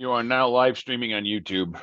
You are now live streaming on YouTube.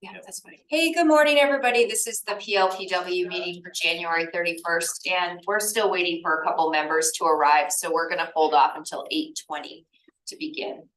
Yeah, that's fine. Hey, good morning, everybody. This is the PLPW meeting for January 31st, and we're still waiting for a couple members to arrive, so we're gonna hold off until 8:20 to begin.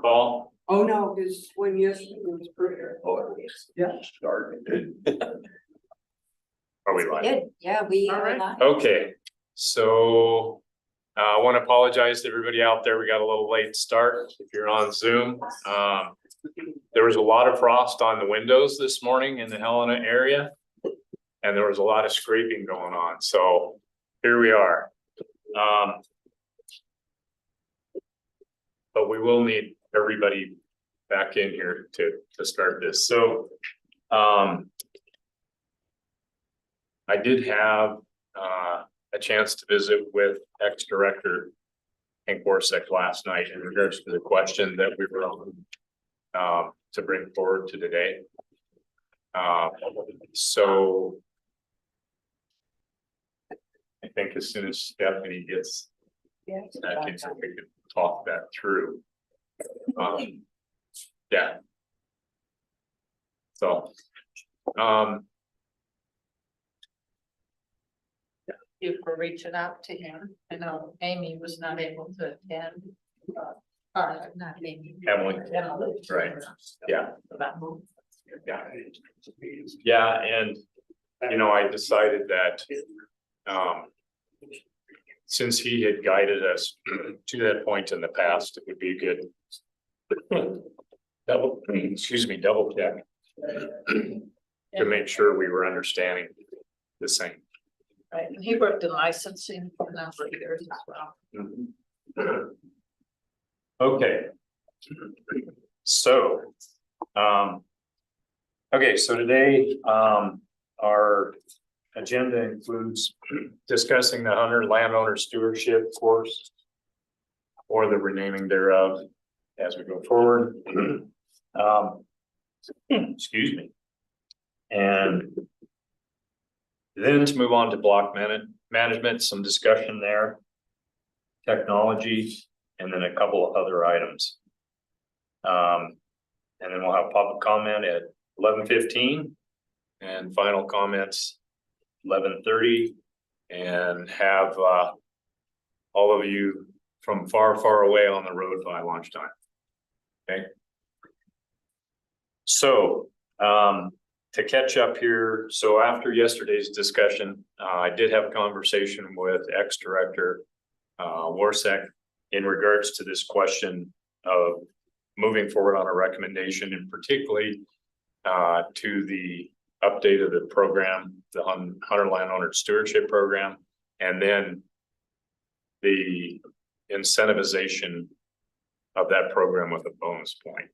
Paul? Oh, no, because when yesterday was prayer. Yeah. Are we live? Good, yeah, we All are right. live. Okay, so I want to apologize to everybody out there. We got a little late start. If you're on Zoom, there was a lot of frost on the windows this morning in the Helena area. And there was a lot of scraping going on. So here we are. But we will need everybody back in here to start this. So I did have a chance to visit with ex-director Hank Borsek last night in regards to the question that we were on to bring forward to today. So I think as soon as Stephanie gets back in, so we can talk that through. Yeah. So, You for reaching out to him. I know Amy was not able to attend. Not Amy. Emily. Emily. Right. Yeah. About moving. Yeah. Yeah, and you know, I decided that since he had guided us to that point in the past, it would be good double check to make sure we were understanding the same. Right, and he worked in licensing for a number of years as well. Okay. So, okay, so today, our agenda includes discussing the Hunter landowner stewardship course or the renaming thereof as we go forward. Excuse me. And then to move on to block management, some discussion there, technology, and then a couple of other items. And then we'll have public comment at 11:15 and final comments 11:30, and have all of you from far, far away on the road by lunchtime. Okay. So to catch up here, so after yesterday's discussion, I did have a conversation with ex-director Warsek in regards to this question of moving forward on a recommendation, and particularly to the update of the program, the Hunter Landowner Stewardship Program, and then the incentivization of that program with a bonus point.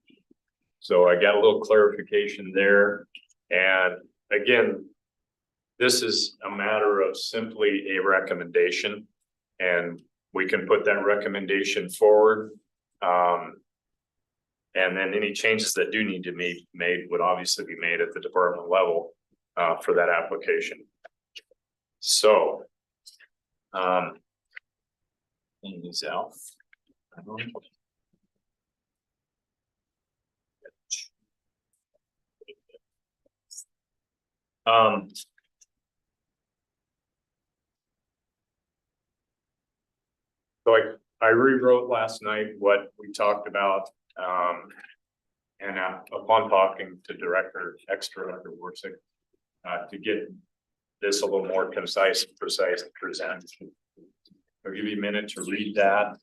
So I got a little clarification there. And again, this is a matter of simply a recommendation, and we can put that recommendation forward. And then any changes that do need to be made would obviously be made at the department level for that application. So, these out. So I rewrote last night what we talked about, and upon talking to ex-director Warsick, to get this a little more concise and precise to present. I'll give you a minute to read that.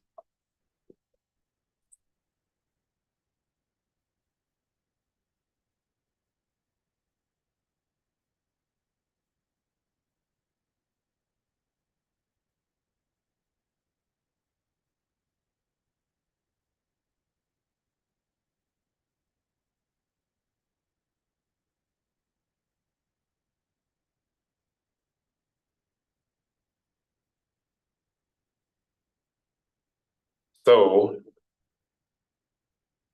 So,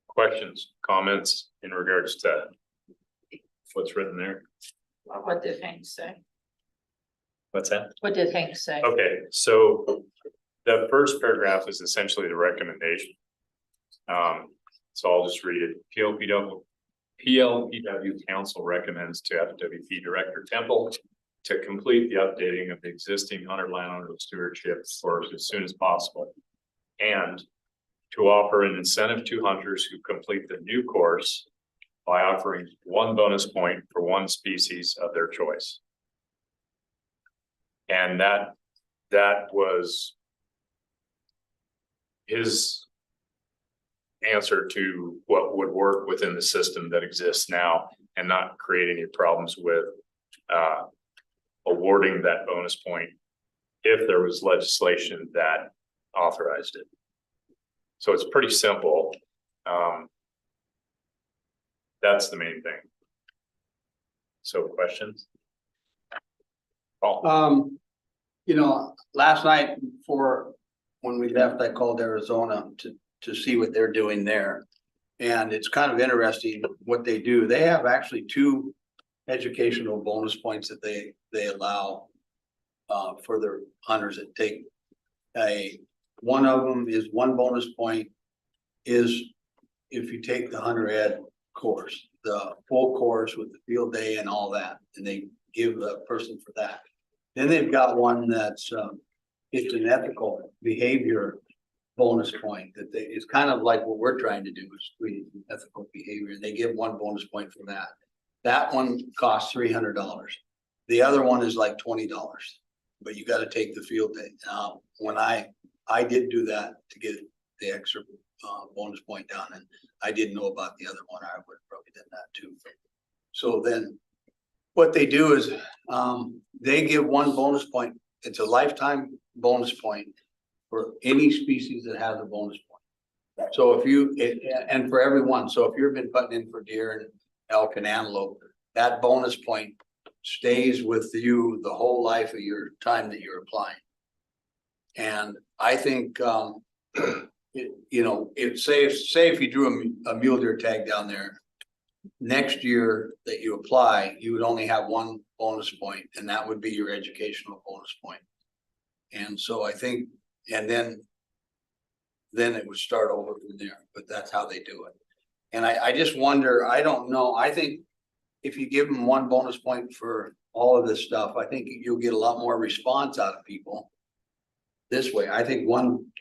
questions, comments in regards to what's written there? What did Hank say? What's that? What did Hank say? Okay, so the first paragraph is essentially the recommendation. So I'll just read it. PLPW Council recommends to FWP Director Temple to complete the updating of the existing Hunter Landowner Stewardship course as soon as possible, and to offer an incentive to hunters who complete the new course by offering 1 bonus point for 1 species of their choice. And that was his answer to what would work within the system that exists now and not create any problems with awarding that bonus point if there was legislation that authorized it. So it's pretty simple. That's the main thing. So questions? Oh, You know, last night when we left, I called Arizona to see what they're doing there. And it's kind of interesting what they do. They have actually 2 educational bonus points that they allow for their hunters that take one of them is 1 bonus point is if you take the hunter ed course, the full course with the field day and all that, and they give the person for that. Then they've got one that's it's an ethical behavior bonus point that it's kind of like what we're trying to do is create ethical behavior. They give 1 bonus point for that. That one costs $300. The other one is like $20, but you got to take the field day. Now, when I did do that to get the extra bonus point down, and I didn't know about the other one, I would have probably done that too. So then what they do is they give 1 bonus point. It's a lifetime bonus point for any species that has a bonus point. So and for everyone, so if you've been putting in for deer and elk and antelope, that bonus point stays with you the whole life of your time that you're applying. And I think, you know, say if you drew a mule deer tag down there, next year that you apply, you would only have 1 bonus point, and that would be your educational bonus point. And so I think, and then it would start over from there, but that's how they do it. And I just wonder, I don't know, I think if you give them 1 bonus point for all of this stuff, I think you'll get a lot more response out of people this way. I think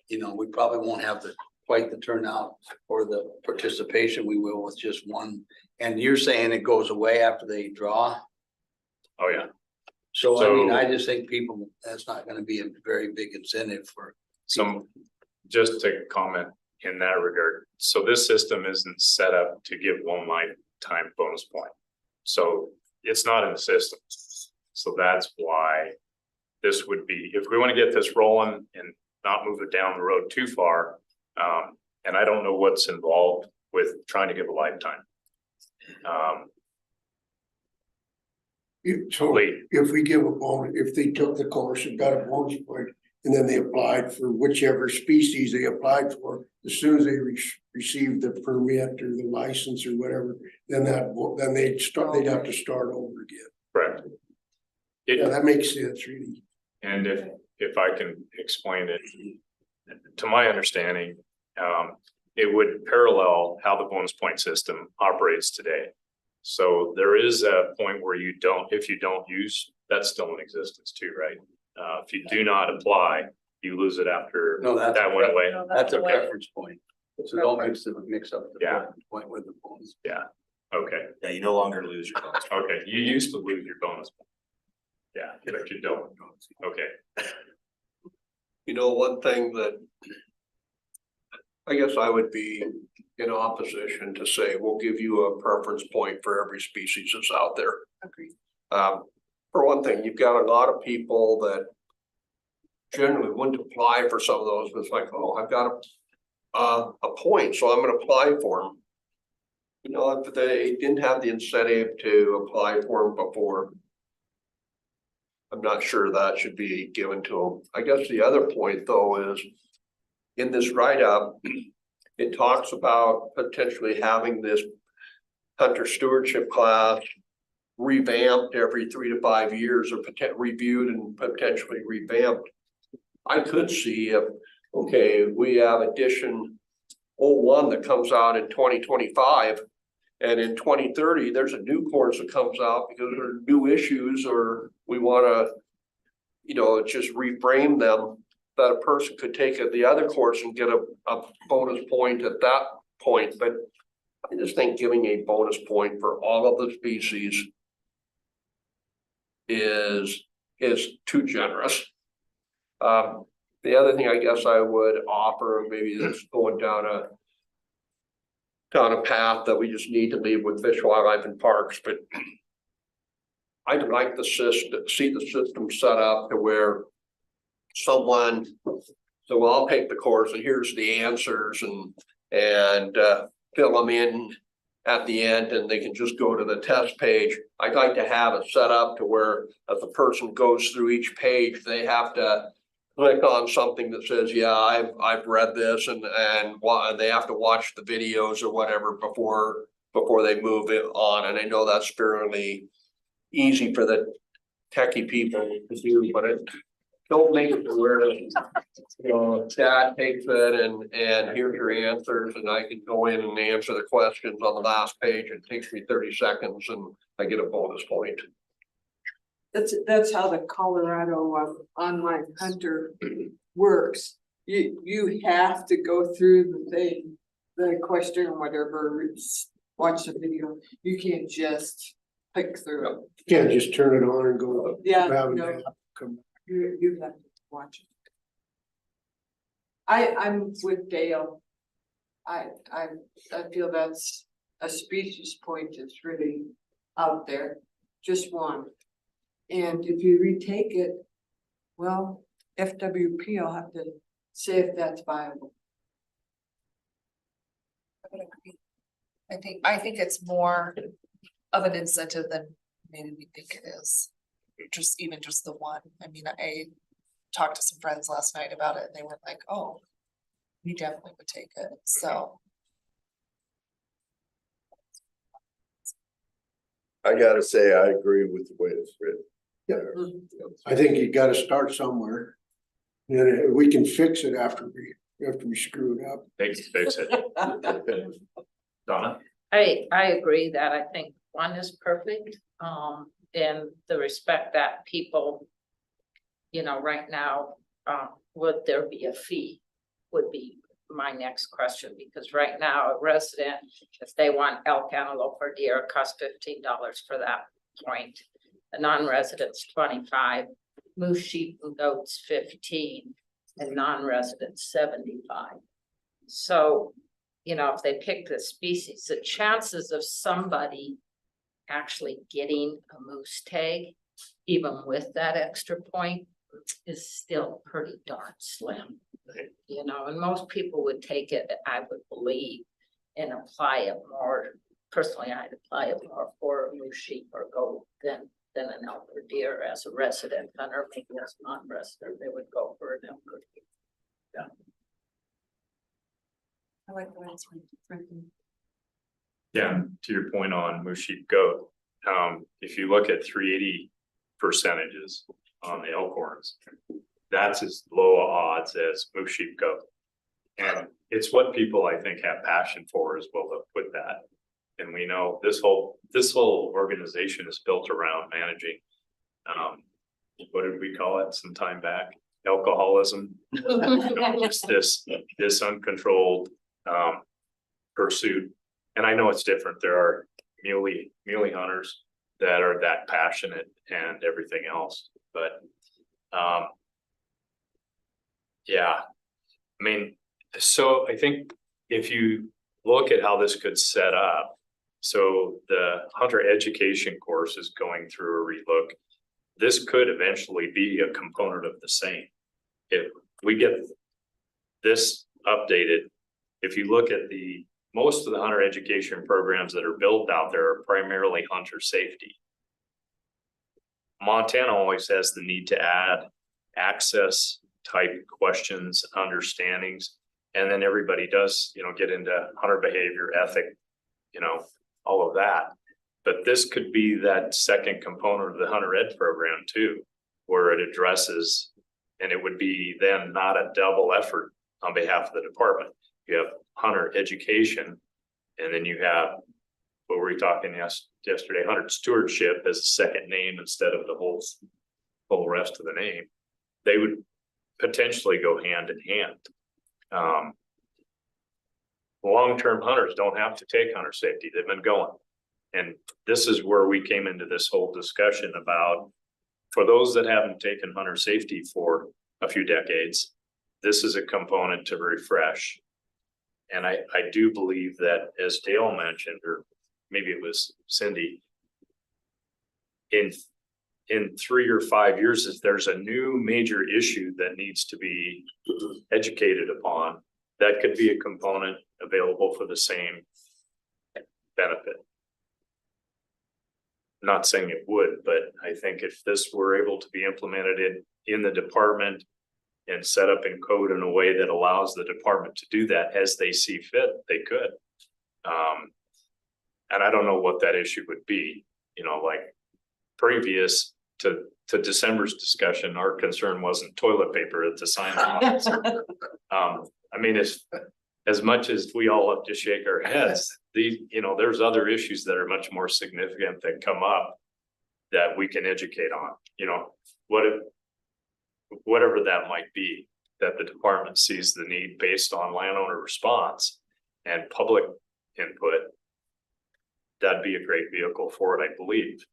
you know, we probably won't have quite the turnout or the participation we will with just 1. And you're saying it goes away after they draw? oh yeah. So I mean, I just think that's not gonna be a very big incentive for. So just to comment in that regard, so this system isn't set up to give 1 lifetime bonus point. So it's not in the system. So that's why this would be, if we want to get this rolling and not move it down the road too far. And I don't know what's involved with trying to give a lifetime. So if we give a bonus, if they took the course and got a bonus point, and then they applied for whichever species they applied for, as soon as they received the permit or the license or whatever, then they'd have to start over again. Correct. Yeah, that makes sense, really. And if I can explain it, to my understanding, it would parallel how the bonus point system operates today. So there is a point where if you don't use, that's still in existence too, right? If you do not apply, you lose it after that went away. That's a preference point. So don't mix up the Yeah. preference point with the bonus. Yeah, okay, Yeah, you no longer lose your bonus. okay, you used to lose your bonus. Yeah, but you don't, okay. You know, one thing that I guess I would be in opposition to say, we'll give you a preference point for every species that's out there. Agreed. For one thing, you've got a lot of people that generally wouldn't apply for some of those, but it's like, oh, I've got a point, so I'm gonna apply for them. You know, if they didn't have the incentive to apply for them before, I'm not sure that should be given to them. I guess the other point though is in this write-up, it talks about potentially having this hunter stewardship class revamped every 3 to 5 years or reviewed and potentially revamped. I could see if, okay, we have edition 01 that comes out in 2025. And in 2030, there's a new course that comes out because there are new issues or we want to, you know, just reframe them that a person could take the other course and get a bonus point at that point, but I just think giving a bonus point for all of the species is too generous. The other thing I guess I would offer, maybe that's going down a path that we just need to leave with Fish, Wildlife and Parks, but I'd like the system, see the system set up to where someone, so well, I'll take the course and here's the answers and fill them in at the end and they can just go to the test page. I'd like to have it set up to where as the person goes through each page, they have to click on something that says, yeah, I've read this and they have to watch the videos or whatever before they move it on. And I know that's fairly easy for the techie people to do, but it don't make it to where, you know, dad takes it and here's your answers and I can go in and answer the questions on the last page. It takes me 30 seconds and I get a bonus point. That's how the Colorado online hunter works. You have to go through the thing, the question or whatever, watch the video. You can't just click through it. You can't just turn it on and go. Yeah, have an no. app come. You have to watch it. I'm with Dale. I feel that's a species point that's really out there, just one. And if you retake it, well, FWP will have to say if that's viable. I would agree. I think it's more of an incentive than maybe we think it is. Just the one. I mean, I talked to some friends last night about it and they were like, oh, we definitely would take it. So I gotta say, I agree with the way it's written. Yeah, I think you gotta start somewhere. And we can fix it after we screw it up. Fix it. Donna? I agree that I think one is perfect, in the respect that people, you know, right now, would there be a fee? Would be my next question, because right now a resident, if they want elk, antelope or deer, it costs $15 for that point. The non-residents 25, moose, sheep and goats 15, and non-residents 75. So, you know, if they pick the species, the chances of somebody actually getting a moose tag, even with that extra point, is still pretty darn slim. You know, and most people would take it, I would believe, and apply it more. Personally, I'd apply it more for a moose, sheep or goat than an elk or deer as a resident hunter. Maybe as a non-resident, they would go for an elk or deer. Yeah. I like the way it's written. Yeah, to your point on moose, sheep, goat, if you look at 380 percentages on the Elkhorns, that's as low odds as moose, sheep, goat. And it's what people I think have passion for as well with that. And we know this whole organization is built around managing, what did we call it some time back? Alcoholism. You know, just this uncontrolled pursuit. And I know it's different. There are muley hunters that are that passionate and everything else. But yeah, I mean, so I think if you look at how this could set up, so the hunter education course is going through a relook. This could eventually be a component of the same. If we get this updated, if you look at most of the hunter education programs that are built out there are primarily hunter safety. Montana always has the need to add access type questions, understandings, and then everybody does, you know, get into hunter behavior, ethic, you know, all of that. But this could be that second component of the hunter ed program too, where it addresses, and it would be then not a double effort on behalf of the department. You have hunter education, and then you have, what were we talking yesterday, hunter stewardship as a second name instead of the whole rest of the name. They would potentially go hand in hand. Long-term hunters don't have to take hunter safety. They've been going. And this is where we came into this whole discussion about, for those that haven't taken hunter safety for a few decades, this is a component to refresh. And I do believe that, as Dale mentioned, or maybe it was Cindy, in 3 or 5 years, if there's a new major issue that needs to be educated upon, that could be a component available for the same benefit. Not saying it would, but I think if this were able to be implemented in the department and set up in code in a way that allows the department to do that as they see fit, they could. And I don't know what that issue would be, like previous to December's discussion, our concern wasn't toilet paper at the sign. I mean, as much as we all have to shake our heads, there's other issues that are much more significant that come up that we can educate on, whatever that might be, that the department sees the need based on landowner response and public input. That'd be a great vehicle for it, I believe.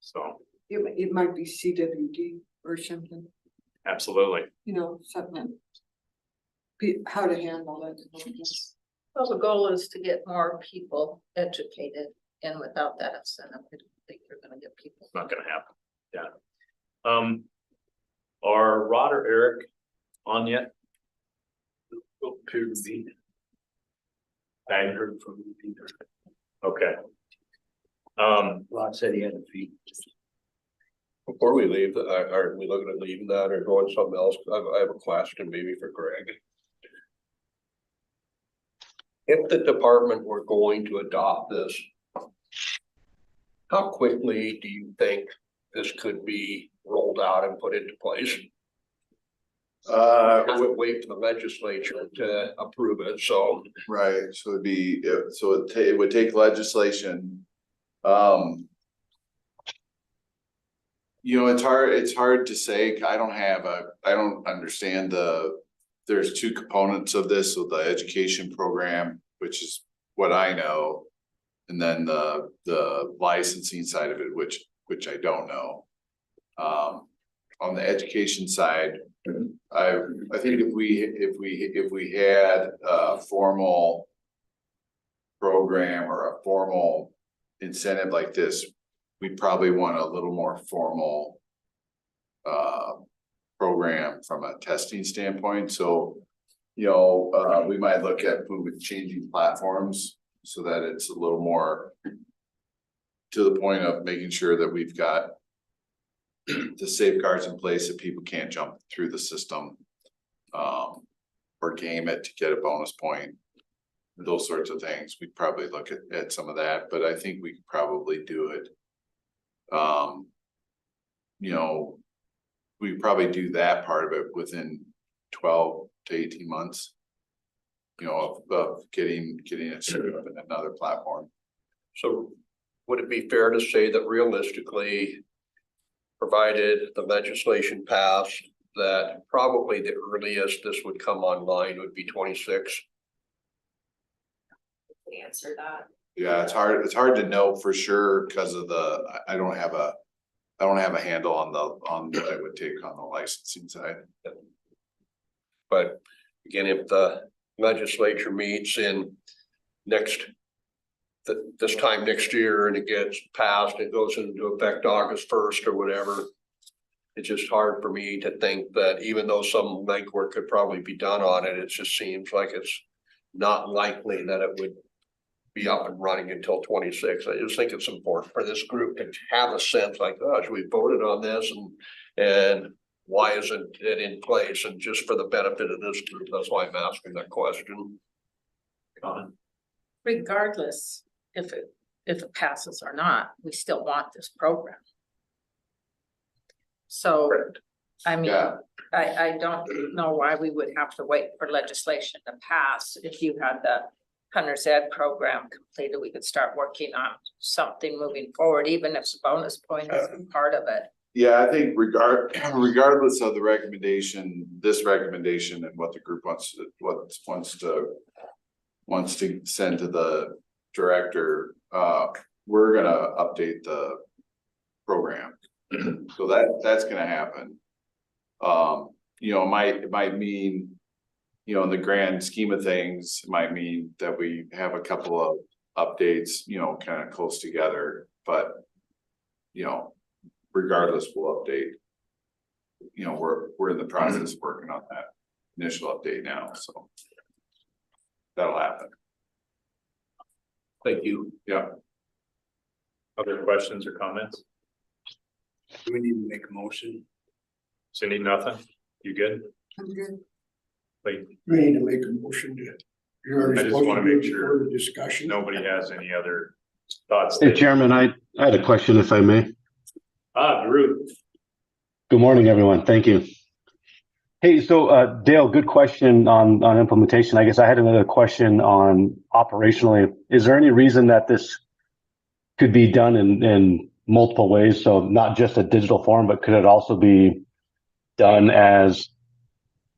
So. It might be CWD or something, Absolutely. something. How to handle it. Well, the goal is to get more people educated, and without that incentive, I don't think you're gonna get people. It's not gonna happen. Yeah. Are Rod or Eric on yet? Appear to be. I heard from Peter. Okay. Rod said he had a fee. Before we leave, are we looking at leaving that or going something else? I have a question maybe for Greg. If the department were going to adopt this, how quickly do you think this could be rolled out and put into place? I would wait for the legislature to approve it, so. Right, so it'd be, it would take legislation. It's hard to say. I don't understand there's two components of this, so the education program, which is what I know. And then the licensing side of it, which I don't know. On the education side, I think if we had a formal program or a formal incentive like this, we'd probably want a little more formal program from a testing standpoint. So, we might look at changing platforms so that it's a little more to the point of making sure that we've got the safeguards in place that people can't jump through the system or game it to get a bonus point, those sorts of things. We'd probably look at some of that, but I think we could probably do it. We probably do that part of it within 12 to 18 months, of getting it set up in another platform. So would it be fair to say that realistically, provided the legislation passed, that probably the earliest this would come online would be 26? Answer that. Yeah, it's hard to know for sure because of I don't have a handle on what it would take on the licensing side. But again, if the legislature meets in this time next year and it gets passed, it goes into effect August 1st or whatever. It's just hard for me to think that even though some legwork could probably be done on it, it just seems like it's not likely that it would be up and running until 26. I just think it's important for this group to have a sense like, gosh, we voted on this and why isn't it in place? And just for the benefit of this group, that's why I'm asking that question. Regardless, if it passes or not, we still want this program. So, I mean, Yeah. I don't know why we would have to wait for legislation to pass. If you had the Hunter's Ed program completed, we could start working on something moving forward, even if the bonus point isn't part of it. Yeah, I think regardless of the recommendation, this recommendation and what the group wants to send to the director, we're gonna update the program. So that's gonna happen. You know, it might mean, you know, in the grand scheme of things, it might mean that we have a couple of updates, you know, kind of close together, but you know, regardless, we'll update. You know, we're in the process of working on that initial update now, so that'll happen. Thank you. Yeah. Other questions or comments? Do we need to make a motion? Cindy, nothing? You good? I'm good. Like, We need to make a motion to. You're already I just supposed wanna to do make it sure before the discussion. nobody has any other thoughts? Hey, Chairman, I had a question if I may. Drew. Good morning, everyone. Thank you. Hey, so Dale, good question on implementation. I guess I had another question on operationally. Is there any reason that this could be done in multiple ways? So not just a digital form, but could it also be done as,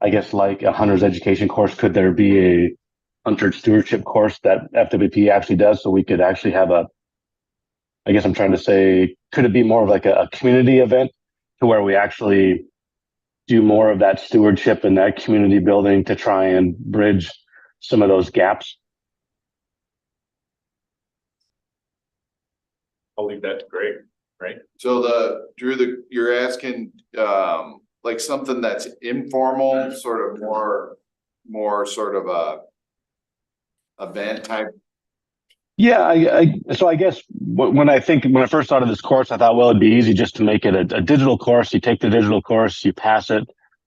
I guess, like a hunter's education course? Could there be a hunter stewardship course that FWP actually does, so we could actually have I guess I'm trying to say, could it be more of like a community event to where we actually do more of that stewardship and that community building to try and bridge some of those gaps? I'll leave that to Greg, right? So Drew, you're asking, like something that's informal, sort of more sort of a event type. Yeah, so I guess when I first thought of this course, I thought, well, it'd be easy just to make it a digital course. You take the digital course, you pass it,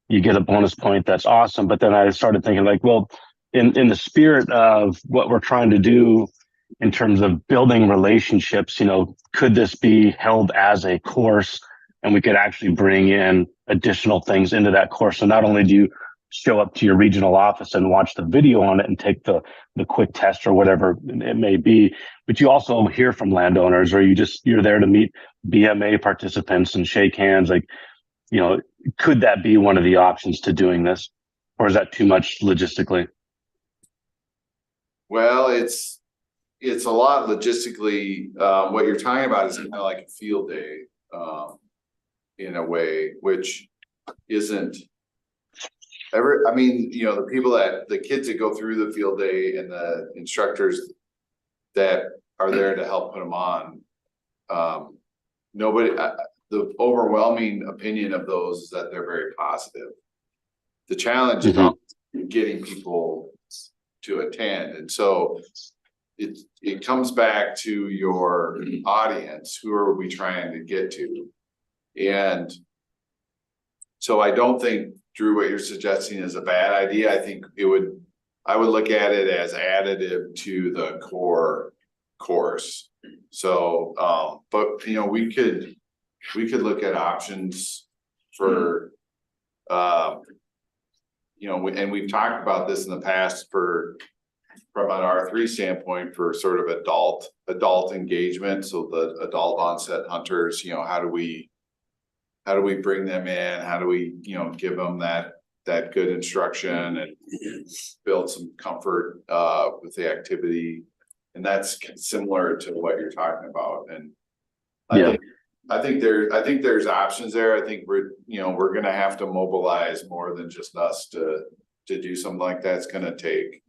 you get a bonus point. That's awesome. But then I started thinking like, well, in the spirit of what we're trying to do in terms of building relationships, you know, could this be held as a course and we could actually bring in additional things into that course? So not only do you show up to your regional office and watch the video on it and take the quick test or whatever it may be, but you also hear from landowners, or you're there to meet BMA participants and shake hands. Like, you know, could that be one of the options to doing this, or is that too much logistically? Well, it's a lot logistically. What you're talking about is kind of like a field day, in a way, which isn't I mean, you know, the kids that go through the field day and the instructors that are there to help put them on. The overwhelming opinion of those is that they're very positive. The challenge is getting people to attend. And so it comes back to your audience. Who are we trying to get to? And so I don't think, Drew, what you're suggesting is a bad idea. I think I would look at it as additive to the core course. So, but you know, we could look at options for, you know, and we've talked about this in the past from an R3 standpoint for sort of adult engagement. So the adult onset hunters, you know, how do we bring them in? How do we, you know, give them that good instruction and build some comfort with the activity? And that's similar to what you're talking about. And I think there's options there. I think we're going to have to mobilize more than just us to do something like that. It's going to take,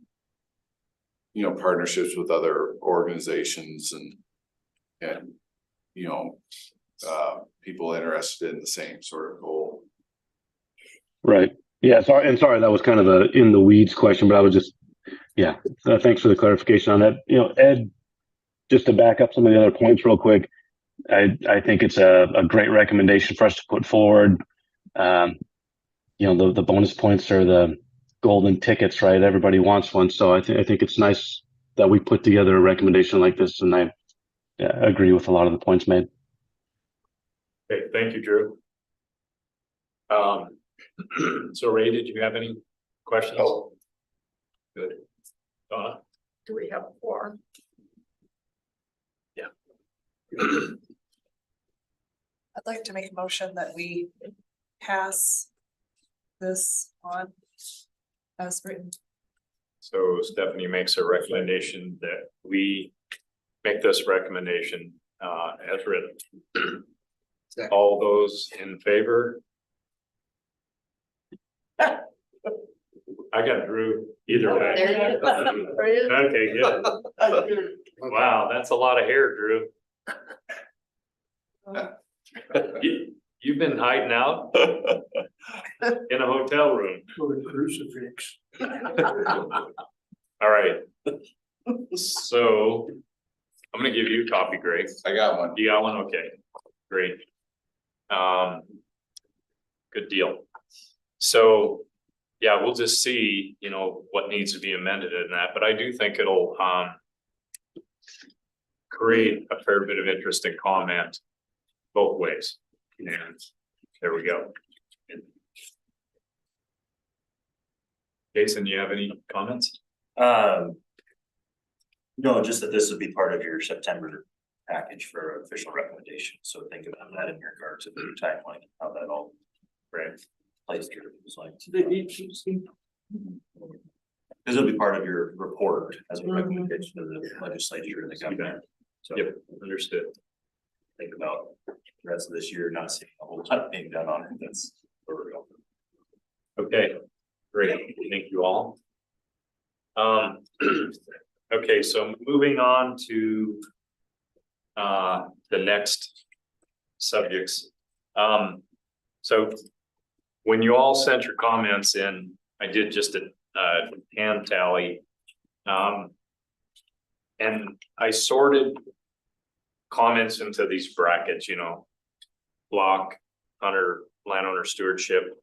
you know, partnerships with other organizations and you know, people interested in the same sort of goal. Right. Yeah. Sorry, that was kind of a in the weeds question, but I was just, thanks for the clarification on that. You know, Ed, just to back up some of the other points real quick, I think it's a great recommendation for us to put forward. You know, the bonus points are the golden tickets, right? Everybody wants one. So I think it's nice that we put together a recommendation like this, and I agree with a lot of the points made. Okay, thank you, Drew. So Ray, did you have any questions? Oh. Good. Donna? Do we have a forum? Yeah. I'd like to make a motion that we pass this on as written. So Stephanie makes a recommendation that we make this recommendation as written. Second. All those in favor? I got Drew either way. There you go. Okay, good. Wow, that's a lot of hair, Drew. You've been hiding out in a hotel room. For the crucifix. All right. So I'm gonna give you a copy, Greg. I got one. You got one? Okay, great. Good deal. So, yeah, we'll just see, you know, what needs to be amended in that, but I do think it'll, create a fair bit of interest and comment both ways. And there we go. Jason, you have any comments? No, just that this would be part of your September package for official recommendation, so think about that in regard to the timeline, how that all plays through, it's like. This will be part of your report as a recommendation to the legislature and the government. So Yep, understood. think about the rest of this year, not seeing a whole lot being done on it, that's where we're going. Okay, great, thank you all. Okay, so moving on to the next subjects. So when you all sent your comments in, I did just a hand tally. And I sorted comments into these brackets, you know, block, landowner stewardship,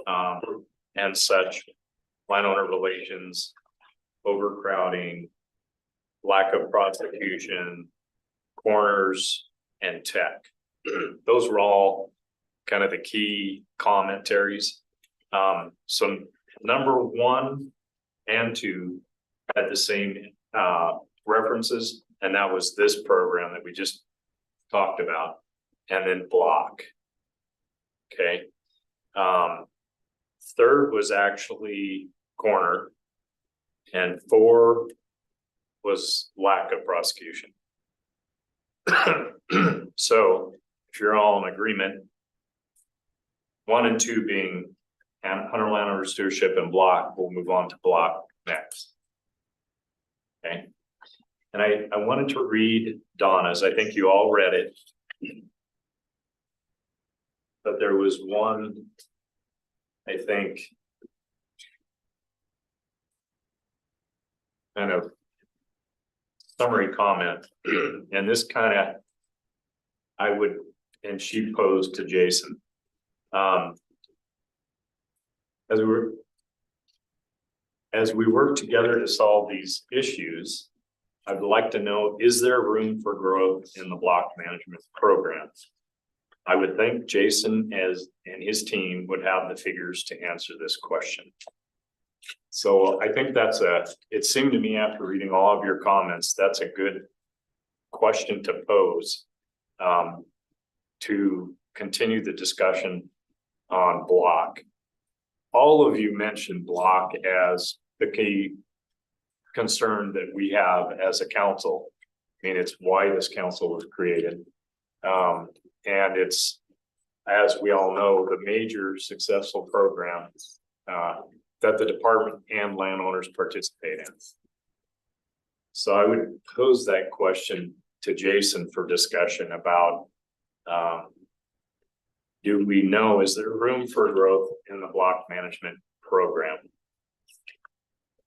and such, landowner relations, overcrowding, lack of prosecution, corners, and tech. Those were all kind of the key commentaries. So number 1 and 2 had the same references, and that was this program that we just talked about, and then block. Okay. 3rd was actually corner, and 4 was lack of prosecution. So if you're all in agreement, 1 and 2 being hunter landowner stewardship and block, we'll move on to block next. Okay. And I wanted to read Donna's, I think you all read it. But there was one, I think, kind of summary comment, and this kind of, I would, and she posed to Jason. As we work together to solve these issues, I'd like to know, is there room for growth in the block management programs? I would think Jason and his team would have the figures to answer this question. So I think it seemed to me after reading all of your comments, that's a good question to pose to continue the discussion on block. All of you mentioned block as the key concern that we have as a council. I mean, it's why this council was created. And it's, as we all know, the major successful program that the department and landowners participate in. So I would pose that question to Jason for discussion about, do we know, is there room for growth in the block management program?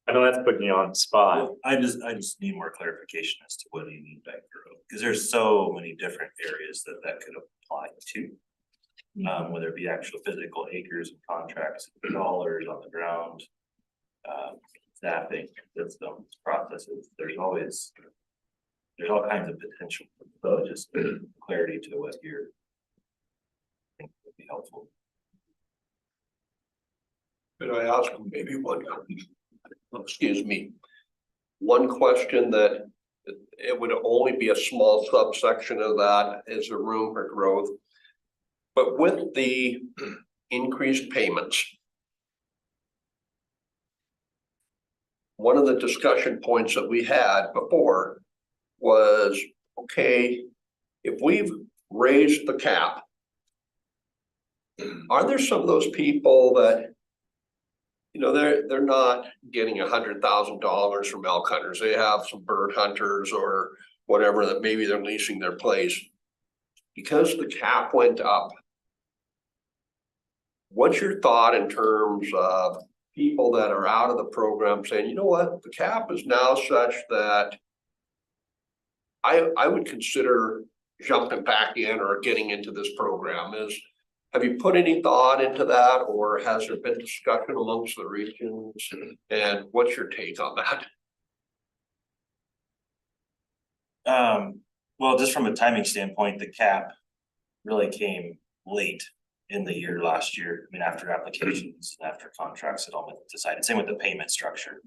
I know that's putting you on the spot. I just need more clarification as to what you mean by growth, because there's so many different areas that could apply to. Whether it be actual physical acres and contracts, dollars on the ground, staffing, systems, processes, there's all kinds of potential. So just clarity to what you're think would be helpful. Could I ask maybe one, excuse me, one question that it would only be a small subsection of that, is there room for growth? But with the increased payments, one of the discussion points that we had before was, okay, if we've raised the cap, are there some of those people that, you know, they're not getting $100,000 from elk hunters. They have some bird hunters or whatever that maybe they're leasing their place. Because the cap went up, what's your thought in terms of people that are out of the program saying, you know what, the cap is now such that I would consider jumping back in or getting into this program? Have you put any thought into that, or has there been discussion amongst the regions? And what's your take on that? Well, just from a timing standpoint, the cap really came late in the year last year. I mean, after applications, after contracts had all been decided. Same with the payment structure.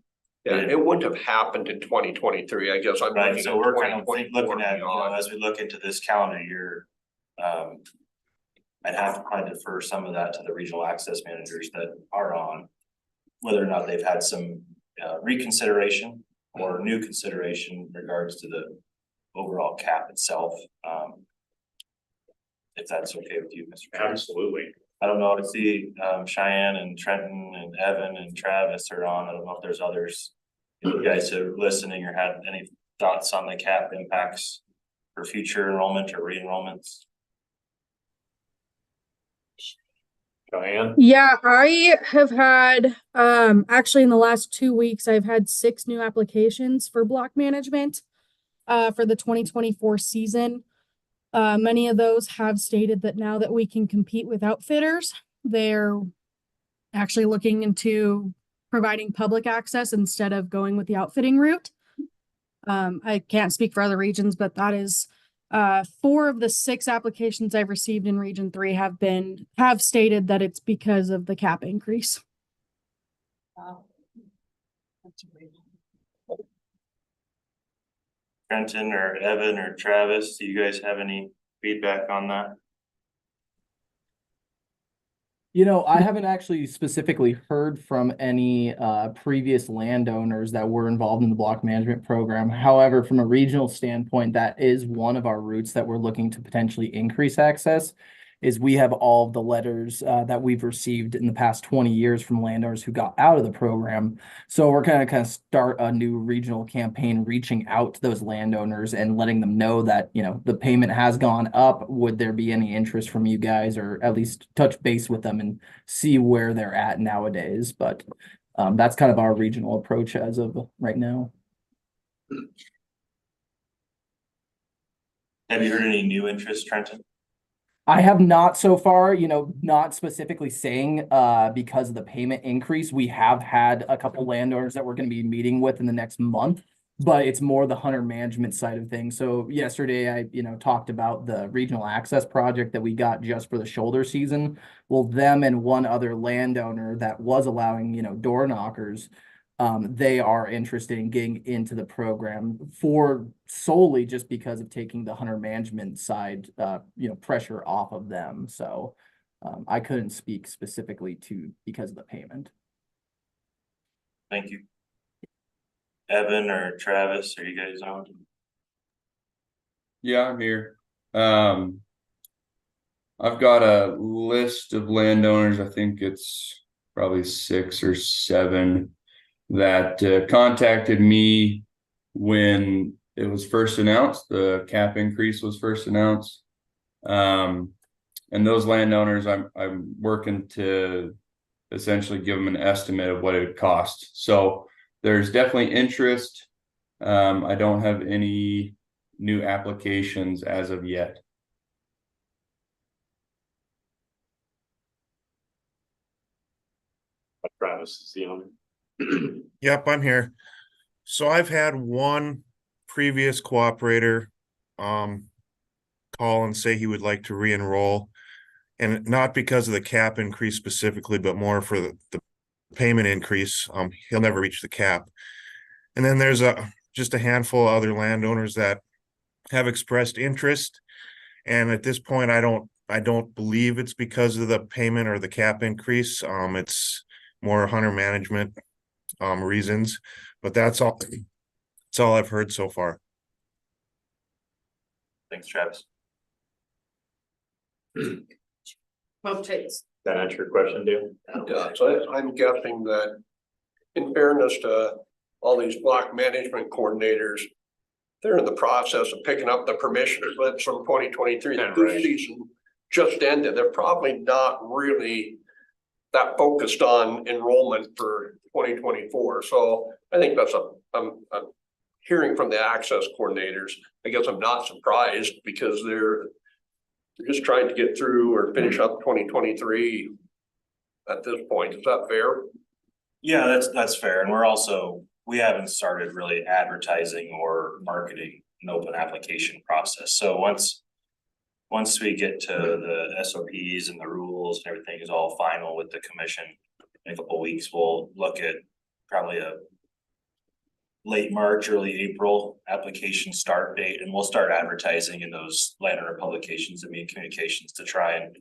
Yeah, it wouldn't have happened in 2023, I guess. I'm Right, looking so at we're kind of 2024 looking at, beyond. as we look into this calendar year, I'd have to probably defer some of that to the regional access managers that are on, whether or not they've had some reconsideration or new consideration in regards to the overall cap itself. If that's okay with you, Mr. Chairman. Absolutely. I don't know, I see Cheyenne and Trenton and Evan and Travis are on. I don't know if there's others. If you guys are listening or had any thoughts on the cap impacts for future enrollment or re-enrollments? Diane? Yeah, I have had, actually in the last 2 weeks, I've had 6 new applications for block management, for the 2024 season. Many of those have stated that now that we can compete with outfitters, they're actually looking into providing public access instead of going with the outfitting route. I can't speak for other regions, but that is 4 of the 6 applications I've received in Region 3 have stated that it's because of the cap increase. Wow. That's amazing. Trenton or Evan or Travis, do you guys have any feedback on that? You know, I haven't actually specifically heard from any previous landowners that were involved in the block management program. However, from a regional standpoint, that is one of our routes that we're looking to potentially increase access. Is we have all of the letters that we've received in the past 20 years from landowners who got out of the program. So we're kind of start a new regional campaign reaching out to those landowners and letting them know that, you know, the payment has gone up. Would there be any interest from you guys, or at least touch base with them and see where they're at nowadays? But that's kind of our regional approach as of right now. Have you heard any new interest, Trenton? I have not so far, you know, not specifically saying because of the payment increase. We have had a couple landowners that we're going to be meeting with in the next month, but it's more the hunter management side of things. So yesterday I, you know, talked about the regional access project that we got just for the shoulder season. Well, them and one other landowner that was allowing, you know, door knockers, they are interested in getting into the program for solely just because of taking the hunter management side, you know, pressure off of them. So I couldn't speak specifically to because of the payment. Thank you. Evan or Travis, are you guys on? Yeah, I'm here. I've got a list of landowners. I think it's probably 6 or 7 that contacted me when it was first announced, the cap increase was first announced. And those landowners, I'm working to essentially give them an estimate of what it would cost. So there's definitely interest. I don't have any new applications as of yet. Travis, is he on? Yep, I'm here. So I've had one previous cooperator call and say he would like to re-enroll, and not because of the cap increase specifically, but more for the payment increase. He'll never reach the cap. And then there's just a handful of other landowners that have expressed interest, and at this point I don't I don't believe it's because of the payment or the cap increase. It's more hunter management reasons, but that's all I've heard so far. Thanks, Travis. Well, takes. That answer your question, Dale? Yeah, so I'm guessing that in fairness to all these block management coordinators, they're in the process of picking up the permission slips from 2023. The good season just ended. They're probably not really that focused on enrollment for 2024. So I think that's I'm hearing from the access coordinators. I guess I'm not surprised because they're just trying to get through or finish up 2023 at this point. Is that fair? Yeah, that's fair. And we haven't started really advertising or marketing an open application process. So once we get to the SOPs and the rules and everything is all final with the commission, in a couple of weeks, we'll look at probably a late March, early April application start date, and we'll start advertising in those landowner publications and media communications to try and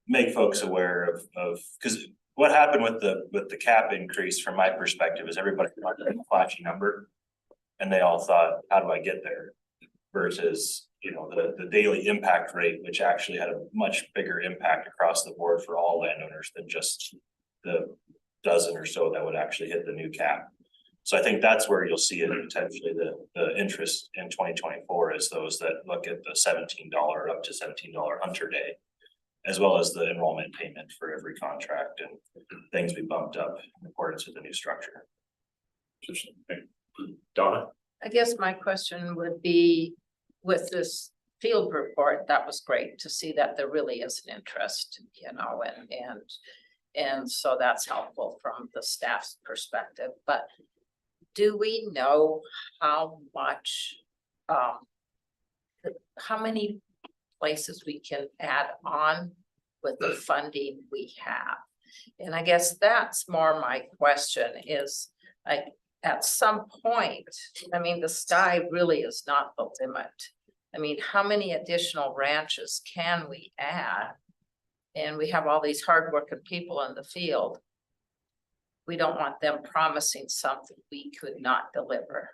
make folks aware of because what happened with the cap increase from my perspective is everybody wanted a flashy number and they all thought, how do I get there? Versus, the daily impact rate, which actually had a much bigger impact across the board for all landowners than just the dozen or so that would actually hit the new cap. So I think that's where you'll see it potentially the interest in 2024 is those that look at the $17 up to $17 hunter day, as well as the enrollment payment for every contract and things we bumped up in accordance with the new structure. Donna? I guess my question would be with this field report, that was great to see that there really is an interest, and so that's helpful from the staff's perspective. But do we know how much, how many places we can add on with the funding we have? And I guess that's more my question is, like, at some point, the sky really is not the limit. How many additional ranches can we add? And we have all these hardworking people in the field. We don't want them promising something we could not deliver.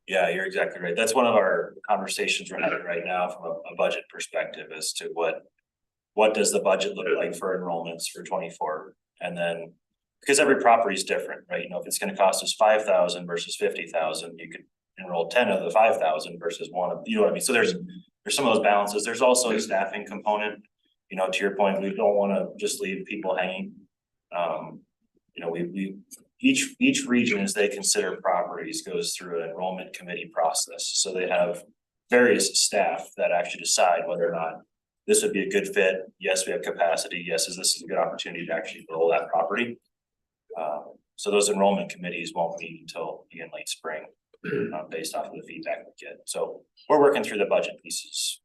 Yeah, you're exactly right. That's one of our conversations we're having right now from a budget perspective as to what does the budget look like for enrollments for 24? And then, because every property is different, right? If it's going to cost us 5,000 versus 50,000, you could enroll 10 of the 5,000 versus one of, you know what I mean? So there's some of those balances. There's also a staffing component. To your point, we don't want to just leave people hanging. Each region, as they consider properties, goes through an enrollment committee process. So they have various staff that actually decide whether or not this would be a good fit. Yes, we have capacity. Yes, is this a good opportunity to actually enroll that property? So those enrollment committees won't meet until in late spring, based off of the feedback we get. So we're working through the budget pieces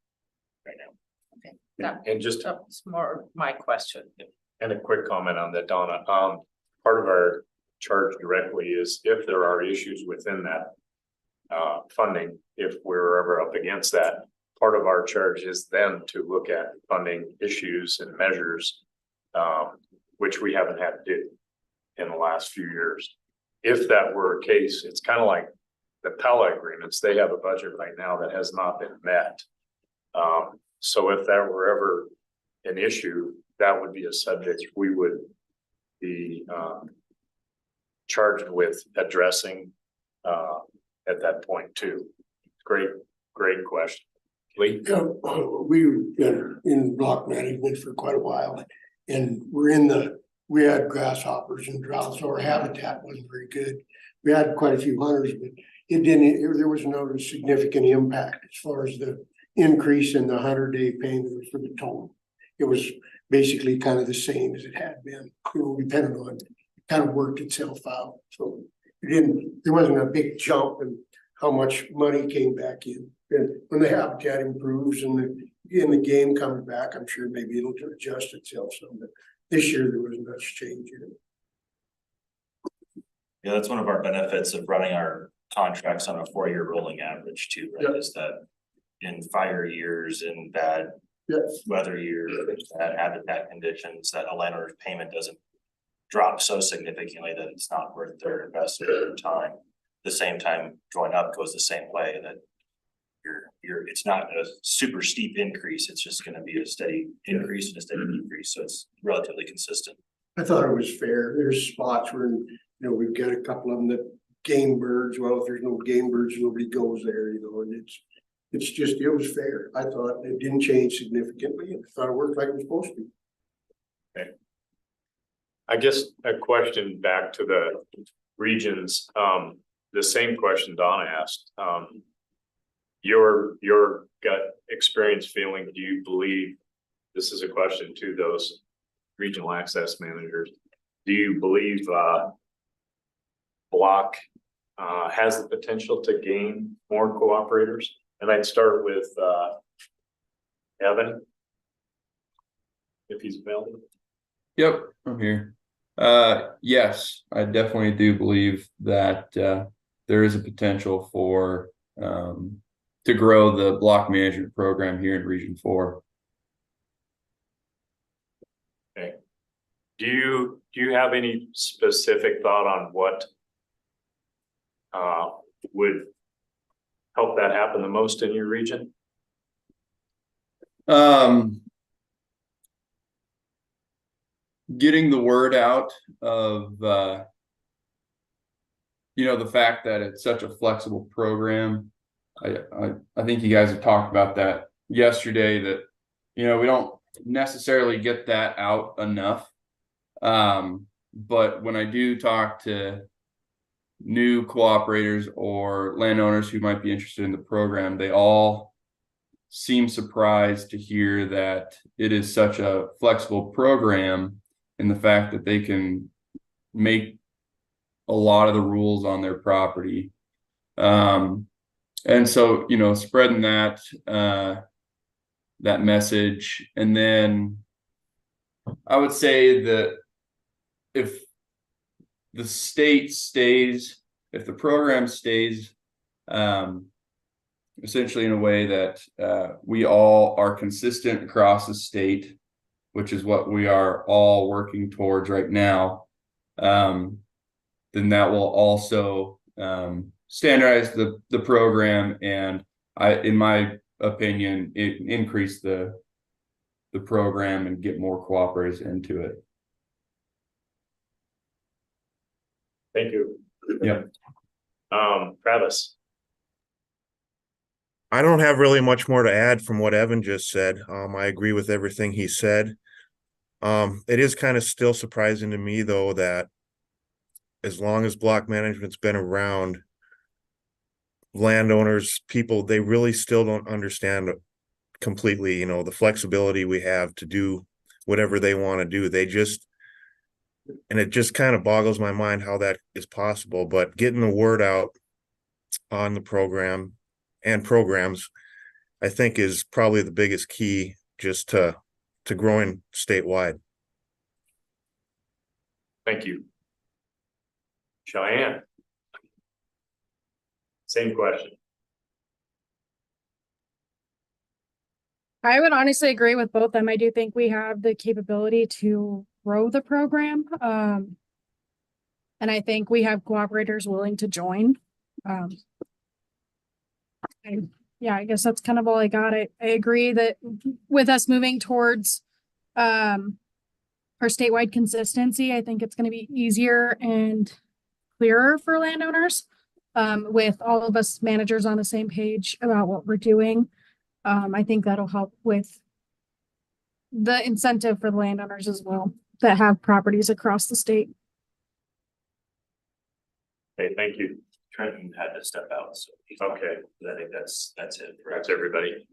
right now. Okay, And just that's more my question. and a quick comment on that, Donna. Part of our charge directly is if there are issues within that funding, if we're ever up against that, part of our charge is then to look at funding issues and measures, which we haven't had to do in the last few years. If that were a case, it's kind of like the PLA agreements. They have a budget right now that has not been met. So if that were ever an issue, that would be a subject we would be charged with addressing at that point too. Great question. Lee? We've been in block management for quite a while, and we had grasshoppers and drought, so our habitat wasn't very good. We had quite a few hunters, but there was no significant impact as far as the increase in the 100-day payment for the total. It was basically kind of the same as it had been, depending on, it kind of worked itself out. So there wasn't a big jump in how much money came back in. And when the habitat improves and the game comes back, I'm sure maybe it'll adjust itself some. But this year there wasn't much change in it. Yeah, that's one of our benefits of running our contracts on a 4-year rolling average too, right? Yep. Is that in fire years and bad Yes. weather years, bad habitat conditions, that a landowner's payment doesn't drop so significantly that it's not worth their investment or time. The same time going up goes the same way, that it's not a super steep increase, it's just gonna be a steady increase and a steady decrease, so it's relatively consistent. I thought it was fair. There's spots where, we've got a couple of them that game birds. Well, if there's no game birds, nobody goes there, and it's just, it was fair. I thought it didn't change significantly. I thought it worked like it was supposed to. Okay. I guess a question back to the regions, the same question Donna asked. Your gut experience feeling, do you believe, this is a question to those regional access managers, do you believe Block has the potential to gain more cooperators? And I'd start with Evan, if he's available. Yep, I'm here. Yes, I definitely do believe that there is a potential for to grow the block management program here in Region 4. Okay. Do you have any specific thought on what would help that happen the most in your region? Getting the word out of the fact that it's such a flexible program. I think you guys have talked about that yesterday, that we don't necessarily get that out enough. But when I do talk to new cooperators or landowners who might be interested in the program, they all seem surprised to hear that it is such a flexible program, and the fact that they can make a lot of the rules on their property. And so, spreading that message. And then I would say that if the program stays essentially in a way that we all are consistent across the state, which is what we are all working towards right now, then that will also standardize the program, and in my opinion, increase the program and get more cooperators into it. Thank you. Yeah. Travis. I don't have really much more to add from what Evan just said. I agree with everything he said. It is kind of still surprising to me, though, that as long as block management's been around, landowners, people, they really still don't understand completely, the flexibility we have to do whatever they want to do. And it just kind of boggles my mind how that is possible. But getting the word out on the program and programs, I think, is probably the biggest key just to growing statewide. Thank you. Cheyenne. Same question. I would honestly agree with both of them. I do think we have the capability to grow the program. And I think we have cooperators willing to join. I guess that's kind of all I got. I agree that with us moving towards our statewide consistency, I think it's going to be easier and clearer for landowners, with all of us managers on the same page about what we're doing. I think that'll help with the incentive for the landowners as well that have properties across the state. Okay, thank you. Trenton had to step out, so. Okay. I think that's it. That's everybody.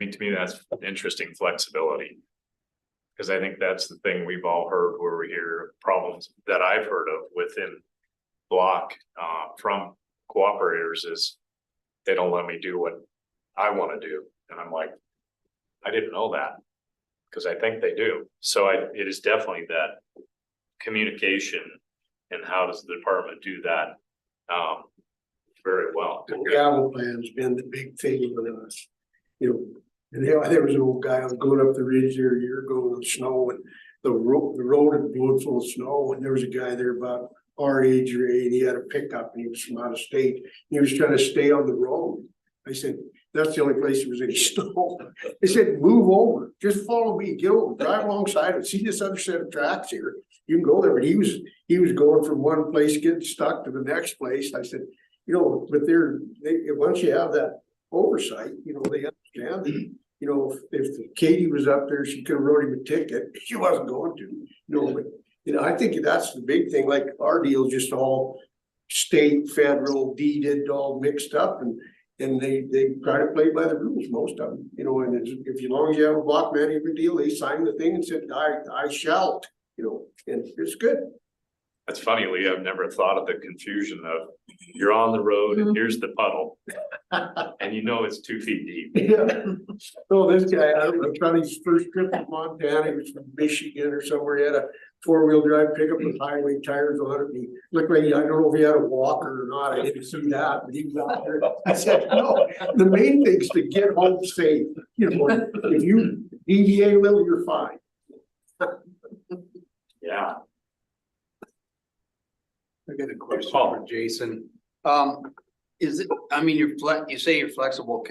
To me, that's interesting flexibility. Because I think that's the thing we've all heard where we hear problems that I've heard of within block from cooperators is they don't let me do what I want to do. And I'm like, I didn't know that, because I think they do. So it is definitely that communication, and how does the department do that? very well. The gravel plan's been the big thing with us. You know, and there was an old guy, I was going up the ridge there a year ago in the snow, and the road had blown full of snow, and there was a guy there about our age or eight, he had a pickup, and he was from out of state, and he was trying to stay on the road. I said, that's the only place there was any snow. I said, move over, just follow me, get over, drive alongside it, see this other set of tracks here, you can go there, but he was going from one place, getting stuck to the next place. I said, you know, but once you have that oversight, you know, they understand that, you know, if Katie was up there, she could have wrote him a ticket, she wasn't going to, you know, but, you know, I think that's the big thing, like our deal is just all state, federal, deeded, all mixed up, and they try to play by the rules, most of them, you know, and if as long as you have a block management deal, they sign the thing and said, I shall, you know, and it's good. That's funny, Lee, I've never thought of the confusion of, you're on the road and here's the puddle. And you know it's 2 feet deep. Yeah. So this guy, I don't know, on his first trip to Montana, he was from Michigan or somewhere, he had a 4-wheel drive pickup with highway tires on it, and he looked like, I don't know if he had a walker or not, I didn't see that, but he was out there. I said, no, the main thing is to get home safe, you know, if you deviate a little, you're fine. Yeah. I got a question for Jason. Is it, I mean, you say you're flexible,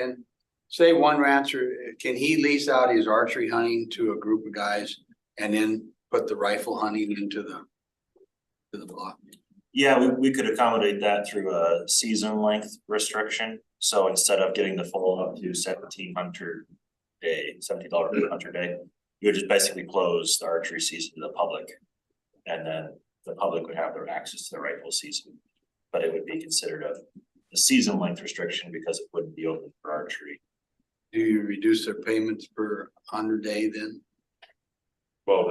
say one rancher, can he lease out his archery hunting to a group of guys and then put the rifle hunting into the block? Yeah, we could accommodate that through a season length restriction. So instead of getting the full up to $17 per hunter day, you would just basically close the archery season to the public. And then the public would have their access to the rifle season, but it would be considered a season length restriction because it wouldn't be open for archery. Do you reduce their payments per 100 day then? Well,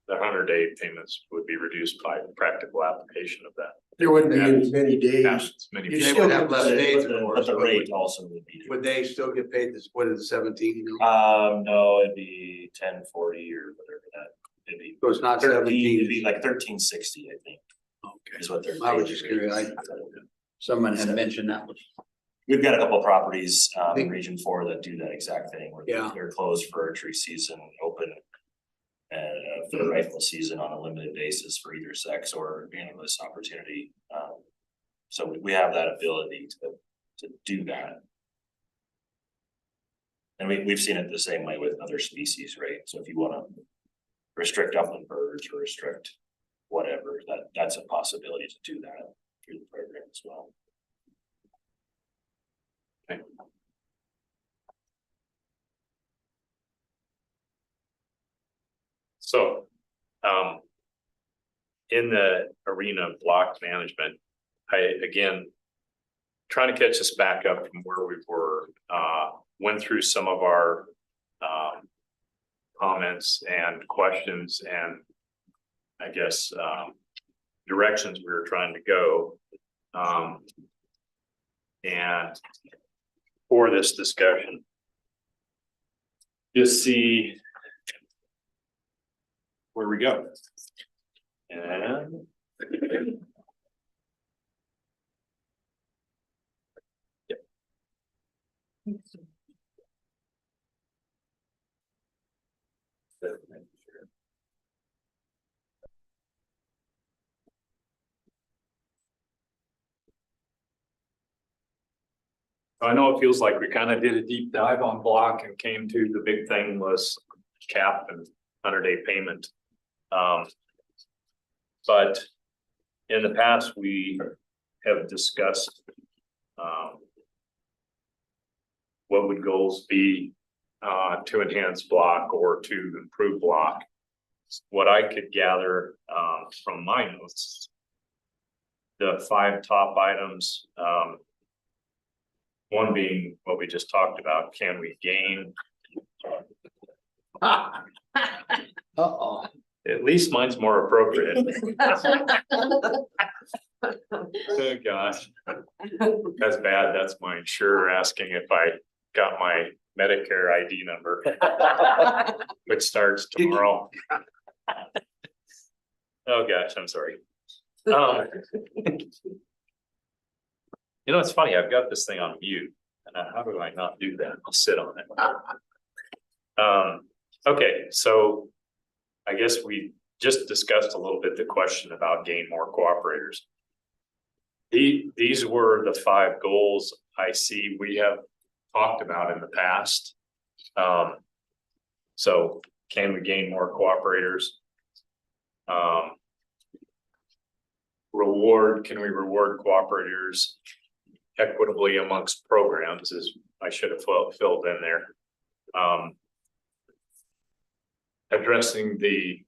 the 100-day payments would be reduced by the practical application of that. There wouldn't be as many days. Many You people. still have less days, But the rate also would be. Would they still get paid this, what is it, 17? No, it'd be 1040 or whatever that, it'd be. So it's not 13, 17. it'd be like 1360, I think, Okay. is what they're. I was just curious. Someone had mentioned that. We've got a couple of properties in Region 4 that do that exact thing, where Yeah. they're closed for archery season, open for the rifle season on a limited basis for either sex or analyst opportunity. So we have that ability to do that. And we've seen it the same way with other species, right? So if you want to restrict upland birds or restrict whatever, that's a possibility to do that through the program as well. Okay. So, in the arena of block management, again, trying to catch us back up from where we were, went through some of our comments and questions and I guess directions we were trying to go. And for this discussion, just see where we go. And yep. I know it feels like we kind of did a deep dive on block and came to the big thing was cap and 100-day payment. But in the past, we have discussed what would goals be to enhance block or to improve block. What I could gather from my notes, the 5 top items, one being what we just talked about, can we gain? Uh-oh. At least mine's more appropriate. Oh gosh, that's bad. That's my insurer asking if I got my Medicare ID number, which starts tomorrow. Oh gosh, I'm sorry. You know, it's funny, I've got this thing on mute, and how do I not do that? I'll sit on it. Okay, so I guess we just discussed a little bit the question about gain more cooperators. These were the 5 goals I see we have talked about in the past. So can we gain more cooperators? Can we reward cooperators equitably amongst programs, as I should have filled in there. Addressing the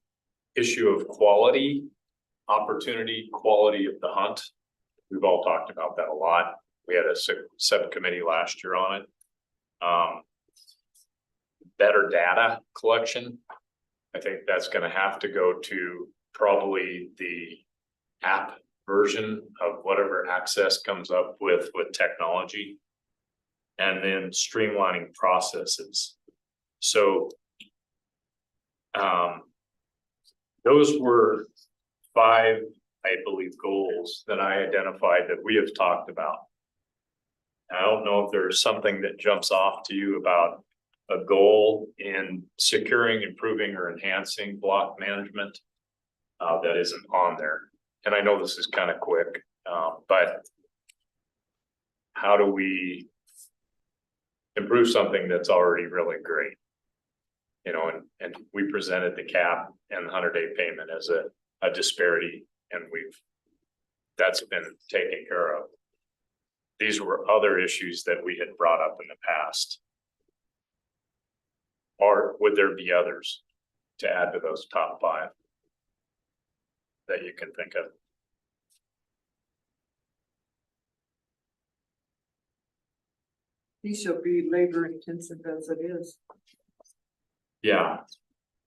issue of quality, opportunity, quality of the hunt. We've all talked about that a lot. We had a subcommittee last year on it. Better data collection. I think that's going to have to go to probably the app version of whatever Access comes up with technology, and then streamlining processes. So those were 5, I believe, goals that I identified that we have talked about. I don't know if there's something that jumps off to you about a goal in securing, improving, or enhancing block management that isn't on there. And I know this is kind of quick, but how do we improve something that's already really great? You know, and we presented the cap and the 100-day payment as a disparity, and that's been taken care of. These were other issues that we had brought up in the past. Or would there be others to add to those top 5 that you can think of? These shall be labor intensive as it is. Yeah,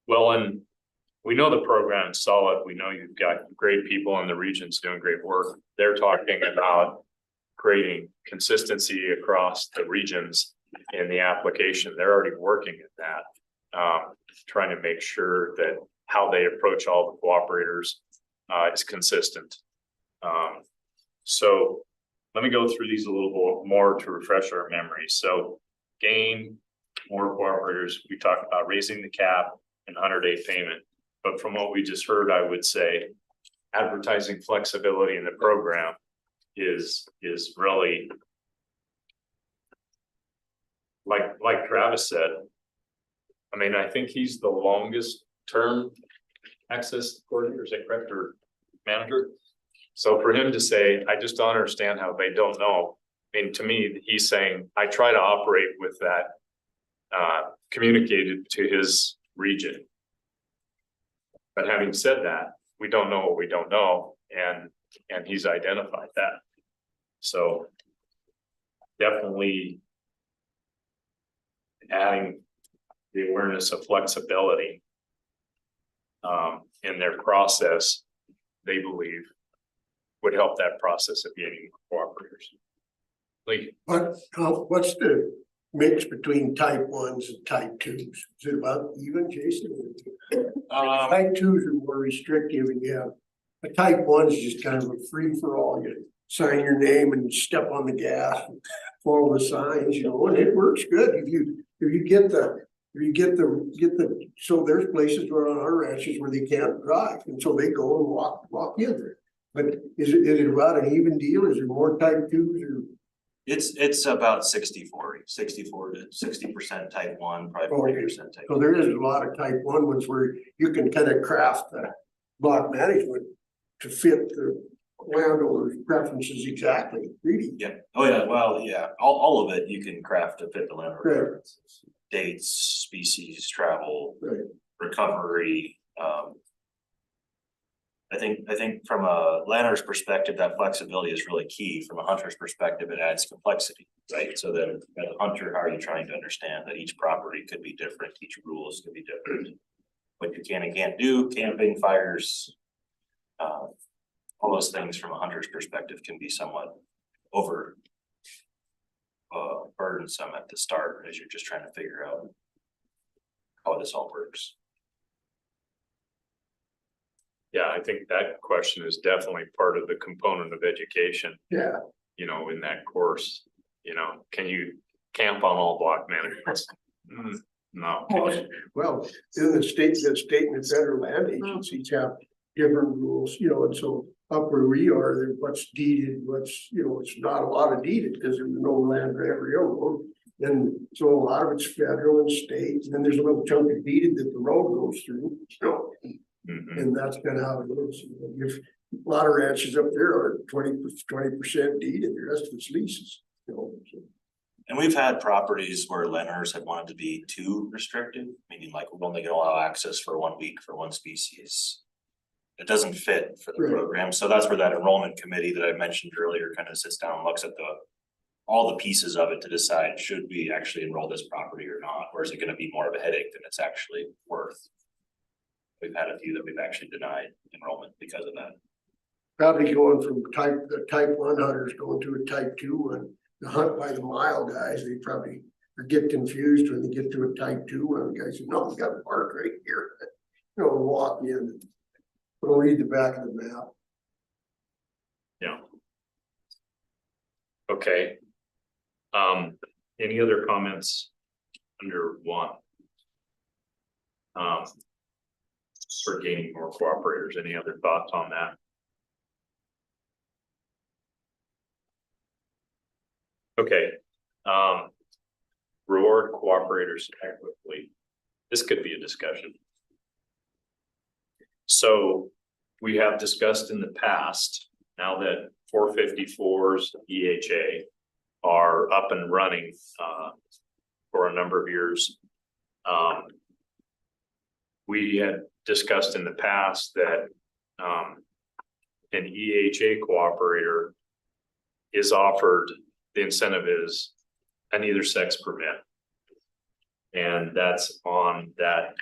well, and we know the program is solid. We know you've got great people in the regions doing great work. They're talking about creating consistency across the regions in the application. They're already working at that, trying to make sure that how they approach all the cooperators is consistent. So let me go through these a little bit more to refresh our memories. So gain more cooperators. We talked about raising the cap and 100-day payment. But from what we just heard, I would say advertising flexibility in the program is really, like Travis said, I mean, I think he's the longest term access coordinator, is that correct, or manager? So for him to say, I just don't understand how they don't know. I mean, to me, he's saying, I try to operate with that communicated to his region. But having said that, we don't know what we don't know, and he's identified that. So definitely adding the awareness of flexibility in their process, they believe would help that process of getting cooperators. Lee? What's the mix between type 1s and type 2s? Is it about even, Jason? Type 2s are more restrictive, and a type 1 is just kind of a free for all. You sign your name and step on the gas and follow the signs, you know, and it works good. If you get the so there's places where on our ranches where they can't drive, and so they go and walk in there. But is it about an even deal? Is there more type 2s or? It's about 60-40, 64 to 60% type 1, probably 40% type 2. So there is a lot of type 1 ones where you can kind of craft the block management to fit the landowner's preferences exactly, really. Yeah. Oh yeah. Well, yeah. All of it you can craft to fit the landowner's preferences. Dates, species, travel, recovery. I think from a landowner's perspective, that flexibility is really key. From a hunter's perspective, it adds complexity, right? So then as a hunter, how are you trying to understand that each property could be different, each rules could be different, what you can and can't do, camping, fires, all those things from a hunter's perspective can be somewhat over burdensome at the start as you're just trying to figure out how this all works. Yeah, I think that question is definitely part of the component of education. Yeah. you know, in that course, you know, can you camp on all block managements? No. Well, in the state and the federal land agencies have different rules, you know, and so up where we are, there what's deeded, what's, you know, it's not a lot of deeded because there's no land for every railroad. And so a lot of it's federal and state, and then there's a little chunk of deeded that the road goes through, you know. And that's kind of how it goes. You know, if a lot of ranches up there are 20% deeded, the rest of it's leases, you know. So. And we've had properties where landowners have wanted to be too restrictive, meaning like we're only gonna allow access for 1 week for one species. It doesn't fit for the program, so that's where that enrollment committee that I mentioned earlier kind of sits down and looks at all the pieces of it to decide, should we actually enroll this property or not, or is it gonna be more of a headache than it's actually worth? We've had a few that we've actually denied enrollment because of that. Probably going from the type 1 hunters going to a type 2 one. The hunt by the mile guys, they probably get confused when they get to a type 2 one. The guy said, no, we got a park right here. You know, walk in. We'll read the back of the map. Yeah. Okay. Any other comments under 1? For gaining more cooperators, any other thoughts on that? Okay, reward cooperators equitably. This could be a discussion. So we have discussed in the past, now that 454's EHA are up and running for a number of years. We had discussed in the past that an EHA cooperator is offered, the incentive is an either sex permit. And that's on that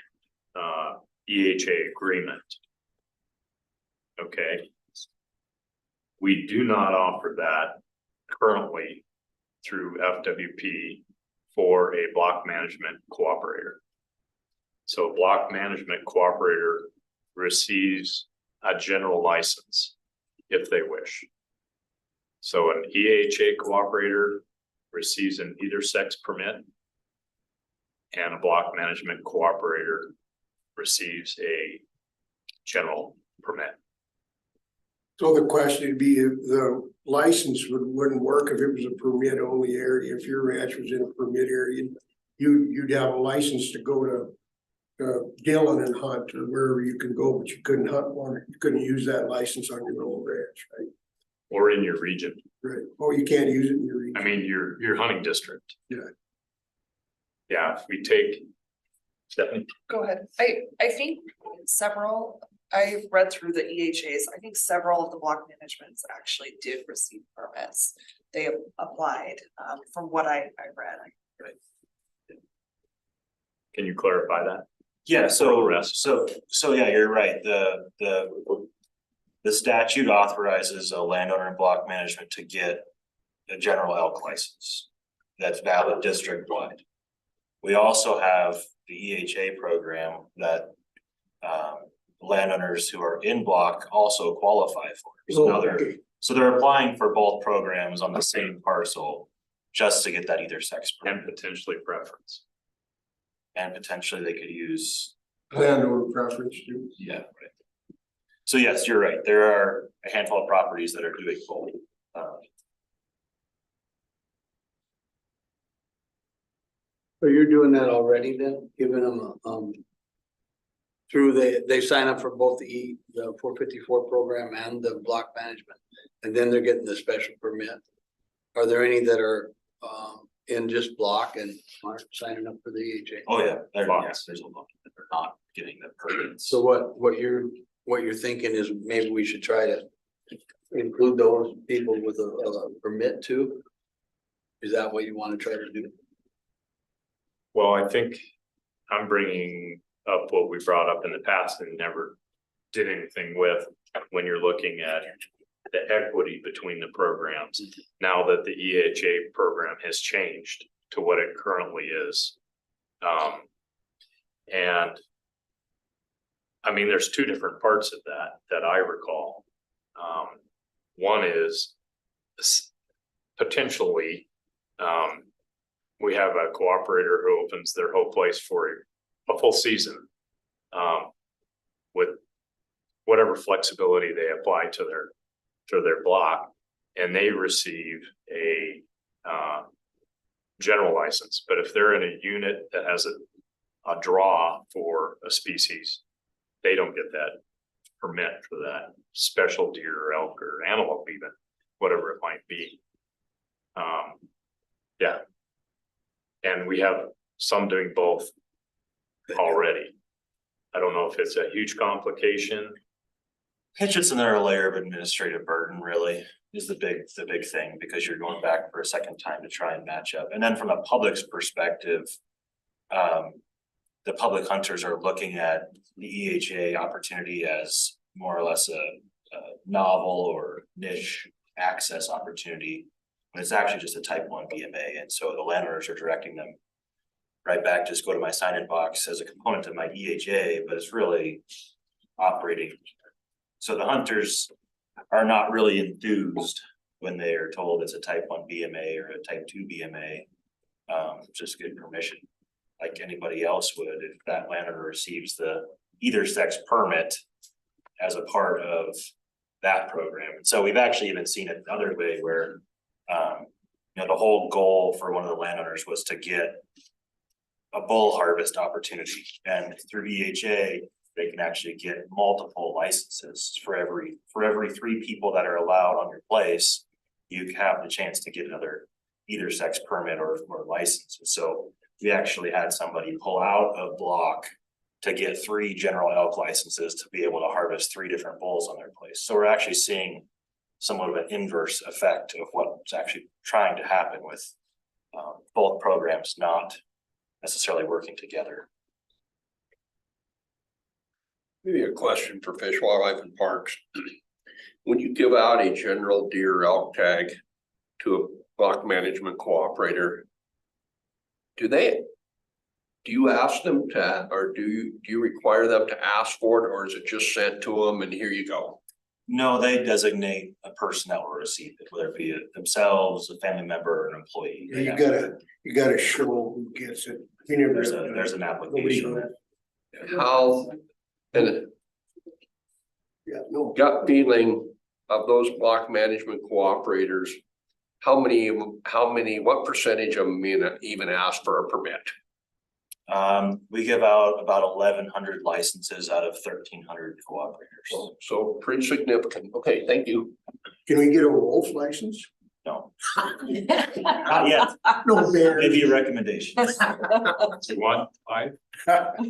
EHA agreement. Okay. We do not offer that currently through FWP for a block management cooperator. So a block management cooperator receives a general license if they wish. So an EHA cooperator receives an either sex permit, and a block management cooperator receives a general permit. So the question would be, if the license wouldn't work if it was a permit only area. If your ranch was in a permit area, you'd have a license to go to Dillon and hunt or wherever you can go, but you couldn't hunt one. You couldn't use that license on your own ranch, right? Or in your region. Right. Oh, you can't use it in your region. I mean, your hunting district. Yeah. Yeah, if we take. Stephanie? Go ahead. I think I've read through the EHAs. I think several of the block managements actually did receive permits. They applied, from what I read. Can you clarify that? Yeah, So yeah, you're right. The statute authorizes a landowner and block management to get a general elk license that's valid district wide. We also have the EHA program that landowners who are in block also qualify for. So they're applying for both programs on the same parcel just to get that either sex permit. And potentially preference. And potentially they could use. Landowner preference too. Yeah, right. So yes, you're right. There are a handful of properties that are doing both. So you're doing that already then, giving them through they sign up for both the 454 program and the block management, and then they're getting the special permit. Are there any that are in just block and aren't signing up for the EHA? Oh yeah, there's a lot that are not getting the permits. So what you're thinking is maybe we should try to include those people with a permit too? Is that what you want to try to do? Well, I think I'm bringing up what we brought up in the past and never did anything with, when you're looking at the equity between the programs. Now that the EHA program has changed to what it currently is. And I mean, there's two different parts of that I recall. One is potentially, we have a cooperator who opens their whole place for a full season. With whatever flexibility they apply to their block, and they receive a general license. But if they're in a unit that has a draw for a species, they don't get that permit for that special deer or elk or antelope, even whatever it might be. Yeah. And we have some doing both already. I don't know if it's a huge complication. It's just another layer of administrative burden, really, is the big thing, because you're going back for a second time to try and match up. And then from a public's perspective, the public hunters are looking at the EHA opportunity as more or less a novel or niche access opportunity. But it's actually just a type 1 BMA. And so the landowners are directing them right back, just go to my sign-in box as a component of my EHA, but it's really operating. So the hunters are not really enthused when they are told it's a type 1 BMA or a type 2 BMA. Just get permission like anybody else would if that landowner receives the either sex permit as a part of that program. And so we've actually even seen it the other way where, you know, the whole goal for one of the landowners was to get a bull harvest opportunity, and through EHA, they can actually get multiple licenses for every 3 people that are allowed on your place. You have the chance to get another either sex permit or license. So we actually had somebody pull out a block to get 3 general elk licenses to be able to harvest 3 different bulls on their place. So we're actually seeing somewhat of an inverse effect of what's actually trying to happen with both programs not necessarily working together. Maybe a question for Fish, Wildlife and Parks. When you give out a general deer elk tag to a block management cooperator, do you ask them to, or do you require them to ask for it, or is it just sent to them and here you go? No, they designate a person that will receive it, whether it be themselves, a family member, or an employee. You gotta show who gets it. There's an application. How, and yeah, no. gut feeling of those block management cooperators, what percentage of them even ask for a permit? We give out about 1,100 licenses out of 1,300 cooperators. So pretty significant. Okay, thank you. Can we get a wolf license? No. Not yet. No bear. Maybe a recommendation. 1, 5.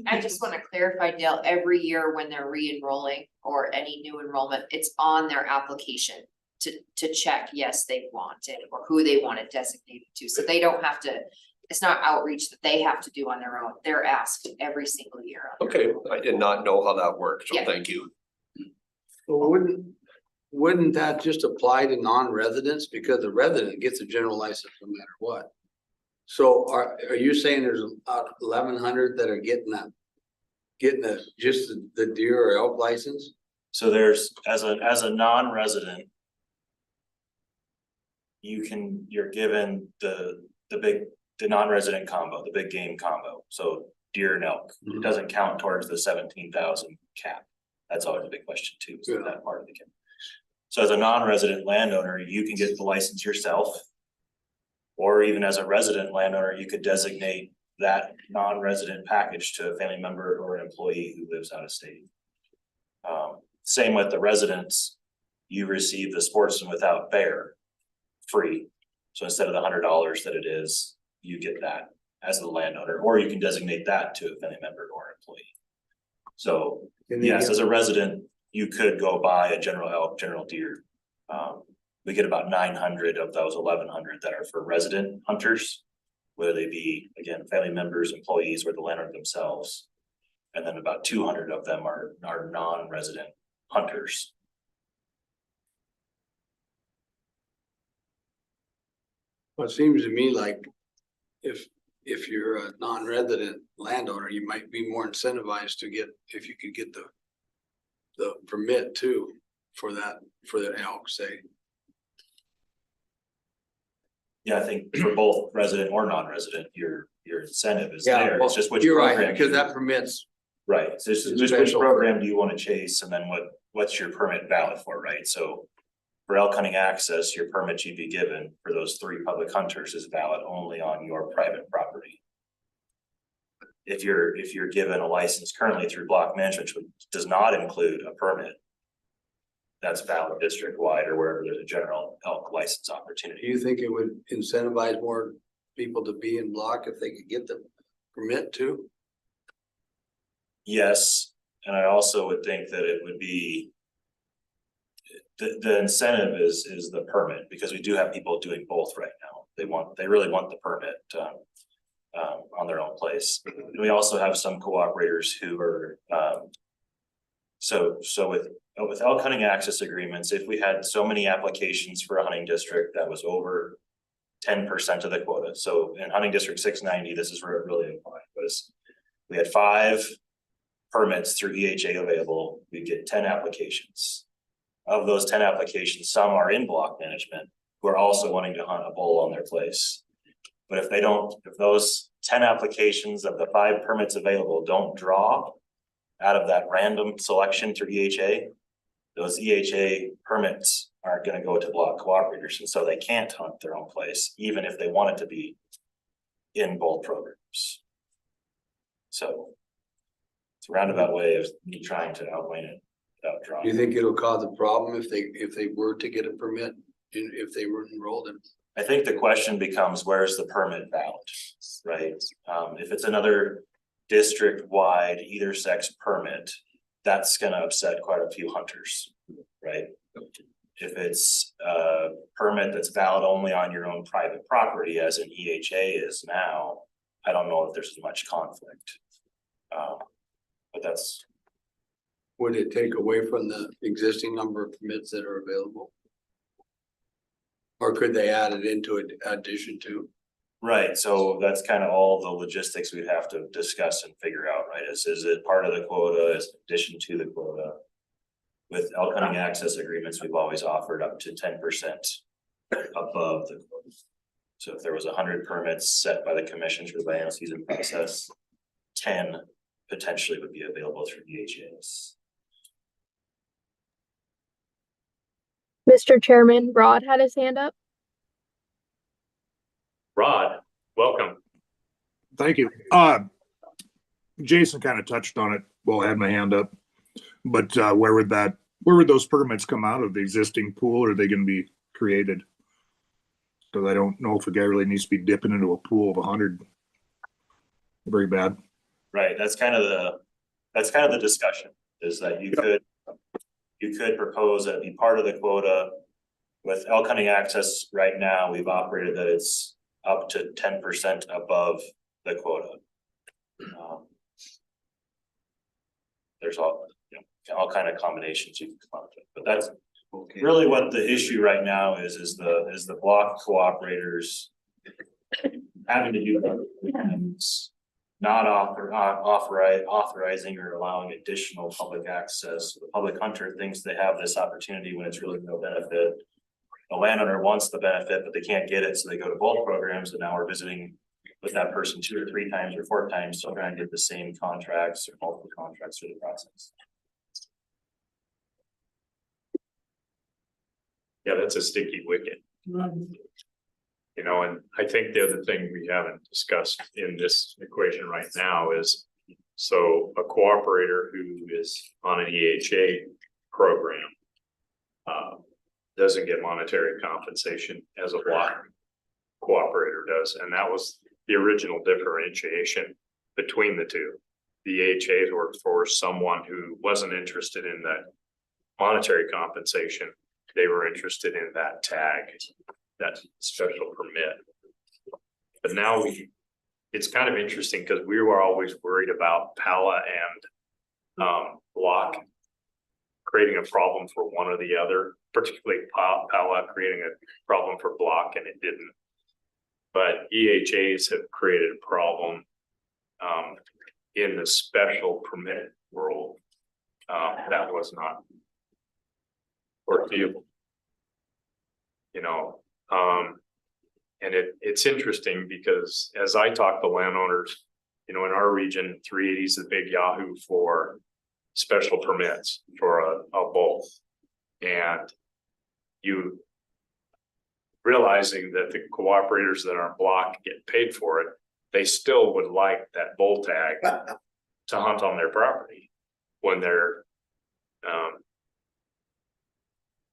I just want to clarify, Dale, every year when they're re-enrolling or any new enrollment, it's on their application to check, yes, they want it or who they want it designated to. So they don't have to, it's not outreach that they have to do on their own. They're asked every single year. Okay, I did not know how that worked, so Yeah. thank you. Well, wouldn't that just apply to non-residents? Because the resident gets a general license no matter what. So are you saying there's 1,100 that are getting just the deer or elk license? So there's, as a non-resident, you're given the non-resident combo, the big game combo. So deer and elk, it doesn't count towards the 17,000 cap. That's always a big question too, is that part of the game. So as a non-resident landowner, you can get the license yourself. Or even as a resident landowner, you could designate that non-resident package to a family member or an employee who lives out of state. Same with the residents, you receive the Sportsman Without Bear free. So instead of the $100 that it is, you get that as the landowner, or you can designate that to a family member or employee. So yes, as a resident, you could go buy a general elk, general deer. We get about 900 of those 1,100 that are for resident hunters, whether they be, again, family members, employees, or the landowner themselves. And then about 200 of them are non-resident hunters. Well, it seems to me like if you're a non-resident landowner, you might be more incentivized to get, if you could get the permit too for the elk, say. Yeah, I think for both resident or non-resident, your incentive is Yeah, there. well, It's just which you're right, program. because you- that permits, Right, so it's It's just which special. program do you want to chase, and then what's your permit valid for, right? So for elk hunting access, your permit you'd be given for those 3 public hunters is valid only on your private property. If you're given a license currently through block management, which does not include a permit, that's valid district-wide or wherever there's a general elk license do opportunity. you think it would incentivize more people to be in block if they could get the permit too? Yes, and I also would think that it would be. The incentive is the permit, because we do have people doing both right now. They really want the permit, on their own place. And we also have some cooperators who are, so with elk hunting access agreements, if we had so many applications for a hunting district that was over 10% of the quota. So in hunting district 690, this is where it really applied, was we had 5 permits through EHA available, we get 10 applications. Of those 10 applications, some are in block management who are also wanting to hunt a bull on their place. But if those 10 applications of the 5 permits available don't draw out of that random selection through EHA, those EHA permits aren't going to go to block cooperators, and so they can't hunt their own place, even if they wanted to be in both programs. So it's a roundabout way of me trying to outline it without drawing. Do you think it'll cause a problem if they were to get a permit, if they were enrolled in? I think the question becomes, where's the permit valid, right? If it's another district-wide either sex permit, that's gonna upset quite a few hunters, right? If it's a permit that's valid only on your own private property, as an EHA is now, I don't know if there's as much conflict. But that's. Would it take away from the existing number of permits that are available? Or could they add it into an addition to? Right, so that's kind of all the logistics we'd have to discuss and figure out, right? Is it part of the quota, is it addition to the quota? With elk hunting access agreements, we've always offered up to 10% above the quota. So if there was 100 permits set by the commission through the annual season process, 10 potentially would be available through EHAs. Mr. Chairman, Rod had his hand up. Rod, welcome. Thank you. Jason kind of touched on it while I had my hand up. But where would those permits come out of? The existing pool, or are they going to be created? Because I don't know if a guy really needs to be dipping into a pool of 100. Very bad. Right, that's kind of the discussion, is that you could propose that it be part of the quota. With elk hunting access right now, we've operated that it's up to 10% above the quota. There's all kind of combinations you can come up with, but that's really what the issue right now is the block cooperators having to do things, not authorizing or allowing additional public access. The public hunter thinks they have this opportunity when it's really no benefit. The landowner wants the benefit, but they can't get it, so they go to both programs, and now we're visiting with that person 2 or 3 times or 4 times, so trying to get the same contracts or multiple contracts through the process. Yeah, that's a sticky wicket. You know, and I think the other thing we haven't discussed in this equation right now is, so a cooperator who is on an EHA program doesn't get monetary compensation as a block cooperator does. And that was the original differentiation between the two. The EHAs were for someone who wasn't interested in that monetary compensation. They were interested in that tag, that special permit. But now it's kind of interesting, because we were always worried about PALA and block creating a problem for one or the other, particularly PALA creating a problem for block, and it didn't. But EHAs have created a problem in the special permit world that was not foreseeable. You know, And it's interesting because as I talk to landowners, you know, in our region, 380 is the big yahoo for special permits for a both. And you realizing that the cooperators that aren't blocked get paid for it, they still would like that bull tag to hunt on their property when there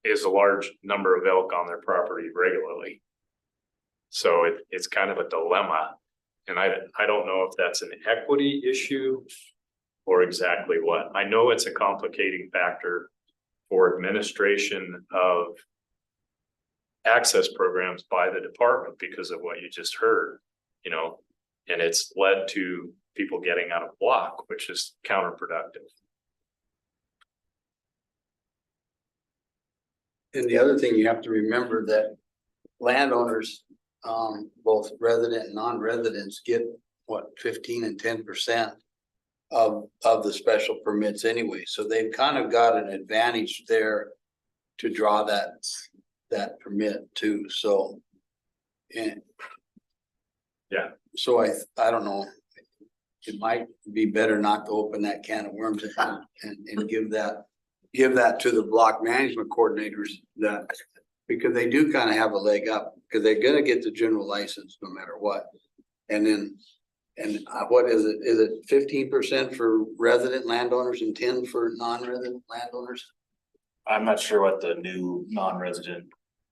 is a large number of elk on their property regularly. So it's kind of a dilemma. And I don't know if that's an equity issue or exactly what. I know it's a complicating factor for administration of access programs by the department because of what you just heard, you know, and it's led to people getting out of block, which is counterproductive. And the other thing you have to remember that landowners, both resident and non-residents, get what, 15 and 10% of the special permits anyway. So they've kind of got an advantage there to draw that permit too. So, and yeah, so I don't know. It might be better not to open that can of worms and give that to the block management coordinators, that because they do kind of have a leg up because they're gonna get the general license no matter what. And then, what is it? Is it 15% for resident landowners and 10 for non-resident landowners? I'm not sure what the new non-resident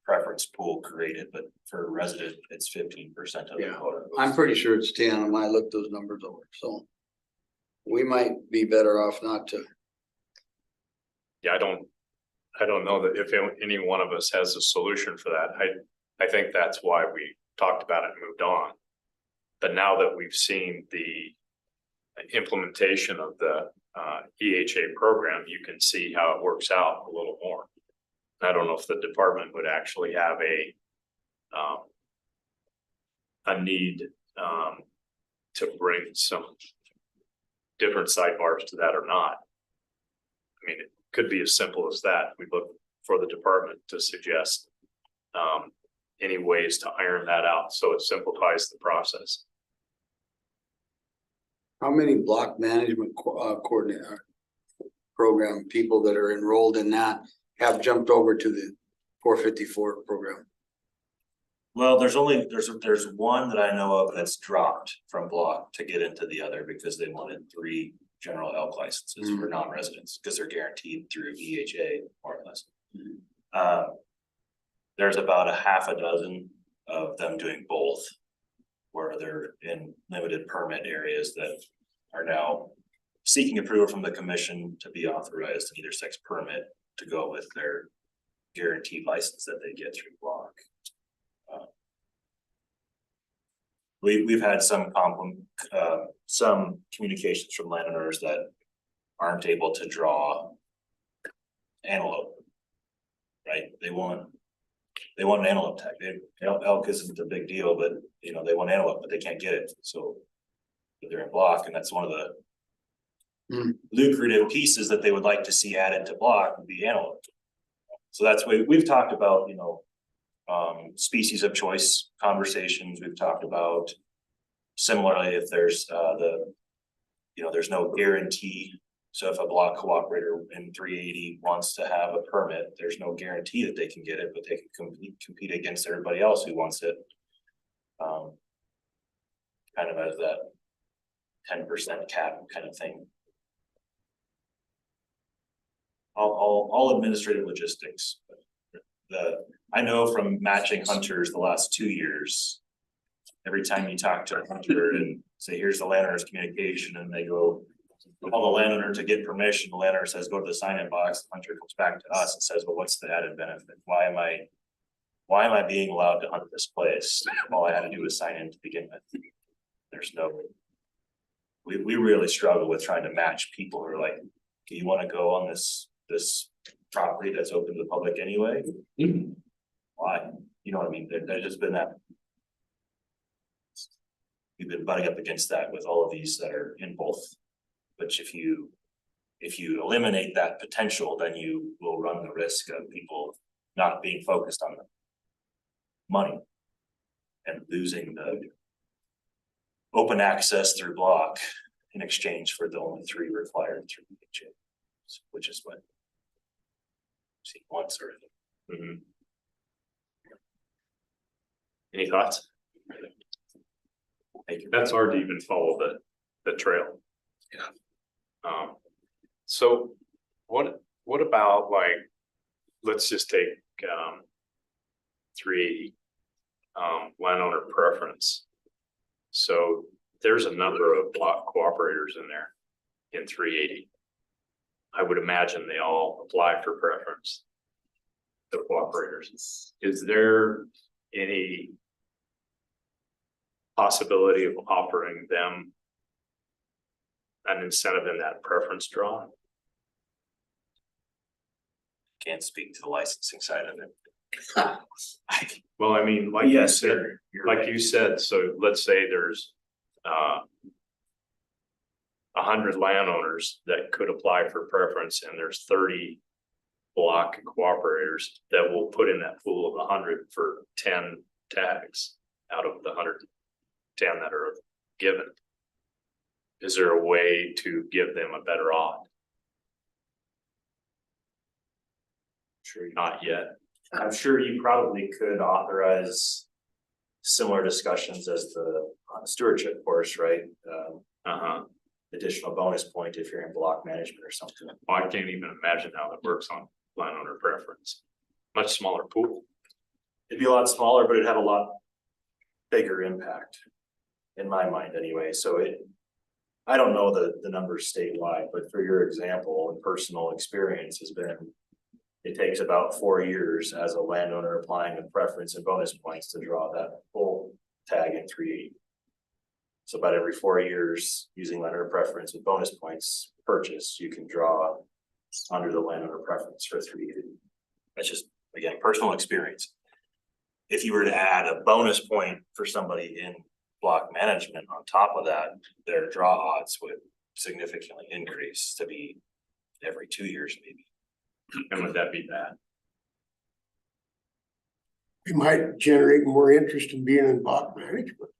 preference pool created, but for resident, it's 15% of the quota. I'm pretty sure it's 10 when I looked those numbers over. So we might be better off not to. Yeah, I don't know that if any one of us has a solution for that. I think that's why we talked about it and moved on. But now that we've seen the implementation of the EHA program, you can see how it works out a little more. I don't know if the department would actually have a need to bring some different sidebars to that or not. I mean, it could be as simple as that. We look for the department to suggest any ways to iron that out so it simplifies the process. How many block management coordinator program people that are enrolled in that have jumped over to the 454 program? Well, there's one that I know of that's dropped from block to get into the other because they wanted 3 general elk licenses for non-residents because they're guaranteed through EHA more or less. There's about a half a dozen of them doing both, where they're in limited permit areas that are now seeking approval from the commission to be authorized in either sex permit to go with their guaranteed license that they get through block. We've had some communications from landowners that aren't able to draw antelope. Right? They want an antelope tag. Elk isn't a big deal, but you know, they want antelope, but they can't get it. So they're in block, and that's one of the lucrative pieces that they would like to see added to block would be antelope. So that's what we've talked about, you know, species of choice conversations. We've talked about similarly if there's there's no guarantee. So if a block cooperator in 380 wants to have a permit, there's no guarantee that they can get it, but they can compete against everybody else who wants it. Kind of as that 10% cap kind of thing. All administrative logistics. I know from matching hunters the last 2 years, every time you talk to a hunter and say, here's the landowner's communication, and they go, call the landowner to get permission, the landowner says, go to the sign-in box, the hunter comes back to us and says, well, what's the added benefit? Why am I being allowed to hunt this place? All I had to do was sign in to begin with. There's no, we really struggle with trying to match people who are like, do you want to go on this property that's open to the public anyway? Why? You know what I mean? There's just been that. We've been butting up against that with all of these that are in both. But if you eliminate that potential, then you will run the risk of people not being focused on the money. and losing the open access through block in exchange for the only 3 required through HA, which is what see once or Any thoughts? That's hard to even follow the trail. Yeah. So what about like, let's just take 380 landowner preference. So there's a number of block cooperators in there in 380. I would imagine they all apply for preference. The cooperators. Is there any possibility of offering them an incentive in that preference draw? can't speak to the licensing side of it. Well, I mean, like you said, you said, so let's say there's 100 landowners that could apply for preference, and there's 30 block cooperators that will put in that pool of 100 for 10 tags out of the 110 that are given. Is there a way to give them a better odd? Sure, not yet. I'm sure you probably could authorize similar discussions as the stewardship course, right? Additional bonus point if you're in block management or something. Well, I can't even imagine how that works on landowner preference. Much smaller pool. It'd be a lot smaller, but it'd have a lot bigger impact in my mind anyway. So I don't know the numbers statewide, but for your example, and personal experience has been, it takes about 4 years as a landowner applying a preference and bonus points to draw that full tag in 380. So about every 4 years, using landowner preference with bonus points purchase, you can draw under the landowner preference for 380. That's just, again, personal experience. If you were to add a bonus point for somebody in block management on top of that, their draw odds would significantly increase to be every 2 years maybe. And would that be bad? It might generate more interest in being in block management.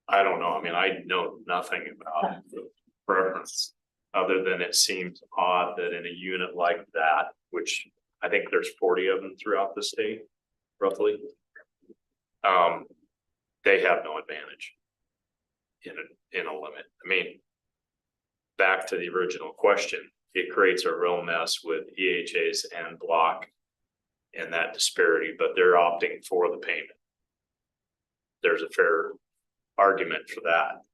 I don't know. I mean, I know nothing about the preference, other than it seems odd that in a unit like that, which I think there's 40 of them throughout the state, roughly, they have no advantage in a limit. I mean, back to the original question, it creates a real mess with EHAs and block and that disparity, but they're opting for the payment. There's a fair argument for that.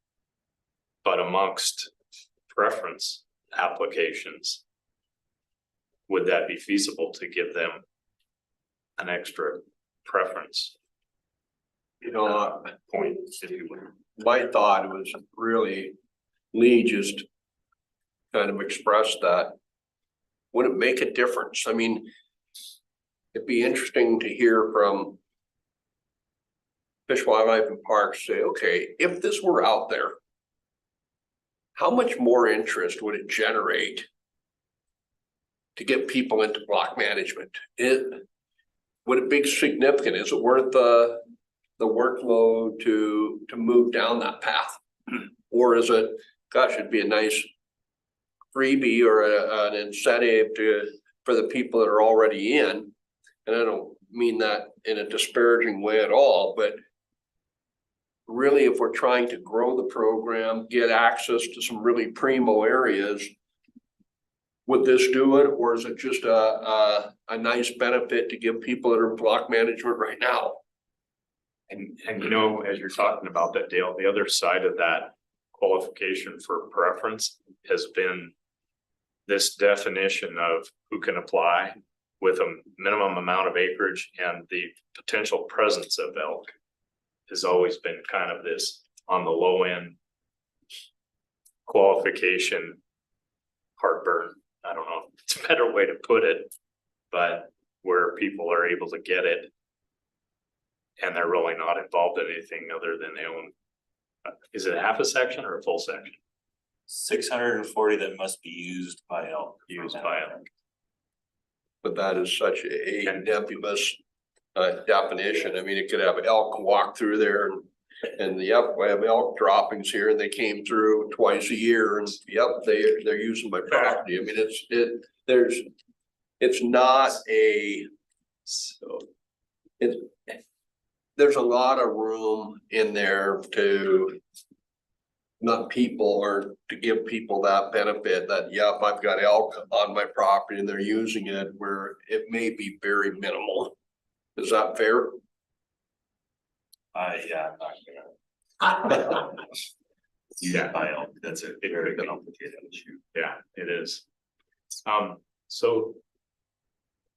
But amongst preference applications, would that be feasible to give them an extra preference? You know, point, if you would. my thought was really, Lee just kind of expressed that. Would it make a difference? I mean, it'd be interesting to hear from Fish, Wildlife and Parks say, okay, if this were out there, how much more interest would it generate to get people into block management? Would it be significant? Is it worth the workload to move down that path? Or is it, gosh, it'd be a nice freebie or an incentive for the people that are already in? And I don't mean that in a disparaging way at all, but really, if we're trying to grow the program, get access to some really primo areas, would this do it? Or is it just a nice benefit to give people that are in block management right now? And you know, as you're talking about that, Dale, the other side of that qualification for preference has been this definition of who can apply with a minimum amount of acreage and the potential presence of elk has always been kind of this on the low end qualification heartburn. I don't know if it's a better way to put it, but where people are able to get it and they're really not involved in anything other than they own. Is it half a section or a full section? 640 that must be used by elk. Used by elk. But that is such a nebulous definition. I mean, it could have elk walk through there and yep, we have elk droppings here and they came through twice a year and yep, they're using my property. I mean, it's not so there's a lot of room in there to not people or to give people that benefit that, yep, I've got elk on my property and they're using it where it may be very minimal. Is that fair? Yeah, I'm not gonna. Yeah, that's a very complicated issue. Yeah, it is. So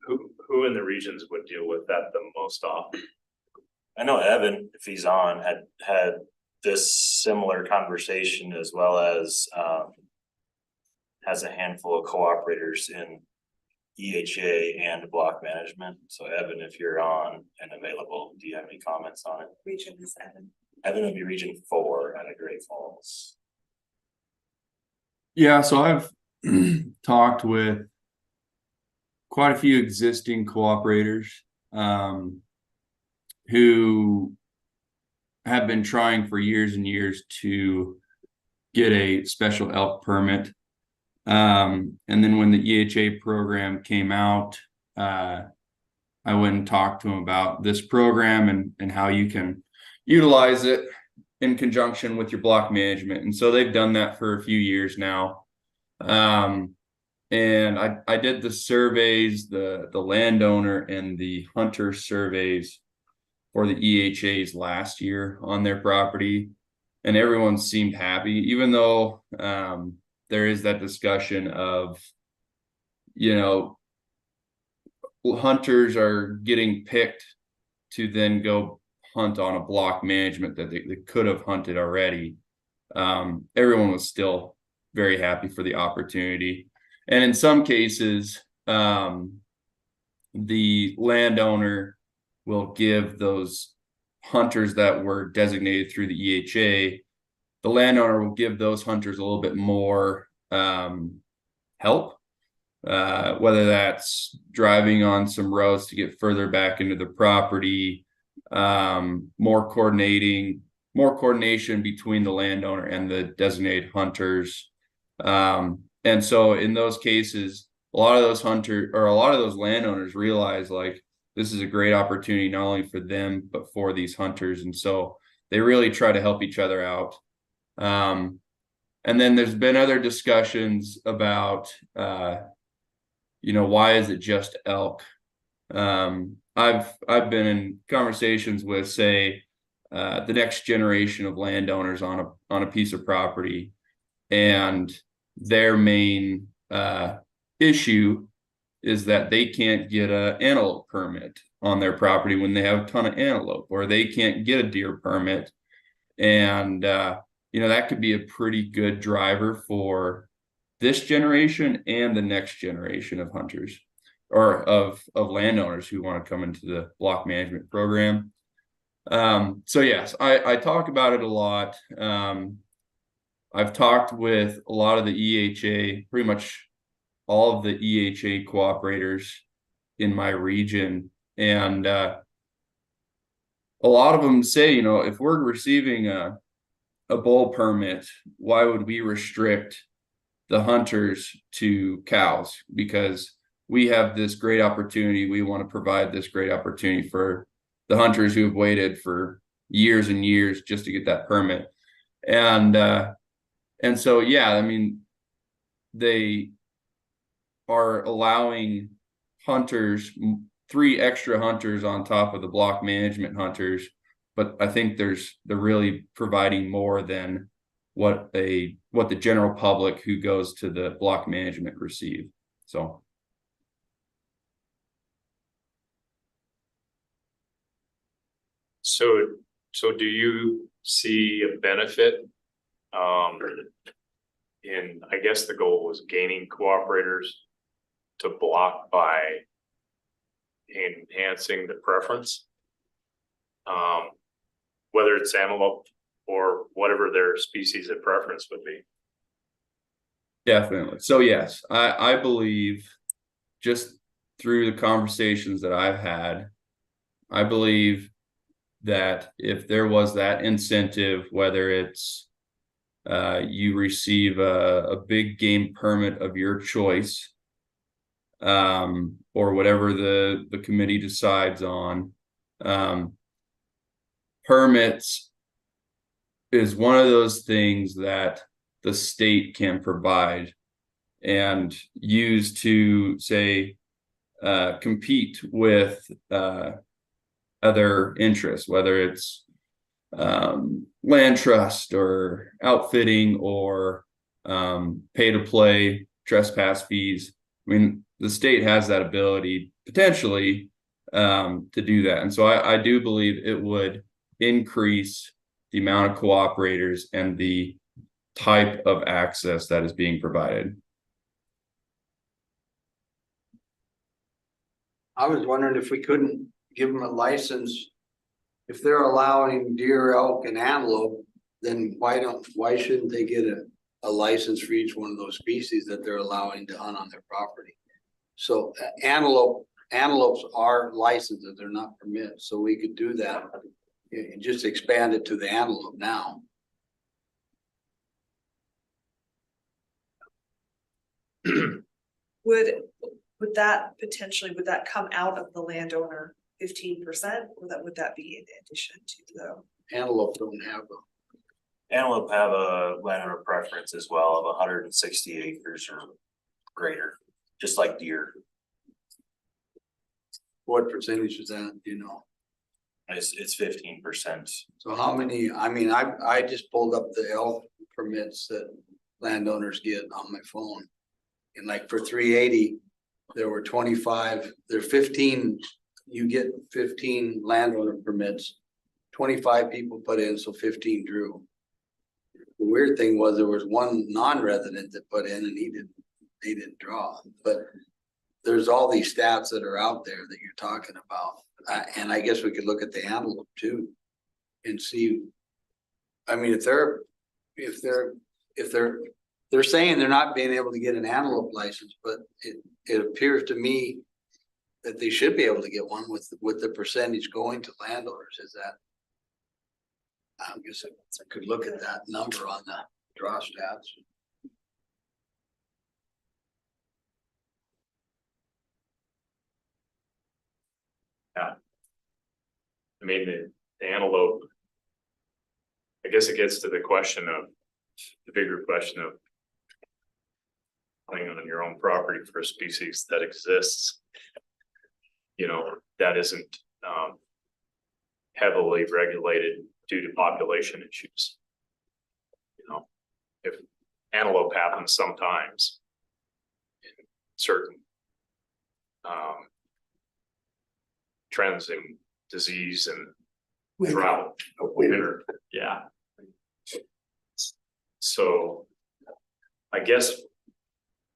who in the regions would deal with that the most often? I know Evan, if he's on, had this similar conversation as well as has a handful of cooperators in EHA and block management. So Evan, if you're on and available, do you have any comments on it? Region is Evan. Evan would be region 4 out of Great Falls. Yeah, so I've talked with quite a few existing cooperators who have been trying for years and years to get a special elk permit. And then when the EHA program came out, I went and talked to them about this program and how you can utilize it in conjunction with your block management. And so they've done that for a few years now. And I did the surveys, the landowner and the hunter surveys for the EHAs last year on their property, and everyone seemed happy, even though there is that discussion of, you know, hunters are getting picked to then go hunt on a block management that they could have hunted already. Everyone was still very happy for the opportunity. And in some cases, the landowner will give those hunters that were designated through the EHA, the landowner will give those hunters a little bit more help, whether that's driving on some roads to get further back into the property, more coordination between the landowner and the designated hunters. And so in those cases, a lot of those landowners realize like this is a great opportunity not only for them but for these hunters, and so they really try to help each other out. And then there's been other discussions about you know, why is it just elk? I've been in conversations with, say, the next generation of landowners on a piece of property, and their main issue is that they can't get an antelope permit on their property when they have a ton of antelope, or they can't get a deer permit. And you know, that could be a pretty good driver for this generation and the next generation of hunters or of landowners who want to come into the block management program. So yes, I talk about it a lot. I've talked with a lot of the EHA, pretty much all of the EHA cooperators in my region. And a lot of them say, you know, if we're receiving a bull permit, why would we restrict the hunters to cows? Because we have this great opportunity. We want to provide this great opportunity for the hunters who have waited for years and years just to get that permit. And so, yeah, I mean, they are allowing hunters, 3 extra hunters on top of the block management hunters, but I think they're really providing more than what the general public who goes to the block management receive. So do you see a benefit in, I guess the goal was gaining cooperators to block by enhancing the preference, whether it's antelope or whatever their species of preference would be? definitely. So yes, I believe, just through the conversations that I've had, I believe that if there was that incentive, whether it's you receive a big game permit of your choice, or whatever the committee decides on, permits is one of those things that the state can provide and use to say compete with other interests, whether it's land trust or outfitting or pay to play, trespass fees. I mean, the state has that ability potentially to do that. And so I do believe it would increase the amount of cooperators and the type of access that is being provided. I was wondering if we couldn't give them a license. If they're allowing deer, elk and antelope, then why shouldn't they get a license for each one of those species that they're allowing to hunt on their property? So antelopes are licenses, they're not permits, so we could do that. And just expand it to the antelope now. Would that potentially, would that come out of the landowner 15%? Would that be in addition to the? Antelope don't have them. Antelope have a landowner preference as well of 160 acres or greater, just like deer. What percentage is that, you know? It's 15%. So how many, I mean, I just pulled up the elk permits that landowners get on my phone. And like for 380, there were 25, there are 15, you get 15 landowner permits. 25 people put in, so 15 drew. The weird thing was there was one non-resident that put in and he didn't draw, but there's all these stats that are out there that you're talking about. And I guess we could look at the antelope too and see. I mean, if they're saying they're not being able to get an antelope license, but it appears to me that they should be able to get one with the percentage going to landowners. Is that? I guess I could look at that number on the draw stats. Yeah. I mean, the antelope, I guess it gets to the question of, the bigger question of hunting on your own property for a species that exists, you know, that isn't heavily regulated due to population issues. You know, if antelope happens sometimes in certain trends in disease and drought, winter, yeah. So I guess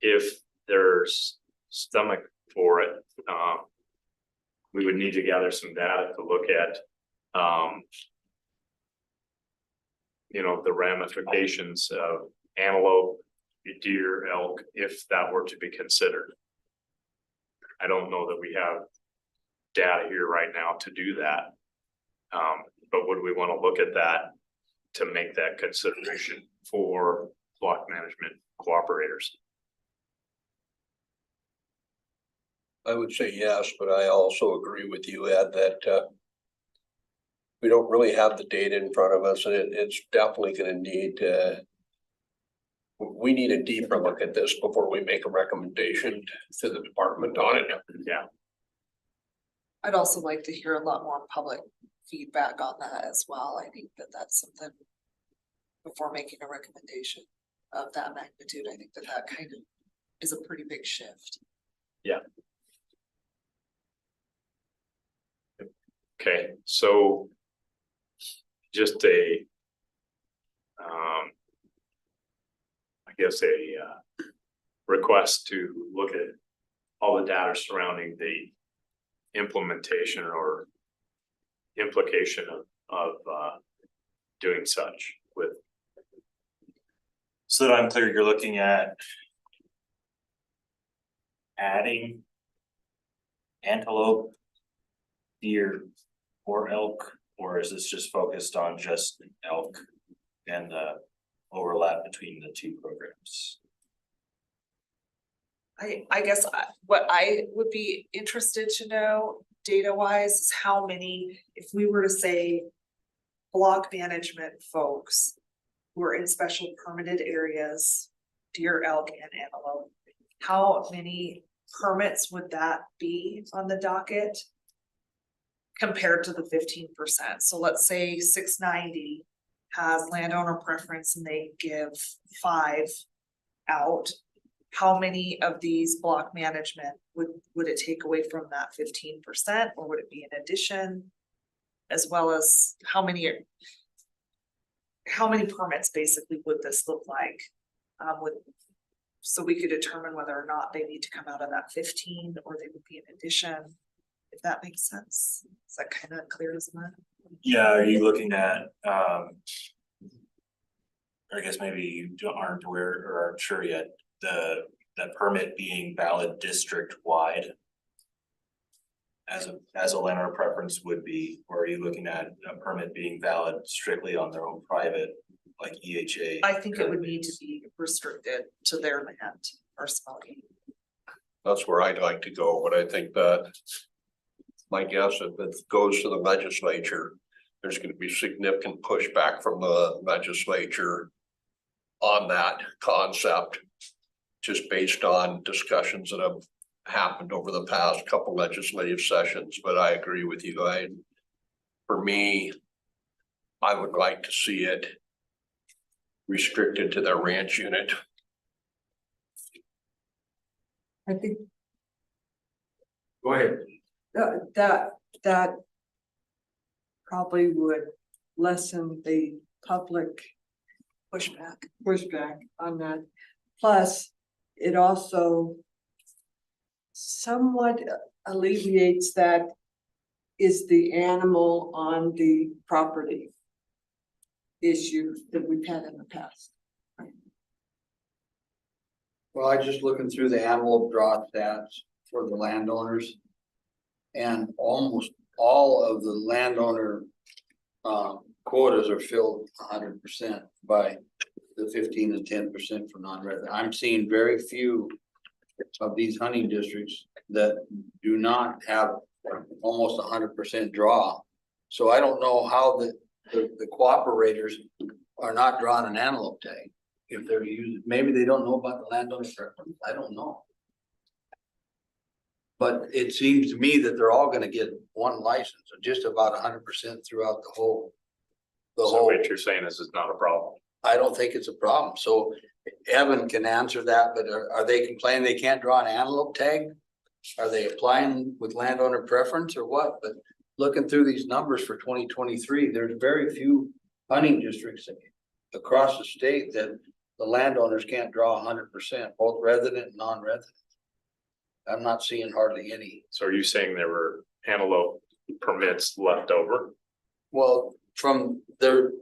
if there's stomach for it, we would need to gather some data to look at, you know, the ramifications of antelope, deer, elk, if that were to be considered. I don't know that we have data here right now to do that. But would we want to look at that to make that consideration for block management cooperators? I would say yes, but I also agree with you, Ed, that we don't really have the data in front of us, and it's definitely going to need we need a deeper look at this before we make a recommendation to the department on it. Yeah. I'd also like to hear a lot more public feedback on that as well. I think that that's something before making a recommendation of that magnitude. I think that that kind of is a pretty big shift. Yeah. Okay, so just a, I guess a request to look at all the data surrounding the implementation or implication of doing such with. So that I'm clear, you're looking at adding antelope, deer, or elk? Or is this just focused on just elk and the overlap between the two programs? I guess what I would be interested to know data wise is how many, if we were to say. Block management folks who are in special permitted areas, deer, elk and antelope. How many permits would that be on the docket? Compared to the 15%. So let's say 690 has landowner preference and they give 5 out. How many of these block management would it take away from that 15%, or would it be in addition? As well as how many permits basically would this look like? So we could determine whether or not they need to come out of that 15 or they would be in addition, if that makes sense. Is that kind of clear as mud? Yeah, are you looking at, I guess maybe you aren't aware or aren't sure yet, that permit being valid district wide as a landowner preference would be, or are you looking at a permit being valid strictly on their own private, like EHA? I think it would need to be restricted to their land personally. That's where I'd like to go, but I think that. My guess, if it goes to the legislature, there's gonna be significant pushback from the legislature. On that concept, just based on discussions that have happened over the past couple legislative sessions, but I agree with you. For me, I would like to see it restricted to their ranch unit. I think Go ahead. that probably would lessen the public pushback on that. Plus, it also somewhat alleviates that is the animal on the property issue that we've had in the past. Well, I just looking through the antelope draw stats for the landowners. And almost all of the landowner quotas are filled 100% by the 15 and 10% for non-resident. I'm seeing very few of these hunting districts that do not have almost 100% draw. So I don't know how the cooperators are not drawing an antelope tag. If they're using, maybe they don't know about the landowner preference. I don't know. But it seems to me that they're all gonna get one license, or just about 100% throughout the whole. So what you're saying is it's not a problem. I don't think it's a problem, so Evan can answer that, but are they complaining they can't draw an antelope tag? Are they applying with landowner preference or what? But looking through these numbers for 2023, there's very few hunting districts across the state that the landowners can't draw 100%, both resident and non-resident. I'm not seeing hardly any. So are you saying there were antelope permits left over? Well, from their,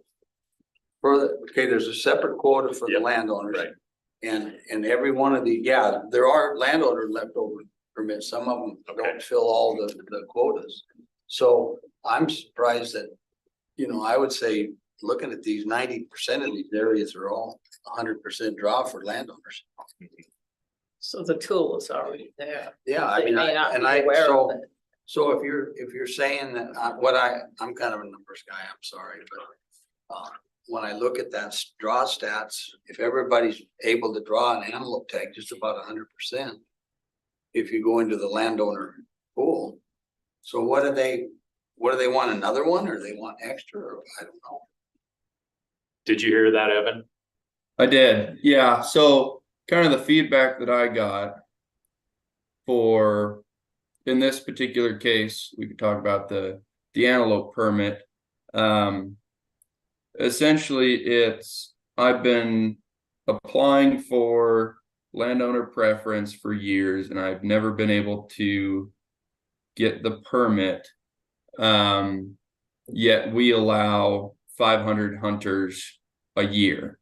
okay, there's a separate quota for the landowners. Right. And every one of the, yeah, there are landowner leftover permits. Some of them don't fill all the quotas. So I'm surprised that, I would say, looking at these 90% of these areas are all 100% draw for landowners. So the tool is already there. Yeah, I They mean, may not be aware of it. so if you're saying that, I'm kind of a numbers guy, I'm sorry, but when I look at that draw stats, if everybody's able to draw an antelope tag just about 100%, if you go into the landowner pool, so what do they want, another one, or they want extra, or I don't know. Did you hear that, Evan? I did, yeah, so kind of the feedback that I got for, in this particular case, we could talk about the antelope permit. Essentially I've been applying for landowner preference for years and I've never been able to get the permit. Yet we allow 500 hunters a year.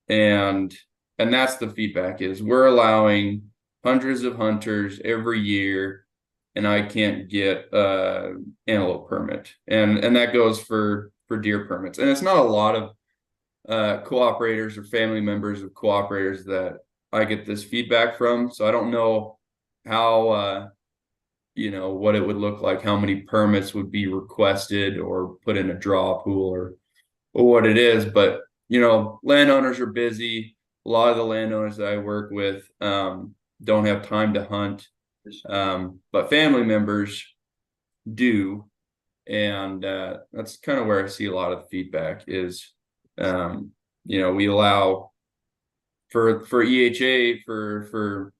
And that's the feedback, is we're allowing hundreds of hunters every year and I can't get antelope permit, and that goes for deer permits, and it's not a lot of cooperators or family members of cooperators that I get this feedback from, so I don't know how you know, what it would look like, how many permits would be requested or put in a draw pool or what it is. But, you know, landowners are busy. A lot of the landowners that I work with don't have time to hunt. But family members do. And that's kind of where I see a lot of the feedback is, you know, we allow for EHA, for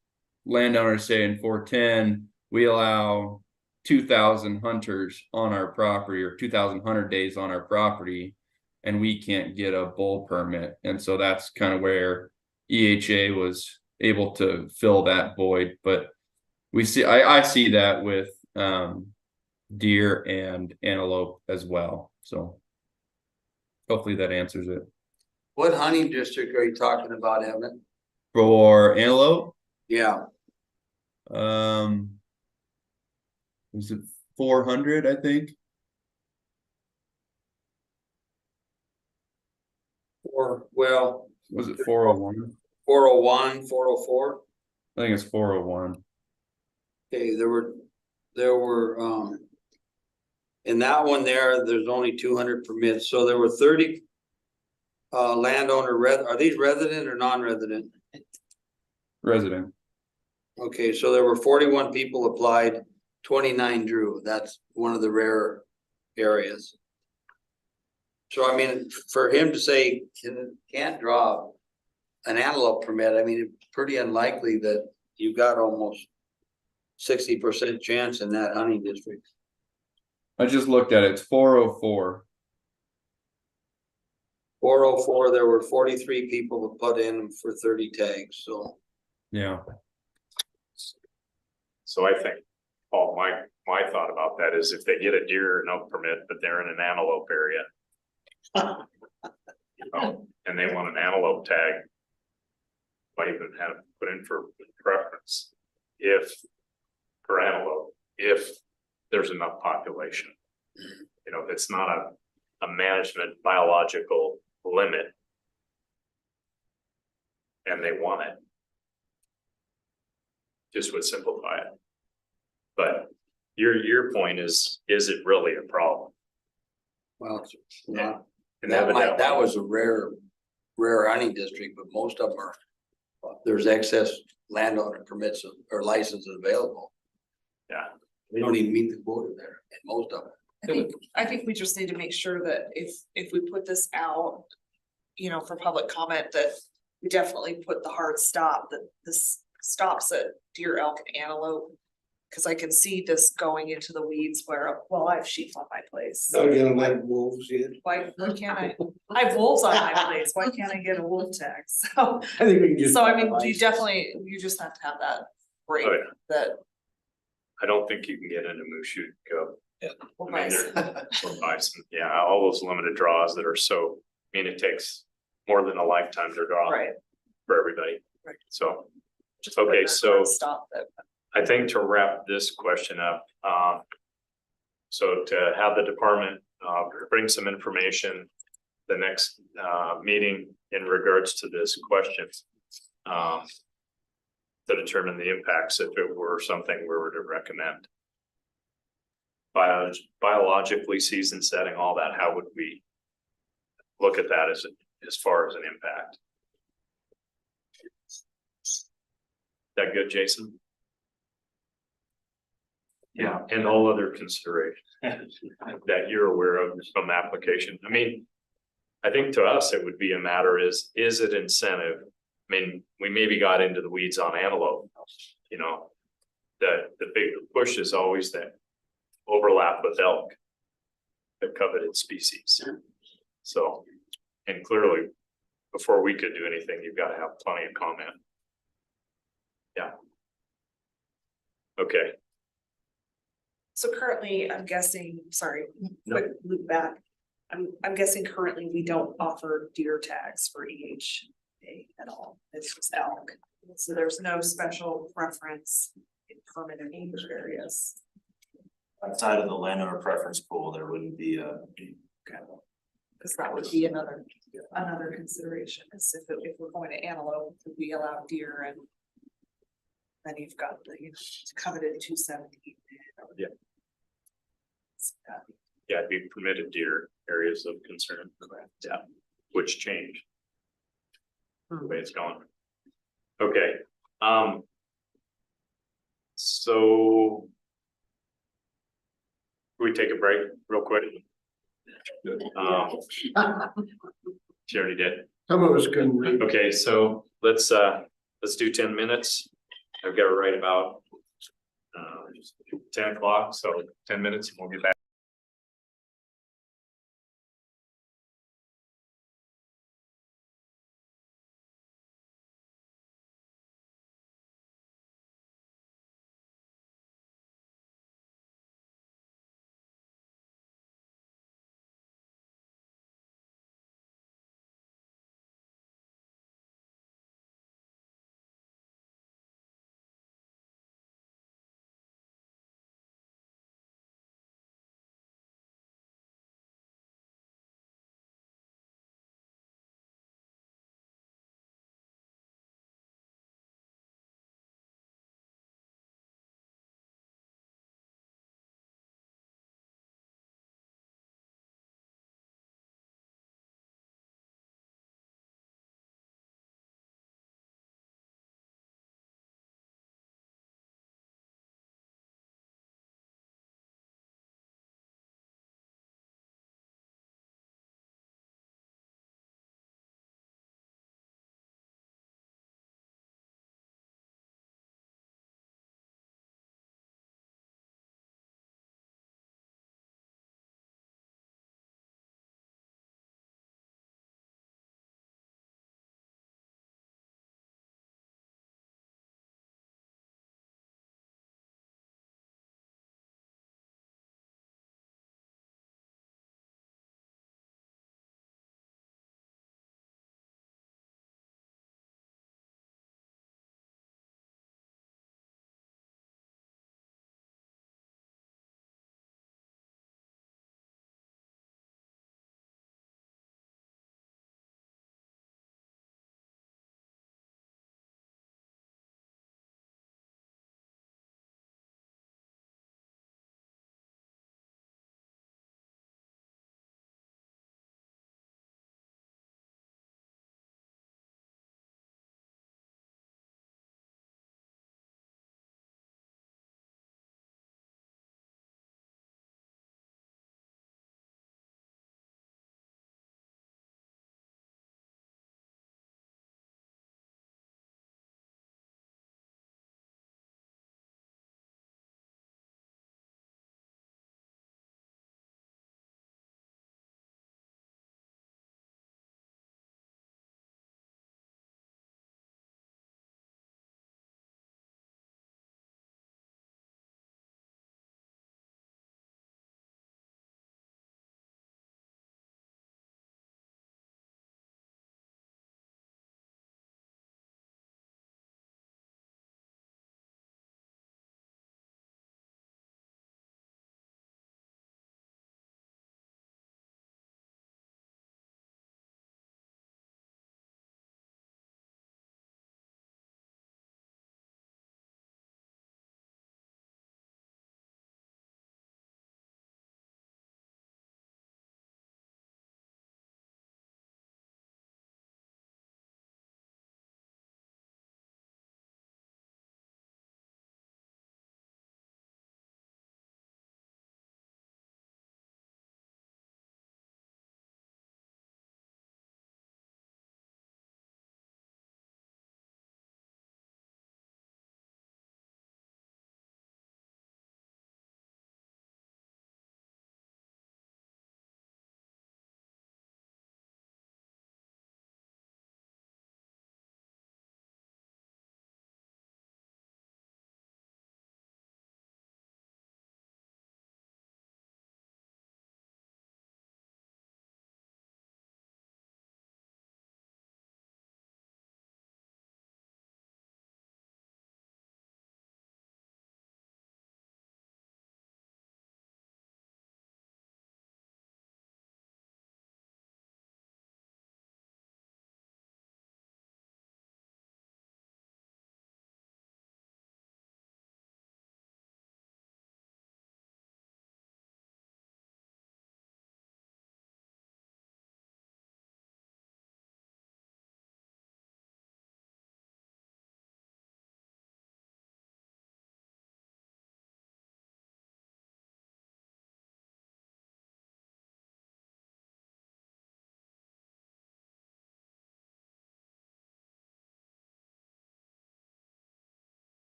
landowners, say in 410, we allow 2,000 hunters on our property, or 2,000 hunter days on our property, and we can't get a bull permit. And so that's kind of where EHA was able to fill that void. But we see, I see that with deer and antelope as well. So hopefully that answers it. What hunting district are you talking about, Evan? For antelope? Yeah. Was it 400, I think? Or, well. Was it 401? 401, 404? I think it's 401. Okay, there were, in that one there's only 200 permits, so there were 30 landowner are these resident or non-resident? Resident. Okay, so there were 41 people applied, 29 drew. That's one of the rare areas. So I mean, for him to say can't draw an antelope permit, I mean, it's pretty unlikely that you got almost 60% chance in that hunting district. I just looked at it. It's 404. 404, there were 43 people who put in for 30 tags, so. Yeah. So I think, Paul, my thought about that is if they get a deer no permit, but they're in an antelope area. You know, and they want an antelope tag. Might even have put in for preference for antelope, if there's enough population. You know, if it's not a management biological limit. And they want it. Just would simplify it. But your point is it really a problem? Well, it's not. And That was a rare hunting district, but most of them are, there's excess landowner permits or licenses available. Yeah. They don't even meet the quota there, and most of them. I think we just need to make sure that if we put this out, you know, for public comment, that we definitely put the hard stop, that this stops at deer, elk, and antelope. Cause I can see this going into the weeds where, well, I have sheep on my place. Not gonna let wolves in. Why can't I have wolves on my place, why can't I get a wolf tag? So, I think we can just. so I mean, you just have to have that break Oh, yeah. that. I don't think you can get into moose shoot go. Or I mean, bison. or bison, yeah, all those limited draws that are so, I mean, it takes more than a lifetime to draw. Right. For everybody. Right. So, Just put okay, that so hard stop that. I think to wrap this question up, so to have the department bring some information the next meeting in regards to this question, to determine the impacts if it were something we were to recommend. Biologically season setting, all that, how would we look at that as far as an impact? That good, Jason? Yeah, and all other considerations that you're aware of from application. I mean, I think to us, it would be a matter is it incentive? I mean, we maybe got into the weeds on antelope, you know, the big push is always that overlap with elk, the coveted species. So, and clearly, before we could do anything, you've got to have plenty of comment. Yeah. Okay. So currently, I'm guessing, sorry, quick loop back. I'm guessing currently we don't offer deer tags for EHA at all. It's just elk. So there's no special preference in permanent acre areas. Outside of the landowner preference pool, there wouldn't be a. Cause that would be another consideration is if we're going to antelope, would we allow deer and. Then you've got the, coveted 270. Yeah. Yeah, it'd be permitted deer areas of concern. Correct. Yeah, which change. The way it's going. Okay, so. We take a break real quick. She already did. Some of us couldn't read. Okay, so let's do 10 minutes. I've got to write about 10 o'clock, so 10 minutes and we'll get back.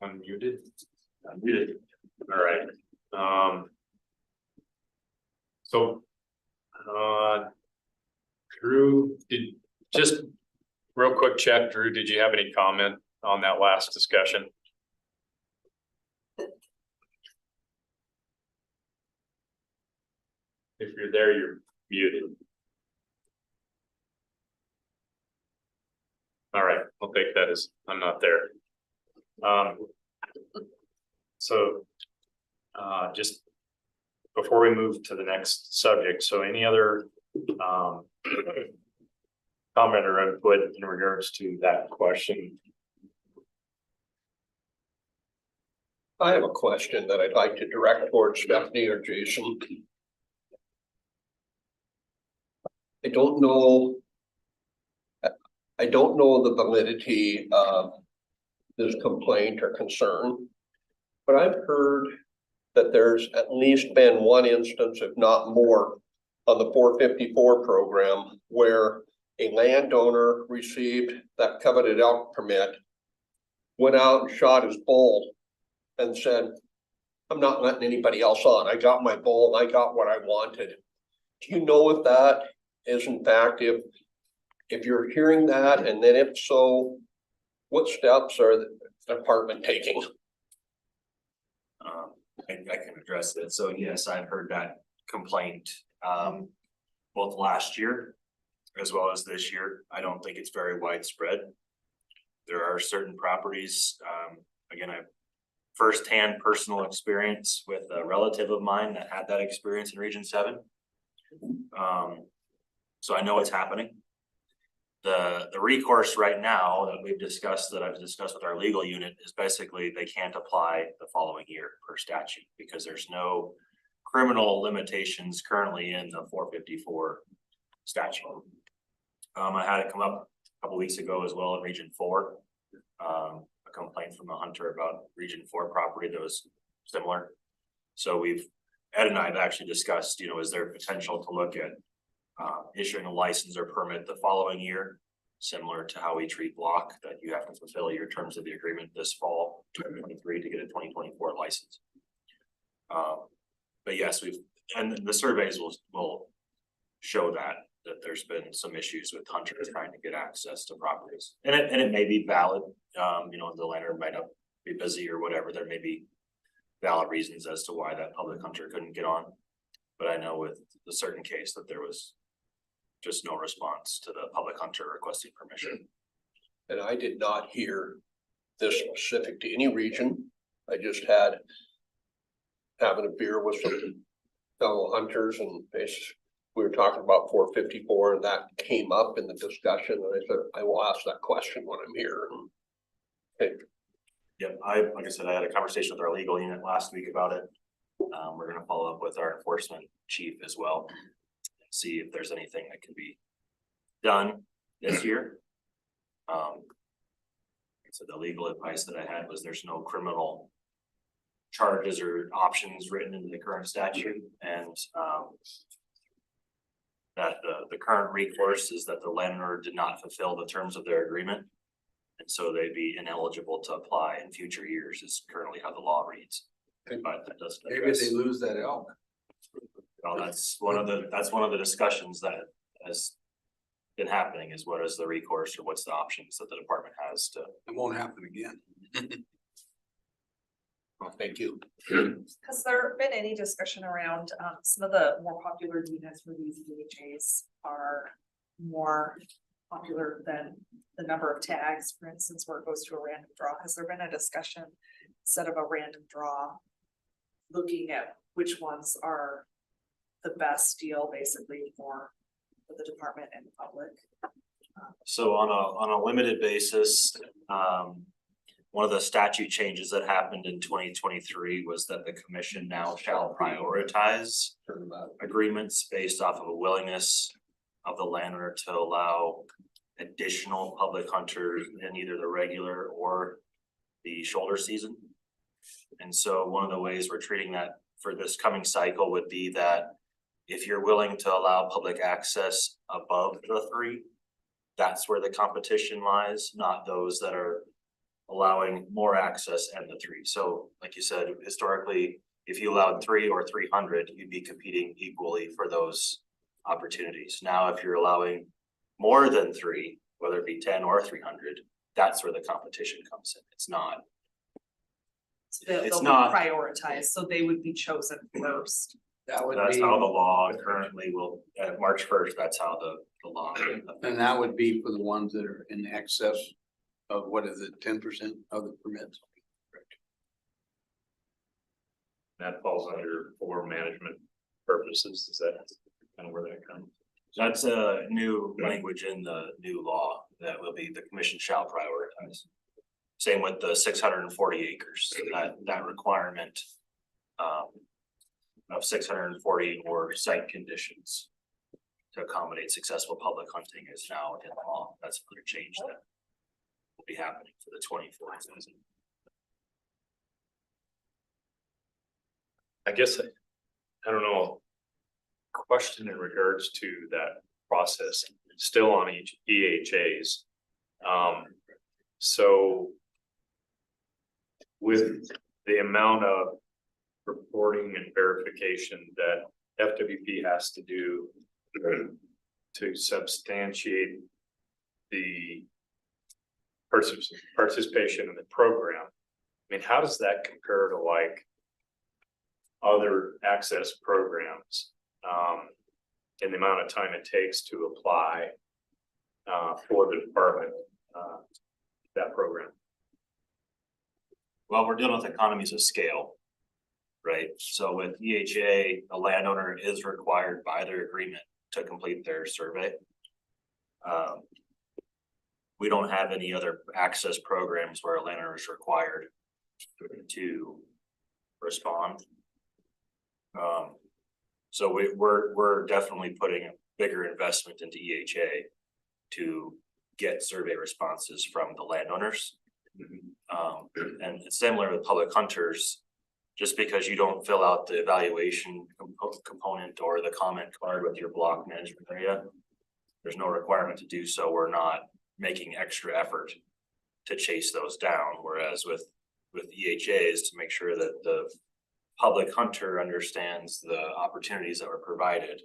Unmuted. Unmuted. All right. So, Drew, just real quick check, Drew, did you have any comment on that last discussion? If you're there, you're muted. All right, I'll take that as I'm not there. So just before we move to the next subject, so any other comment or input in regards to that question? I have a question that I'd like to direct towards Stephanie or Jason. I don't know the validity of this complaint or concern, but I've heard that there's at least been one instance, if not more, on the 454 program where a landowner received that coveted elk permit, went out and shot his bull and said, I'm not letting anybody else on. I got my bull, I got what I wanted. Do you know if that is in fact, if you're hearing that, and then if so, what steps are the department taking? I can address it. So yes, I've heard that complaint both last year as well as this year. I don't think it's very widespread. There are certain properties, again, I have firsthand personal experience with a relative of mine that had that experience in Region 7. So I know it's happening. The recourse right now that we've discussed, that I've discussed with our legal unit, is basically they can't apply the following year per statute because there's no criminal limitations currently in the 454 statute. I had it come up a couple weeks ago as well in Region 4. A complaint from a hunter about Region 4 property that was similar. So Ed and I have actually discussed, is there potential to look at issuing a license or permit the following year, similar to how we treat block, that you have to fulfill your terms of the agreement this fall 2023 to get a 2024 license. But yes, and the surveys will show that there's been some issues with hunters trying to get access to properties, and it may be valid. The landowner might not be busy or whatever. There may be valid reasons as to why that public hunter couldn't get on. But I know with the certain case that there was just no response to the public hunter requesting permission. And I did not hear this specific to any region. I just had having a beer with some fellow hunters, and we were talking about 454, and that came up in the discussion. And I said, I will ask that question when I'm here. Okay. Yep, like I said, I had a conversation with our legal unit last week about it. We're going to follow up with our enforcement chief as well, see if there's anything that can be done this year. So the legal advice that I had was there's no criminal charges or options written into the current statute, and that the current recourse is that the landowner did not fulfill the terms of their agreement, and so they'd be ineligible to apply in future years, is currently how the law reads. But that doesn't Maybe they lose that elk. Well, that's one of the discussions that has been happening, is what is the recourse or what's the options that the department has to. It won't happen again. Well, thank you. Has there been any discussion around some of the more popular units for these DHAs are more popular than the number of tags, for instance, where it goes to a random draw? Has there been a discussion instead of a random draw? Looking at which ones are the best deal basically for the department and the public? So on a limited basis, one of the statute changes that happened in 2023 was that the commission now shall prioritize agreements based off of a willingness of the landowner to allow additional public hunters in either the regular or the shoulder season. And so one of the ways we're treating that for this coming cycle would be that if you're willing to allow public access above the 3, that's where the competition lies, not those that are allowing more access and the 3. So like you said, historically, if you allowed 3 or 300, you'd be competing equally for those opportunities. Now, if you're allowing more than 3, whether it be 10 or 300, that's where the competition comes in. It's not. So they'll It's be not- prioritized, so they would be chosen first. That would That's be, how the law currently will, at March 1st, that's how the law. and that would be for the ones that are in excess of, what is it, 10% of the permits? That falls under for management purposes. Is that kind of where that comes? That's a new language in the new law that will be the commission shall prioritize. Same with the 640 acres, that requirement of 640 or site conditions to accommodate successful public hunting is now in law. That's another change that will be happening for the 24 season. I guess, I don't know, question in regards to that process, still on each EHAs. So with the amount of reporting and verification that FWP has to do to substantiate the participation in the program, I mean, how does that compare to like other access programs, in the amount of time it takes to apply for the department, that program? Well, we're dealing with economies of scale, right? So with EHA, a landowner is required by their agreement to complete their survey. We don't have any other access programs where a landowner is required to respond. So we're definitely putting a bigger investment into EHA to get survey responses from the landowners. And it's similar with public hunters, just because you don't fill out the evaluation component or the comment card with your block management area, there's no requirement to do so. We're not making extra effort to chase those down. Whereas with EHAs, to make sure that the public hunter understands the opportunities that were provided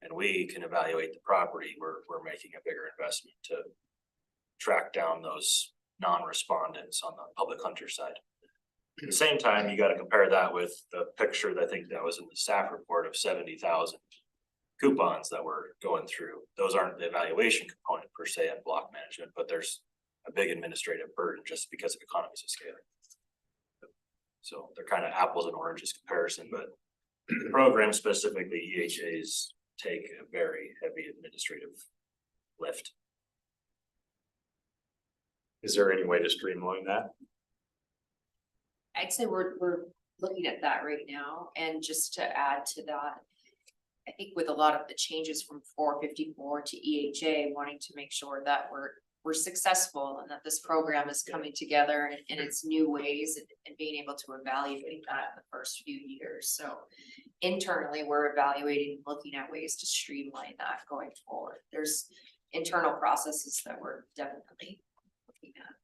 and we can evaluate the property, we're making a bigger investment to track down those non-respondents on the public hunter side. At the same time, you got to compare that with the picture that I think that was in the staff report of 70,000 coupons that we're going through. Those aren't the evaluation component per se in block management, but there's a big administrative burden just because of economies of scale. So they're kind of apples and oranges comparison, but the program specifically, EHAs take a very heavy administrative lift. Is there any way to streamline that? I'd say we're looking at that right now, and just to add to that, I think with a lot of the changes from 454 to EHA, wanting to make sure that we're successful and that this program is coming together in its new ways and being able to evaluate that in the first few years. So internally, we're evaluating, looking at ways to streamline that going forward. There's internal processes that we're definitely looking at.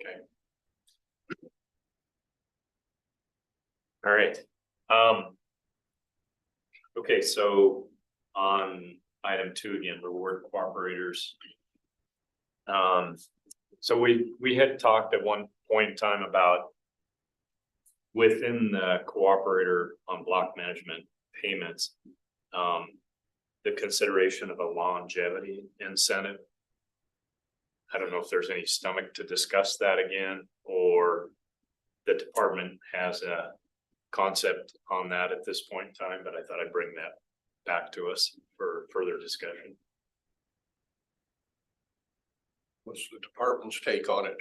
Okay. All right. Okay, so on item 2 again, reward cooperators. So we had talked at one point in time about within the cooperator on block management payments, the consideration of a longevity incentive. I don't know if there's any stomach to discuss that again, or the department has a concept on that at this point in time, but I thought I'd bring that back to us for further discussion. What's the department's take on it?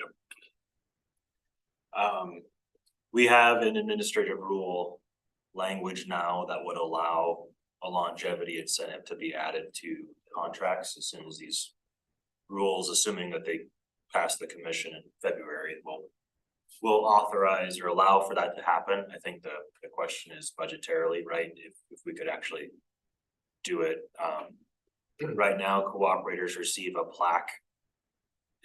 We have an administrative rule language now that would allow a longevity incentive to be added to contracts as soon as these rules, assuming that they pass the commission in February, will authorize or allow for that to happen. I think the question is budgetarily, right? If we could actually do it. Right now, cooperators receive a plaque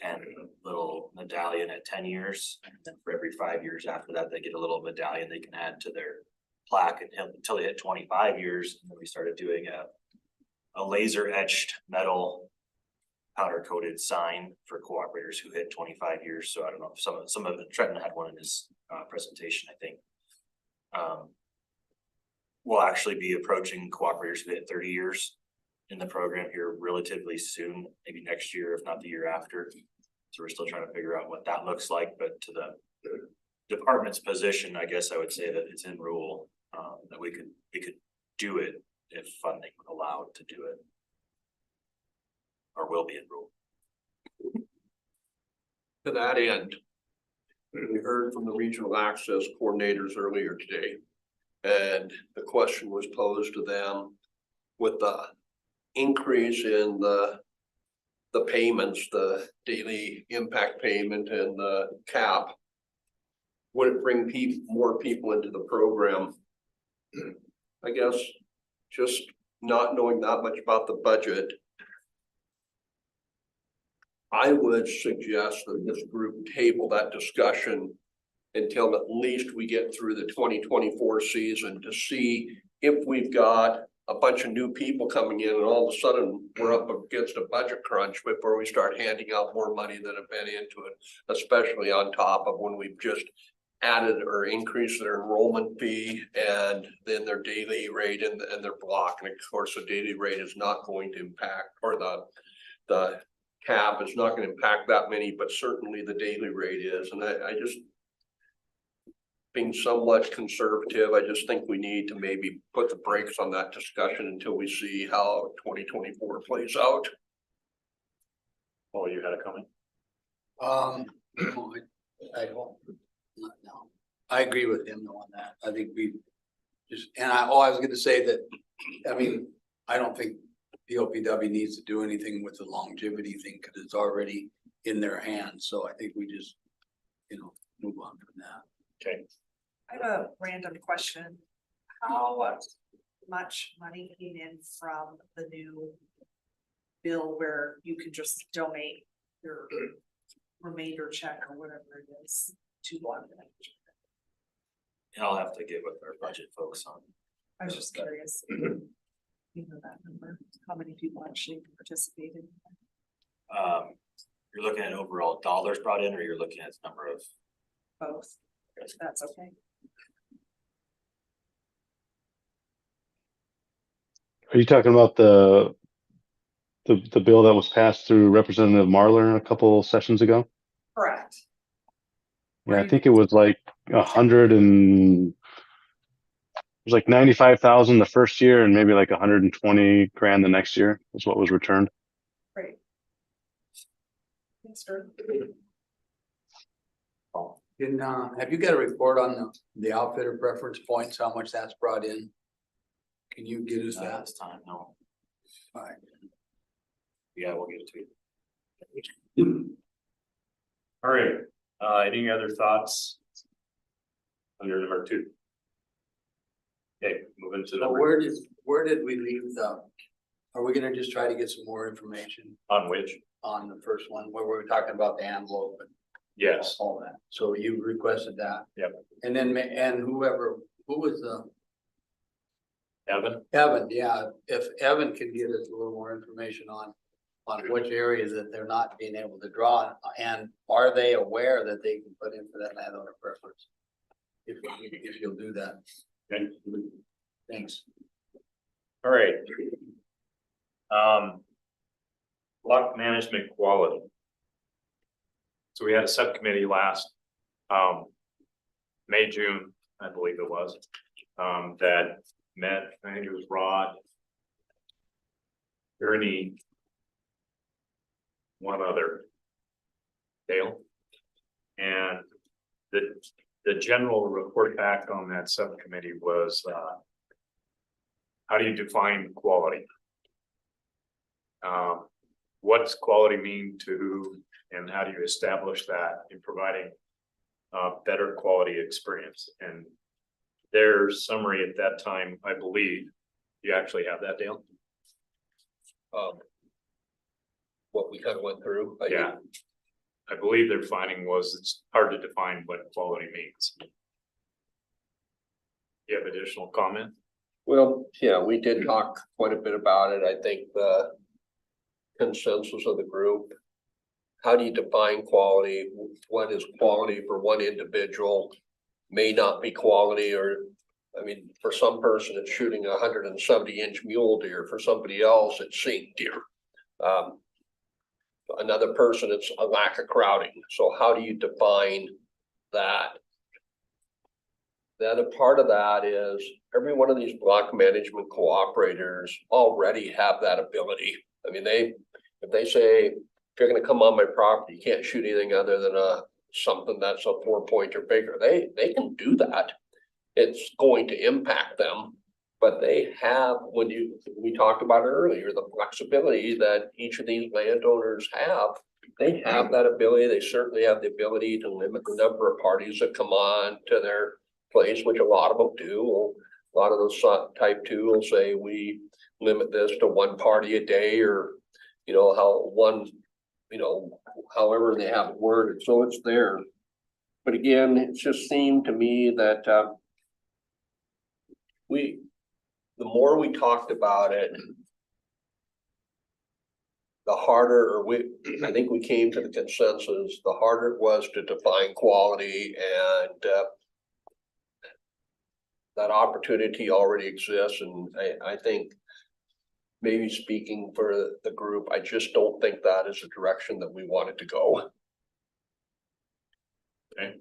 and a little medallion at 10 years. And then for every 5 years after that, they get a little medallion they can add to their plaque until they hit 25 years. And then we started doing a laser etched metal powder coated sign for cooperators who hit 25 years. So I don't know if some of it, Trenton had one in his presentation, I think. We'll actually be approaching cooperators who hit 30 years in the program here relatively soon, maybe next year, if not the year after. So we're still trying to figure out what that looks like, but to the department's position, I guess I would say that it's in rule, that we could do it if funding allowed to do it. Or will be in rule. To that end, we heard from the regional access coordinators earlier today. And the question was posed to them with the increase in the payments, the daily impact payment and the cap. Would it bring more people into the program? I guess just not knowing that much about the budget, I would suggest that this group table that discussion until at least we get through the 2024 season to see if we've got a bunch of new people coming in and all of a sudden we're up against a budget crunch before we start handing out more money than have been into it, especially on top of when we've just added or increased their enrollment fee and then their daily rate and their block. And of course, the daily rate is not going to impact, or the cap is not going to impact that many, but certainly the daily rate is. And I just, being somewhat conservative, I just think we need to maybe put the brakes on that discussion until we see how 2024 plays out. Oh, you had a comment? I don't, no, I agree with him though on that. I think we just, and I was gonna say that, I mean, I don't think PLPW needs to do anything with the longevity thing because it's already in their hands. So I think we just, move on from that. Okay. I have a random question. How much money came in from the new bill where you can just donate your remainder check or whatever it is to block management? And I'll have to get with our budget folks on. I was just curious. You know that number, how many people actually participated? You're looking at overall dollars brought in, or you're looking at the number of? Both, if that's okay. Are you talking about the bill that was passed through Representative Marler a couple sessions ago? Correct. Yeah, I think it was like 95,000 the first year and maybe like 120 grand the next year is what was returned. Great. Thanks, Drew. Have you got a report on the outfitter preference points, how much that's brought in? Can you get us that? This time, no. All right. Yeah, we'll get it to you. All right, any other thoughts? Under number 2. Okay, moving to the. Where did we leave are we gonna just try to get some more information On which? on the first one where we were talking about the envelope and Yes. all that? So you requested that? Yep. And then, who was Evan? Evan, yeah, if Evan can get us a little more information on which areas that they're not being able to draw, and are they aware that they can put in for that landowner preference? If you'll do that. Okay. Thanks. All right. Block management quality. So we had a subcommittee last, May, June, I believe it was, that met, I think it was Rod, Ernie, one other, Dale. And the general report back on that subcommittee was, how do you define quality? What's quality mean to who, and how do you establish that in providing better quality experience? And their summary at that time, I believe, you actually have that, Dale? What we kind of went through. Yeah. I believe their finding was it's hard to define what quality means. You have additional comment? Well, yeah, we did talk quite a bit about it. I think the consensus of the group. How do you define quality? What is quality for one individual? May not be quality, or, I mean, for some person, it's shooting 170-inch mule deer. For somebody else, it's seeing deer. Another person, it's a lack of crowding. So how do you define that? The other part of that is every one of these block management cooperators already have that ability. I mean, if they say, if you're going to come on my property, you can't shoot anything other than something that's a 4-point or bigger. They can do that. It's going to impact them, but they have, we talked about earlier, the flexibility that each of these landowners have. They have that ability. They certainly have the ability to limit the number of parties that come on to their place, which a lot of them do. A lot of those type 2 will say we limit this to 1 party a day, or however they have it worded. So it's there. But again, it just seemed to me that the more we talked about it, the harder, I think we came to the consensus, the harder it was to define quality, and that opportunity already exists. And I think, maybe speaking for the group, I just don't think that is the direction that we wanted to go. Okay.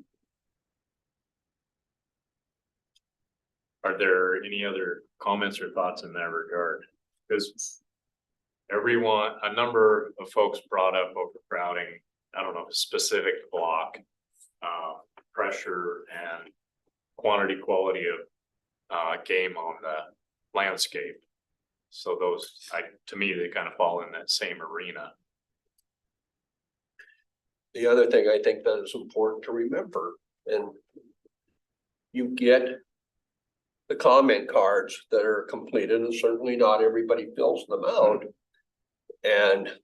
Are there any other comments or thoughts in that regard? Because a number of folks brought up overcrowding. I don't know, a specific block, pressure and quality of game on the landscape. So those, to me, they kind of fall in that same arena. The other thing I think that is important to remember, and you get the comment cards that are completed, and certainly not everybody fills them out. And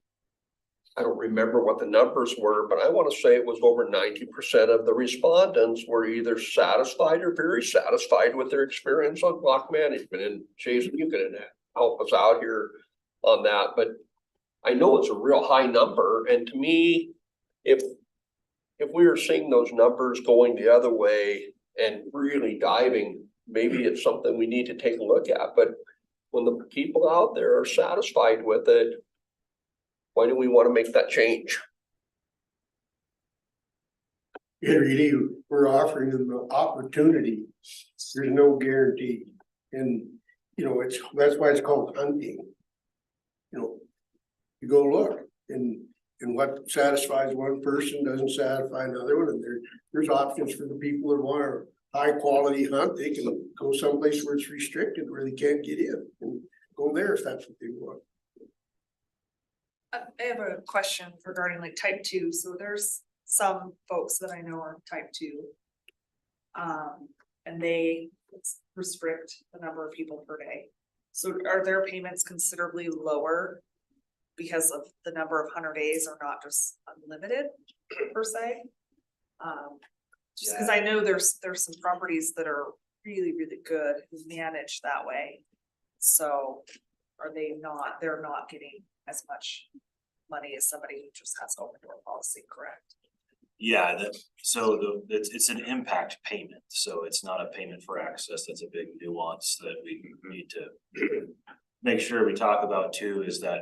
I don't remember what the numbers were, but I want to say it was over 90% of the respondents were either satisfied or very satisfied with their experience on block management. And Jason, you can help us out here on that, but I know it's a real high number. And to me, if we are seeing those numbers going the other way and really diving, maybe it's something we need to take a look at. But when the people out there are satisfied with it, why do we want to make that change? Yeah, really, we're offering them the opportunity. There's no guarantee. And, that's why it's called hunting. You go look, and what satisfies one person doesn't satisfy another one. And there's options for the people that want a high quality hunt. They can go someplace where it's restricted, where they can't get in, and go there if that's what they want. I have a question regarding like type 2. So there's some folks that I know are type 2. And they restrict the number of people per day. So are their payments considerably lower because of the number of 100 days, or not just unlimited per se? Just because I know there's some properties that are really, really good who manage that way. So they're not getting as much money as somebody who just has open door policy, correct? Yeah, it's an impact payment, so it's not a payment for access. That's a big nuance that we need to make sure we talk about too is that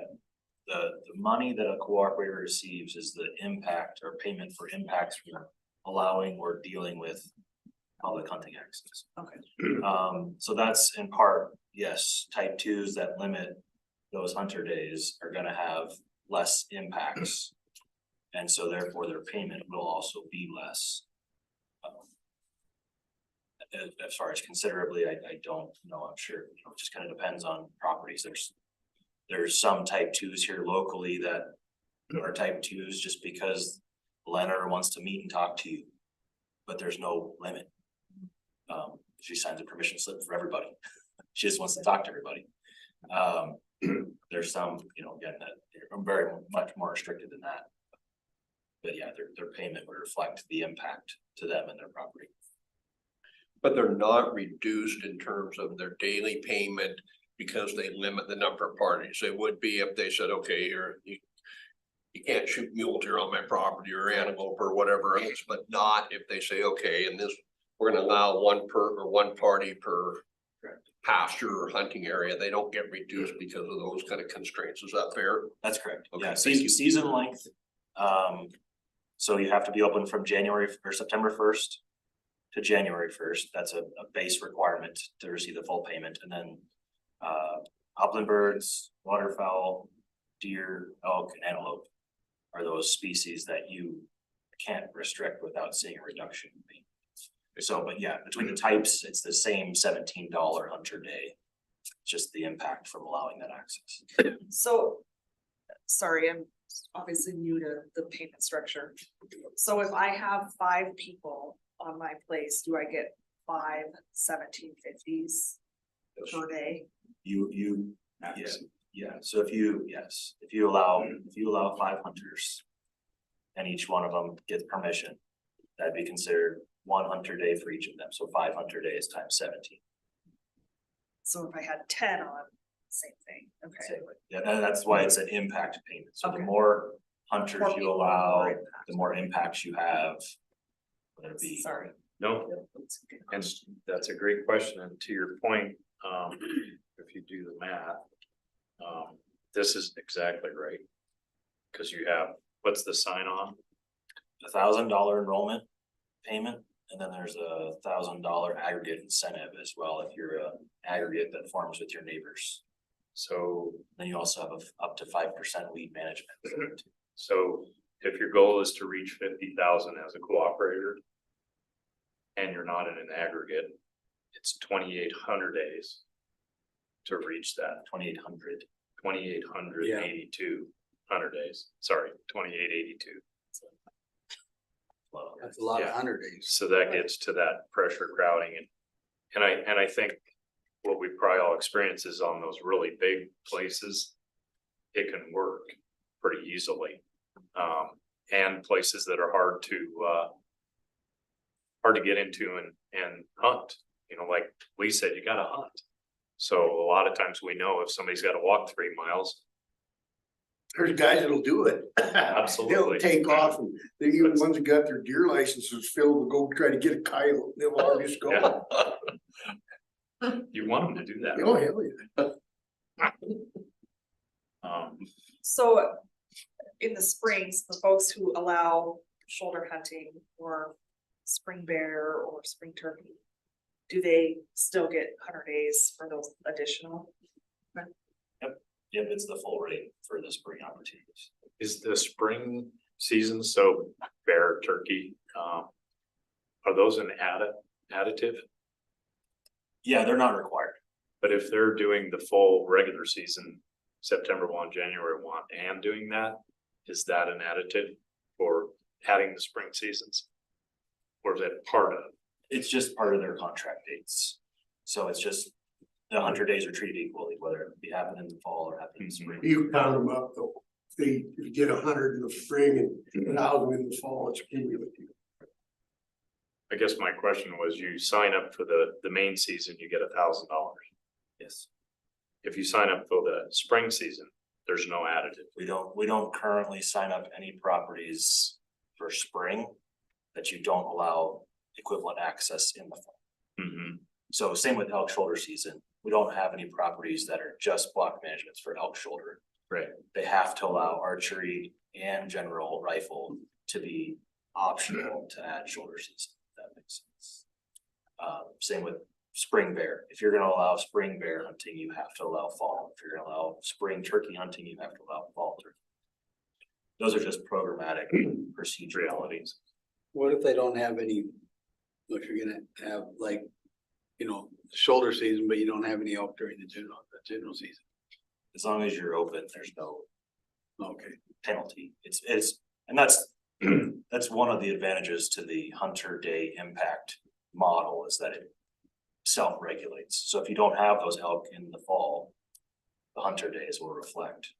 the money that a cooperator receives is the impact or payment for impacts from allowing or dealing with public hunting access. Okay. So that's in part, yes, type twos that limit those hunter days are gonna have less impacts. And so therefore their payment will also be less. As far as considerably, I don't know, I'm sure, you know, it just kind of depends on properties. There's some type twos here locally that are type twos just because Leonard wants to meet and talk to you. But there's no limit. She signs a permission slip for everybody. She just wants to talk to everybody. There's some, you know, again, that are very much more restricted than that. But yeah, their payment would reflect the impact to them and their property. But they're not reduced in terms of their daily payment because they limit the number of parties. It would be if they said, okay, you can't shoot mule deer on my property or antelope or whatever else, but not if they say, okay, in this, we're gonna allow one party per pasture or hunting area. They don't get reduced because of those kind of constraints. Is that fair? That's correct. Okay, Yeah, thank you. season length. So you have to be open from January or September 1st to January 1st. That's a base requirement to receive the full payment. And then upland birds, waterfowl, deer, elk, and antelope are those species that you can't restrict without seeing a reduction in payment. So, but yeah, between the types, it's the same $17 hunter day. Just the impact from allowing that access. So, sorry, I'm obviously new to the payment structure. So if I have 5 people on my place, do I get 5 1750s per day? Yeah, so if you allow 5 hunters. And each one of them gets permission, that'd be considered 1 hunter day for each of them, so 5 hunter days times 17. So if I had 10 on, same thing, okay. Yeah, that's why it's an impact payment, so the Okay. more hunters More you people, allow, more impact. the more impacts you have. Whether it be. Sorry. No, and that's a great question, and to your point, if you do the math. This is exactly right. Cause you have, what's the sign on? $1,000 enrollment payment, and then there's $1,000 aggregate incentive as well if you're a aggregate that forms with your neighbors. So, Then you also have up to 5% weed management. so if your goal is to reach 50,000 as a cooperator. And you're not in an aggregate, it's 2,800 days. To reach that. 2,800. 2,882 100 days, sorry, 2,882. That's a lot of Yeah. 100 days. So that gets to that pressure crowding and I think what we probably all experience is on those really big places, it can work pretty easily. And places that are hard to get into and hunt, you know, like Lee said, you gotta hunt. So a lot of times we know if somebody's gotta walk 3 miles. There's guys that'll do it. Absolutely. They'll take off and they even ones that got their deer licenses filled will go try to get a coyote. They'll all just go. Yeah. You want them to do that. Oh, hell yeah. So in the springs, the folks who allow shoulder hunting or spring bear or spring turkey, do they still get 100 days for those additional? Yep, it's the full rate for the spring opportunities. Is the spring season, so bear, turkey, are those an additive? Yeah, they're not required. But if they're doing the full regular season, September 1, January 1, and doing that, is that an additive for adding the spring seasons? Or is that part of? It's just part of their contract dates. So it's just the 100 days are treated equally, whether it be happening in the fall or happening in the spring. You count them up though. If you get 100 in the spring and 1,000 in the fall, it's cumulative. I guess my question was, you sign up for the main season, you get $1,000. Yes. If you sign up for the spring season, there's no additive. We don't currently sign up any properties for spring that you don't allow equivalent access in the fall. So same with elk shoulder season. We don't have any properties that are just block managements for elk shoulder. Right. They have to allow archery and general rifle to be optional to add shoulder season, if that makes sense. Same with spring bear. If you're gonna allow spring bear hunting, you have to allow fall. If you're gonna allow spring turkey hunting, you have to allow fall turkey. Those are just programmatic proceduralities. What if they don't have any, if you're gonna have like, you know, shoulder season, but you don't have any elk during the general season? As long as you're open, there's no Okay. penalty. And that's that's one of the advantages to the hunter day impact model, is that it self-regulates. So if you don't have those elk in the fall, the hunter days will reflect.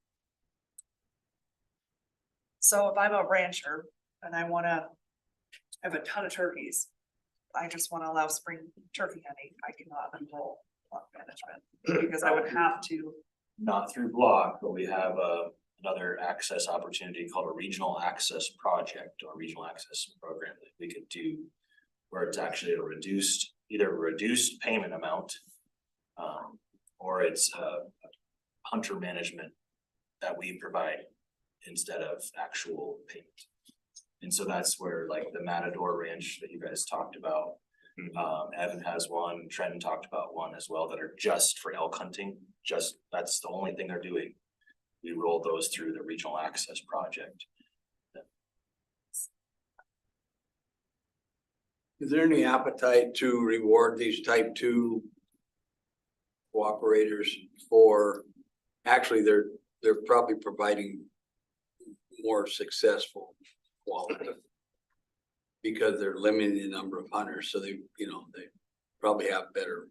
So if I'm a rancher and I wanna have a ton of turkeys, I just wanna allow spring turkey hunting, I cannot enroll block management, because I would have to. Not through block, but we have another access opportunity called a regional access project or regional access program that we could do, where it's actually a either a reduced payment amount, or it's hunter management that we provide instead of actual payment. And so that's where, like, the Matador Ranch that you guys talked about, Evan has one, Trenton talked about one as well, that are just for elk hunting. That's the only thing they're doing. We roll those through the regional access project. Is there any appetite to reward these type 2 cooperators for, actually, they're probably providing more successful quality because they're limiting the number of hunters, so they probably have better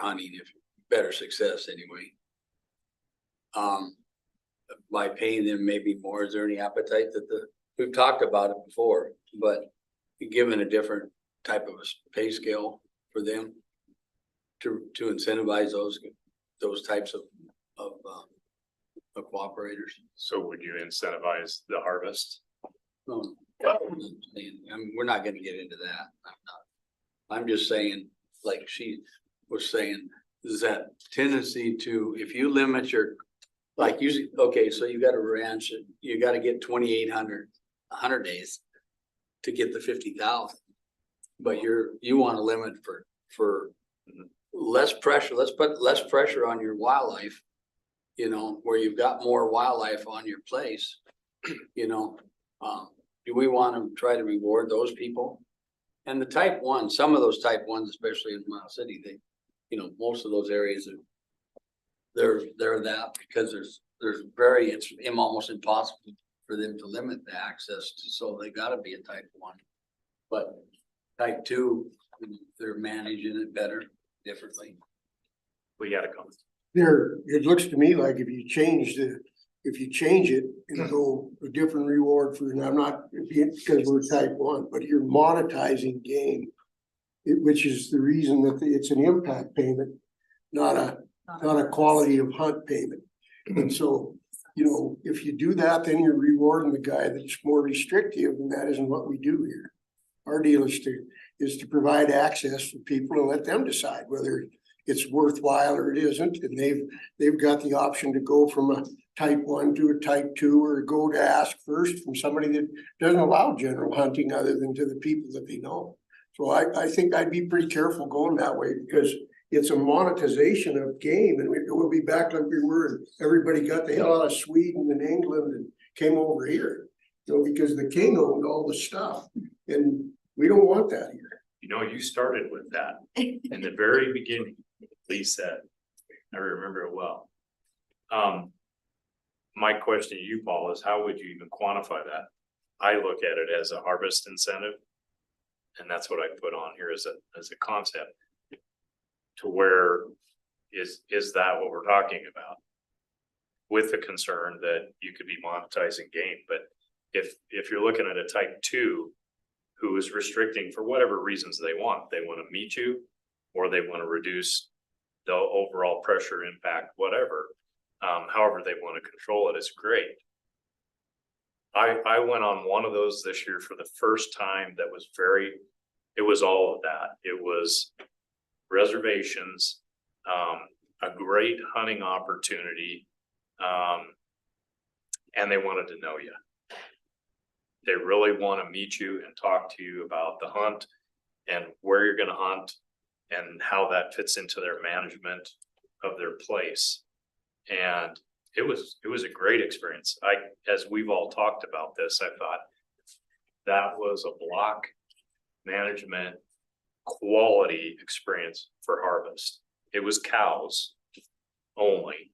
hunting, if better success anyway. By paying them maybe more, is there any appetite we've talked about it before, but given a different type of a pay scale for them to incentivize those types of cooperators? So would you incentivize the harvest? No, we're not gonna get into that. I'm just saying, like she was saying, is that tendency to, if you limit your, like usually, okay, so you got a ranch, you gotta get 2,800 100 days to get the 50,000. But you want to limit for less pressure. Let's put less pressure on your wildlife, where you've got more wildlife on your place, do we want to try to reward those people? And the type 1, some of those type 1s, especially in Mile City, most of those areas they're that because it's almost impossible for them to limit the access to, so they gotta be a type 1. But type 2, they're managing it better, differently. We gotta come. It looks to me like if you change it and go a different reward for, and I'm not, because we're type 1, but you're monetizing game, which is the reason that it's an impact payment, not a quality of hunt payment. And so, if you do that, then you're rewarding the guy that's more restrictive, and that isn't what we do here. Our deal is to provide access for people and let them decide whether it's worthwhile or it isn't. And they've got the option to go from a type 1 to a type 2, or go to ask first from somebody that doesn't allow general hunting other than to the people that they know. So I think I'd be pretty careful going that way, because it's a monetization of game, and we'll be back like we were, and everybody got the hell out of Sweden and England and came over here, because the king owned all the stuff, and we don't want that here. You started with that in the very beginning. Lee said, I remember it well. My question to you, Paul, is how would you even quantify that? I look at it as a harvest incentive, and that's what I put on here as a concept. To where is that what we're talking about? With the concern that you could be monetizing game, but if you're looking at a type 2 who is restricting for whatever reasons they want to meet you, or they want to reduce the overall pressure impact, whatever, however they want to control it is great. I went on one of those this year for the first time. It was all of that. It was reservations, a great hunting opportunity. And they wanted to know you. They really want to meet you and talk to you about the hunt and where you're going to hunt and how that fits into their management of their place. And it was a great experience. As we've all talked about this, I thought that was a block management quality experience for harvest. It was cows only,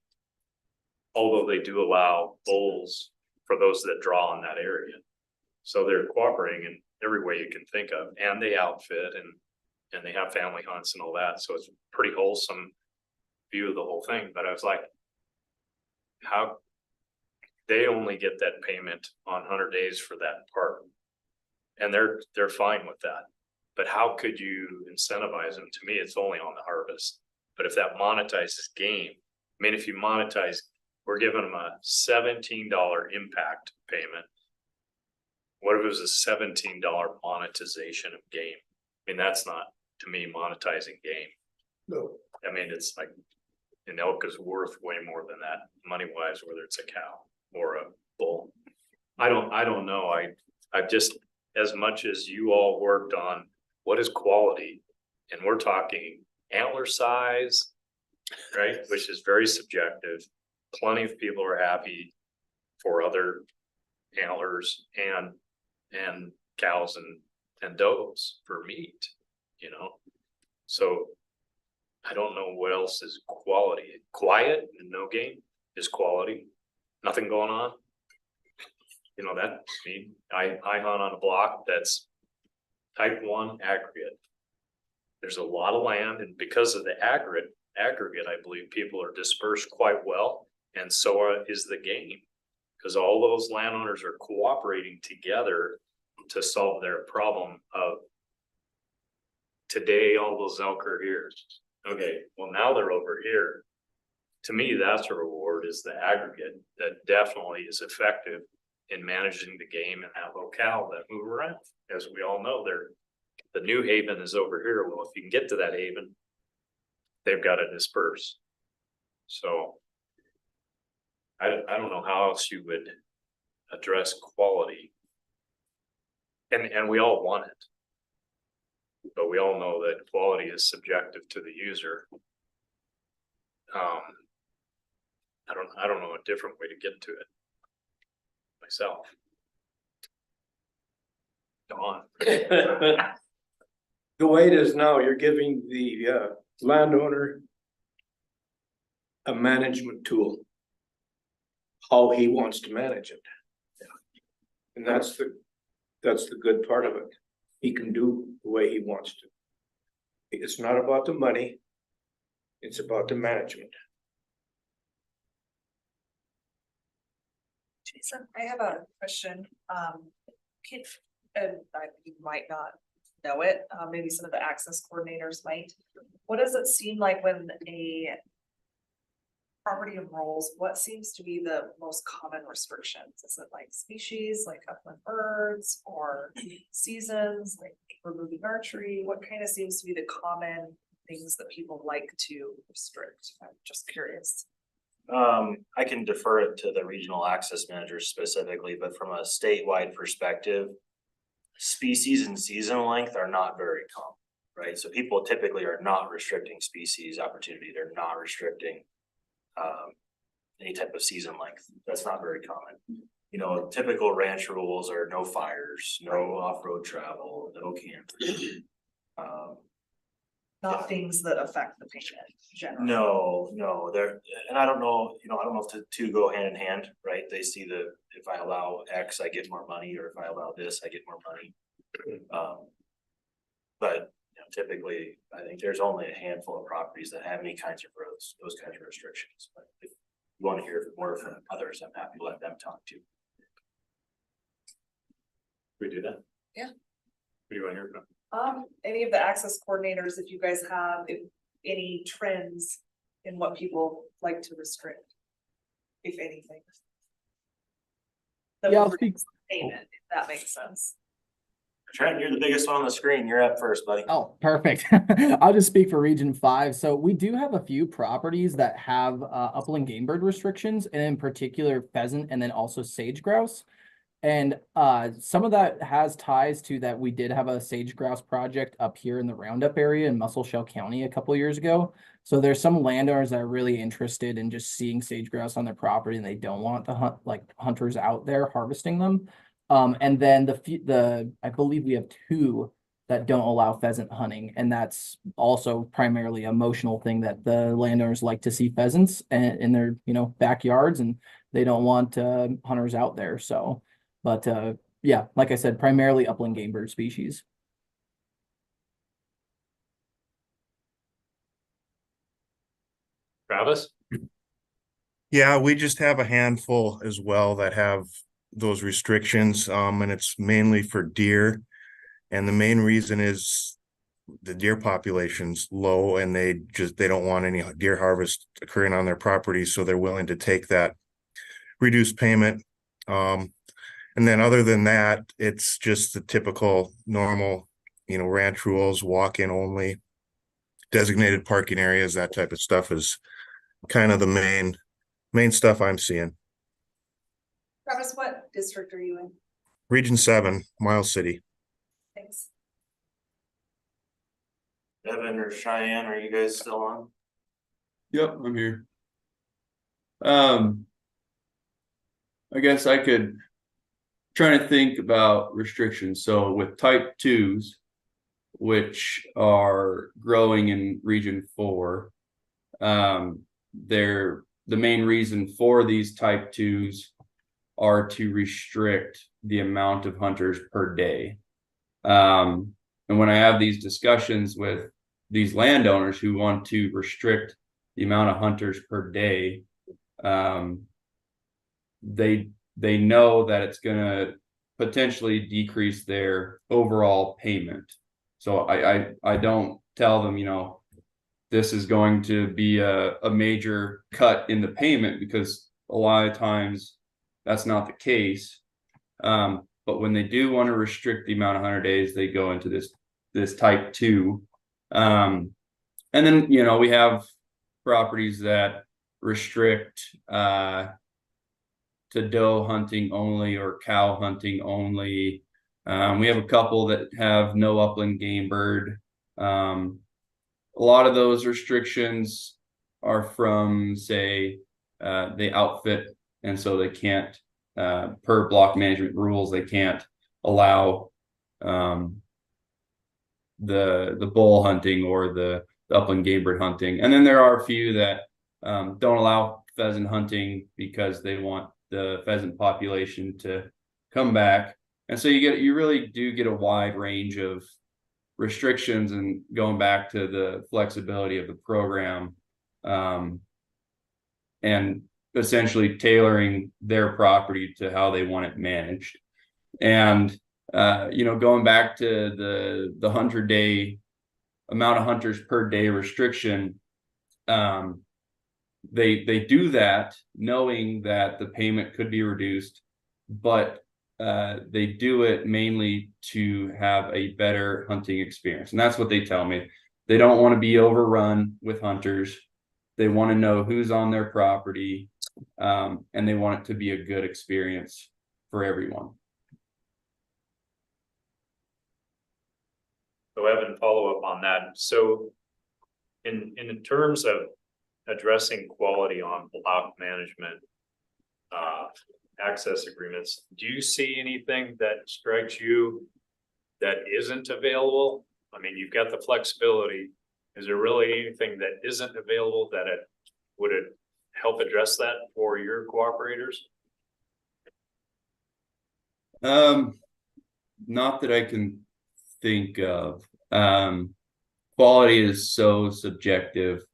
although they do allow bulls for those that draw in that area. So they're cooperating in every way you can think of, and they outfit and they have family hunts and all that. So it's a pretty wholesome view of the whole thing. But I was like, how they only get that payment on 100 days for that part, and they're fine with that. But how could you incentivize them? To me, it's only on the harvest. But if that monetizes game, I mean, if you monetize, we're giving them a $17 impact payment. What if it was a $17 monetization of game? I mean, that's not, to me, monetizing game. No. I mean, it's like an elk is worth way more than that money wise, whether it's a cow or a bull. I don't know. I've just, as much as you all worked on what is quality, and we're talking antler size, right? Which is very subjective. Plenty of people are happy for other antlers and cows and does for meat, you know? So I don't know what else is quality. Quiet and no game is quality. Nothing going on. You know, that, I mean, I hunt on a block that's type 1 aggregate. There's a lot of land, and because of the aggregate, I believe people are dispersed quite well, and so is the game, because all those landowners are cooperating together to solve their problem of today all those elk are here. Okay, well now they're over here. To me, that's a reward, is the aggregate that definitely is effective in managing the game in that locale that move around. As we all know, the new haven is over here. Well, if you can get to that haven, they've got to disperse. So I don't know how else you would address quality. And we all want it, but we all know that quality is subjective to the user. I don't know a different way to get to it myself. Come on. The way it is now, you're giving the landowner a management tool, how he wants to manage it. And that's the good part of it. He can do the way he wants to. It's not about the money, it's about the management. Jason, I have a question. You might not know it, maybe some of the access coordinators might. What does it seem like when a property enrolls? What seems to be the most common restrictions? Is it like species, like upland birds, or seasons, like removing archery? What kind of seems to be the common things that people like to restrict? I'm just curious. I can defer it to the regional access managers specifically, but from a statewide perspective, species and season length are not very common, right? So people typically are not restricting species opportunity. They're not restricting any type of season length. That's not very common. You know, typical ranch rules are no fires, no off-road travel, no camping. Not things that affect the patient generally. No, they're, and I don't know, I don't know if the two go hand in hand, right? They see if I allow X, I get more money, or if I allow this, I get more money. But typically, I think there's only a handful of properties that have any kinds of those kinds of restrictions. But if you want to hear more from others, I'm happy to let them talk too. We do that? Yeah. What do you want to hear from? Any of the access coordinators, if you guys have any trends in what people like to restrict, if anything. Yeah, I'll speak. Payment, if that makes sense. Trent, you're the biggest one on the screen. You're up first, buddy. Oh, perfect. I'll just speak for Region 5. So we do have a few properties that have upland game bird restrictions, and in particular pheasant and then also sage grouse. And some of that has ties to that we did have a sage grouse project up here in the Roundup area in Muscle County a couple years ago. So there's some landowners that are really interested in just seeing sage grouse on their property, and they don't want the hunters out there harvesting them. And then I believe we have 2 that don't allow pheasant hunting, and that's also primarily an emotional thing that the landowners like to see pheasants in their backyards, and they don't want hunters out there. So, but yeah, like I said, primarily upland game bird species. Travis? Yeah, we just have a handful as well that have those restrictions, and it's mainly for deer. And the main reason is the deer population's low, and they don't want any deer harvest occurring on their property, so they're willing to take that reduced payment. And then other than that, it's just the typical normal, ranch rules, walk-in only, designated parking areas, that type of stuff is kind of the main stuff I'm seeing. Travis, what district are you in? Region 7, Miles City. Thanks. Evan or Cheyenne, are you guys still on? Yep, I'm here. I guess I could try to think about restrictions. So with type 2s, which are growing in region 4, the main reason for these type 2s are to restrict the amount of hunters per day. And when I have these discussions with these landowners who want to restrict the amount of hunters per day, they know that it's going to potentially decrease their overall payment. So I don't tell them, this is going to be a major cut in the payment, because a lot of times that's not the case. But when they do want to restrict the amount of 100 days, they go into this type 2. And then, we have properties that restrict to doe hunting only or cow hunting only. We have a couple that have no upland game bird. A lot of those restrictions are from, say, they outfit, and so they can't, per block management rules, they can't allow the bull hunting or the upland game bird hunting. And then there are a few that don't allow pheasant hunting because they want the pheasant population to come back. And so you really do get a wide range of restrictions, and going back to the flexibility of the program, and essentially tailoring their property to how they want it managed. And going back to the 100-day amount of hunters per day restriction, they do that knowing that the payment could be reduced, but they do it mainly to have a better hunting experience. And that's what they tell me. They don't want to be overrun with hunters. They want to know who's on their property, and they want it to be a good experience for everyone. So Evan, follow up on that. So in terms of addressing quality on block management, access agreements, do you see anything that strikes you that isn't available? I mean, you've got the flexibility. Is there really anything that isn't available that would help address that for your cooperators? Not that I can think of. Quality is so subjective.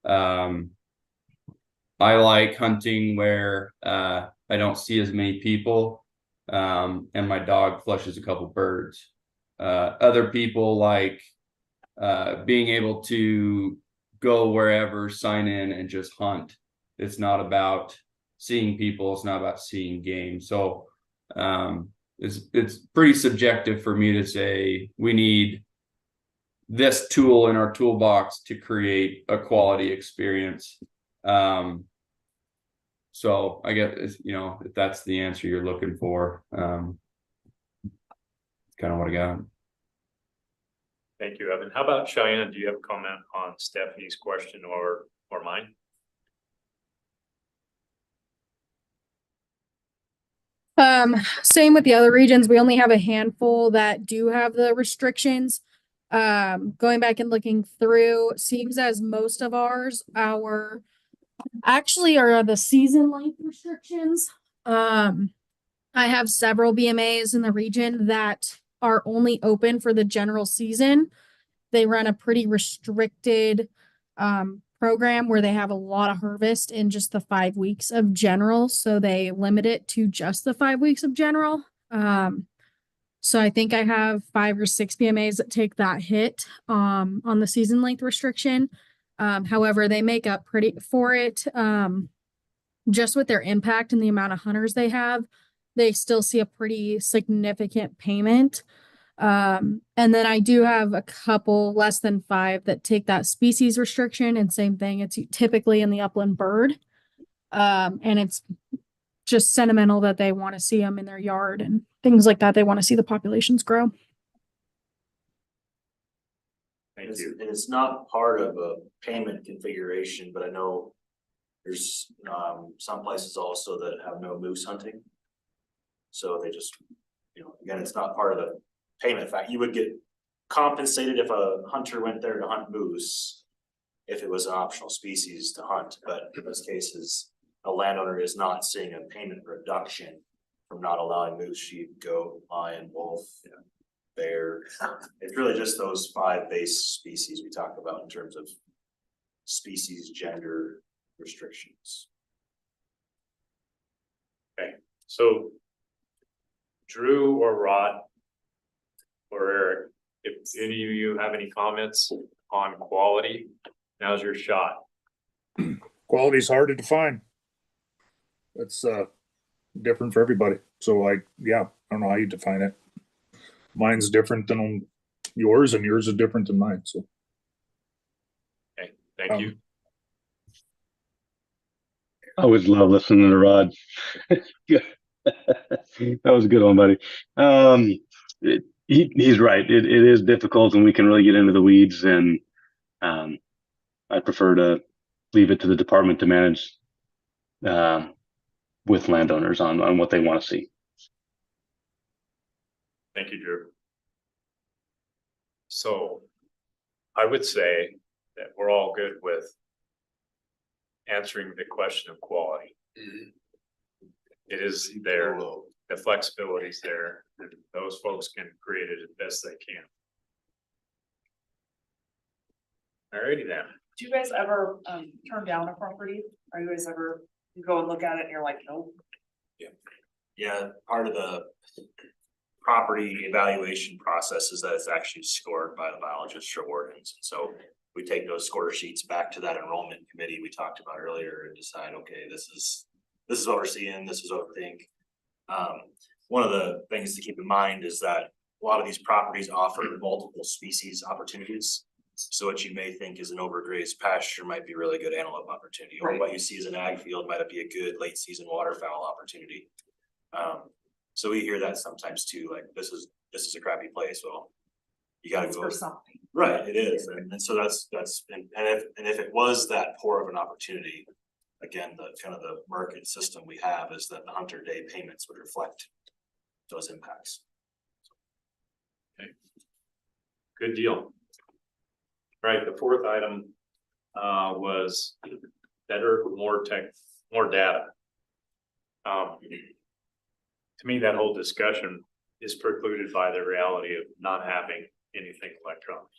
I like hunting where I don't see as many people, and my dog flushes a couple birds. Other people like being able to go wherever, sign in, and just hunt. It's not about seeing people, it's not about seeing game. So it's pretty subjective for me to say we need this tool in our toolbox to create a quality experience. So I guess, you know, if that's the answer you're looking for, kind of what I got. Thank you, Evan. How about Cheyenne? Do you have a comment on Stephanie's question or mine? Same with the other regions. We only have a handful that do have the restrictions. Going back and looking through, seems as most of ours, actually are the season length restrictions. I have several BMAs in the region that are only open for the general season. They run a pretty restricted program where they have a lot of harvest in just the 5 weeks of general. So they limit it to just the 5 weeks of general. So I think I have 5 or 6 BMAs that take that hit on the season length restriction. However, they make up pretty for it. Just with their impact and the amount of hunters they have, they still see a pretty significant payment. And then I do have a couple less than 5 that take that species restriction, and same thing. It's typically in the upland bird. And it's just sentimental that they want to see them in their yard and things like that. They want to see the populations grow. Thank you. And it's not part of a payment configuration, but I know there's some places also that have no moose hunting. So they just, you know, again, it's not part of the payment. In fact, you would get compensated if a hunter went there to hunt moose, if it was an optional species to hunt. But in those cases, a landowner is not seeing a payment reduction from not allowing moose, sheep, goat, lion, wolf, bear. It's really just those 5 base species we talk about in terms of species gender restrictions. Okay, so Drew or Rod or Eric, if any of you have any comments on quality, now's your shot. Quality's hard to define. It's different for everybody. So I don't know how you define it. Mine's different than yours, and yours is different than mine. So Okay, thank you. I always love listening to Rod. That was a good one, buddy. He's right. It is difficult, and we can really get into the weeds. And I prefer to leave it to the department to manage with landowners on what they want to see. Thank you, Drew. So I would say that we're all good with answering the question of quality. It is there, the flexibility is there, and those folks can create it as best they can. Alrighty then. Do you guys ever turn down a property? Are you guys ever, you go and look at it and you're like, nope? Yeah, part of the property evaluation process is that it's actually scored by the biologists or wardens. And so we take those score sheets back to that enrollment committee we talked about earlier and decide, okay, this is what we're seeing, this is what we think. One of the things to keep in mind is that a lot of these properties offer multiple species opportunities. So what you may think is an overgrazed pasture might be really good antelope opportunity, or what you see as an ag field might be a good late season waterfowl opportunity. So we hear that sometimes too, like this is a crappy place. Well, you gotta go for something. Right, it is. And so that's and if it was that poor of an opportunity, again, the kind of the market system we have is that the hunter day payments would reflect those impacts. Okay. Good deal. Right, the 4th item was better, more data. To me, that whole discussion is precluded by the reality of not having anything electronic.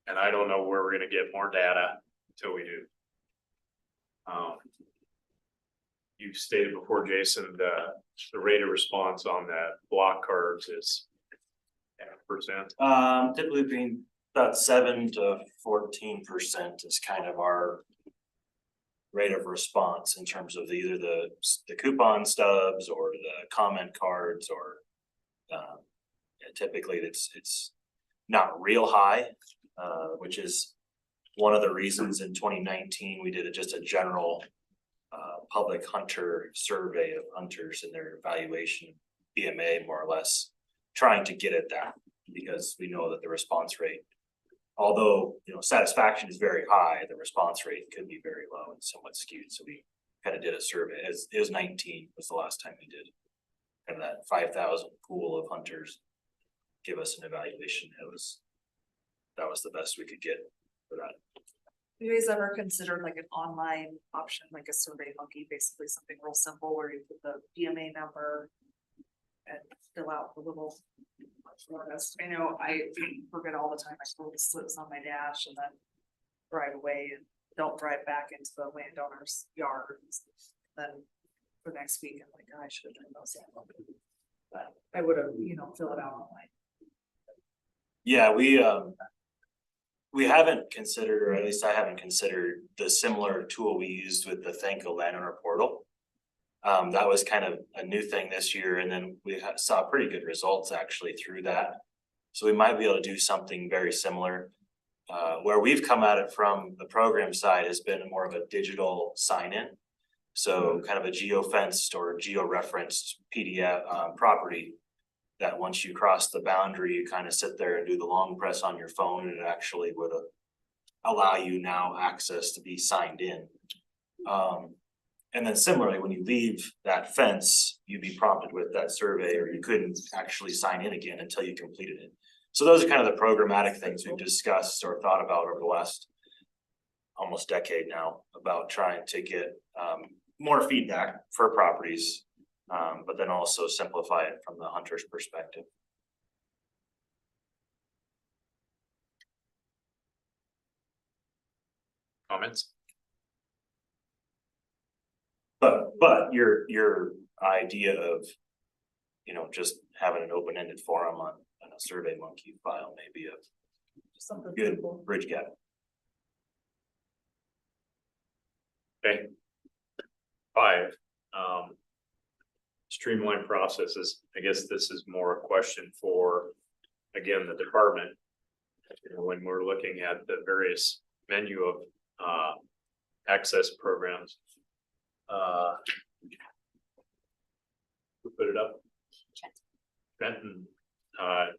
And I don't know where we're gonna get more data until we do. You stated before, Jason, the rate of response on that block cards is 10%. Typically being about 7 to 14% is kind of our rate of response in terms of either the coupon stubs or the comment cards or typically it's not real high, which is one of the reasons in 2019 we did just a general public hunter survey of hunters and their evaluation, BMA more or less, trying to get at that because we know that the response rate, although satisfaction is very high, the response rate could be very low and somewhat skewed. So we kind of did a survey. It was 19 was the last time we did, and that 5,000 pool of hunters give us an evaluation. That was the best we could get for that. Have you guys ever considered like an online option, like a Survey Monkey, basically something real simple where you put the BMA number and fill out the little list? I know I forget all the time. I throw the slips on my dash and then drive away and don't drive back into the landowner's yard. Then for next week, I'm like, oh, I should have done those. But I would have, fill it out online. Yeah, we haven't considered, or at least I haven't considered, the similar tool we used with the Thanko landowner portal. That was kind of a new thing this year, and then we saw pretty good results actually through that. So we might be able to do something very similar. Where we've come at it from the program side has been more of a digital sign-in. So kind of a geo-fenced or geo-referenced PDF property that once you cross the boundary, you kind of sit there and do the long press on your phone, and it actually would allow you now access to be signed in. And then similarly, when you leave that fence, you'd be prompted with that survey, or you couldn't actually sign in again until you completed it. So those are kind of the programmatic things we've discussed or thought about over the last almost decade now about trying to get more feedback for properties, but then also simplify it from the hunter's perspective. Comments? But your idea of, just having an open-ended forum on a Survey Monkey file may be a good bridge gap. Okay. 5, streamline processes. I guess this is more a question for, again, the department. When we're looking at the various menu of access programs. Who put it up? Benton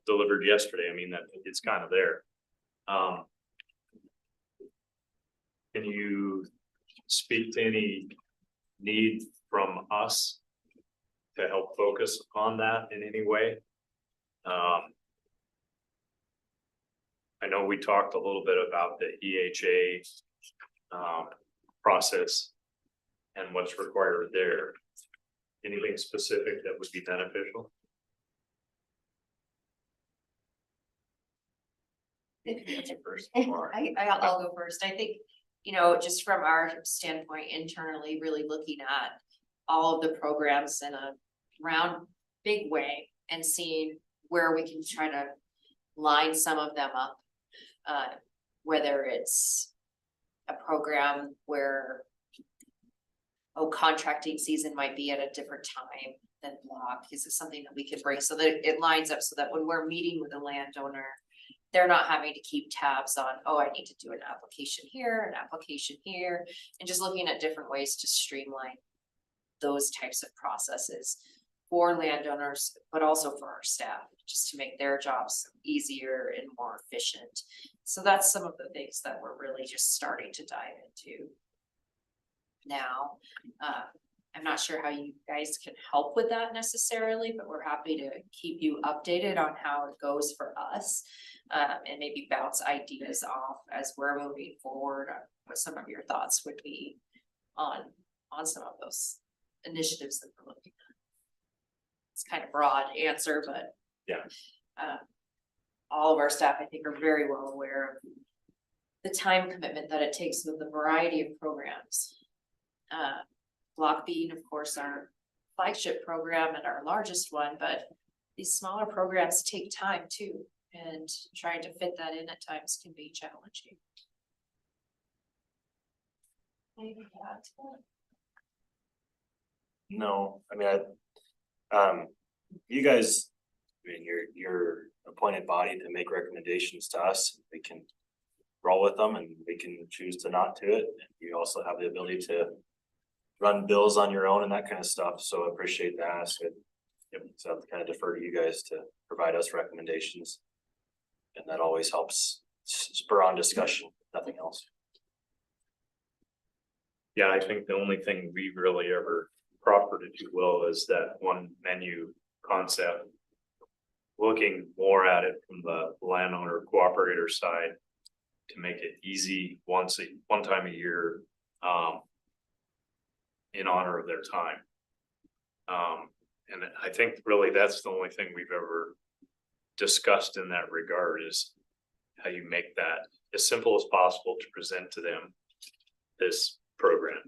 delivered yesterday. I mean, that it's kind of there. Can you speak to any need from us to help focus on that in any way? I know we talked a little bit about the EHA process and what's required there. Anything specific that would be beneficial? I'll go first. I think, just from our standpoint internally, really looking at all of the programs in a round big way and seeing where we can try to line some of them up. Whether it's a program where contracting season might be at a different time than block. Is it something that we could bring so that it lines up so that when we're meeting with a landowner, they're not having to keep tabs on, I need to do an application here, and just looking at different ways to streamline those types of processes for landowners, but also for our staff, just to make their jobs easier and more efficient. So that's some of the things that we're really just starting to dive into now. I'm not sure how you guys can help with that necessarily, but we're happy to keep you updated on how it goes for us, and maybe bounce ideas off as we're moving forward, what some of your thoughts would be on some of those initiatives that we're looking at. It's kind of broad answer, but yeah, all of our staff, I think, are very well aware of the time commitment that it takes with the variety of programs. Block being, of course, our flagship program and our largest one, but these smaller programs take time too, and trying to fit that in at times can be challenging. No, I mean, you guys, I mean, you're appointed body to make recommendations to us. We can roll with them and we can choose to not do it. You also have the ability to run bills on your own and that kind of stuff. So I appreciate the ask. So I have to kind of defer to you guys to provide us recommendations. And that always helps spur on discussion, nothing else. Yeah, I think the only thing we really ever proffered, if you will, is that one menu concept. Looking more at it from the landowner cooperator side to make it easy one time a year, in honor of their time. And I think really that's the only thing we've ever discussed in that regard, is how you make that as simple as possible to present to them this program.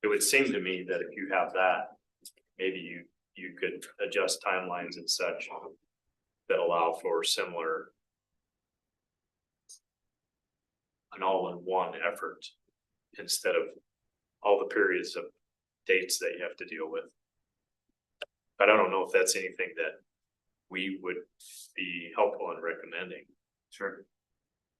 It would seem to me that if you have that, maybe you could adjust timelines and such that allow for similar, an all-in-one effort instead of all the periods of dates that you have to deal with. But I don't know if that's anything that we would be helpful in recommending. Sure.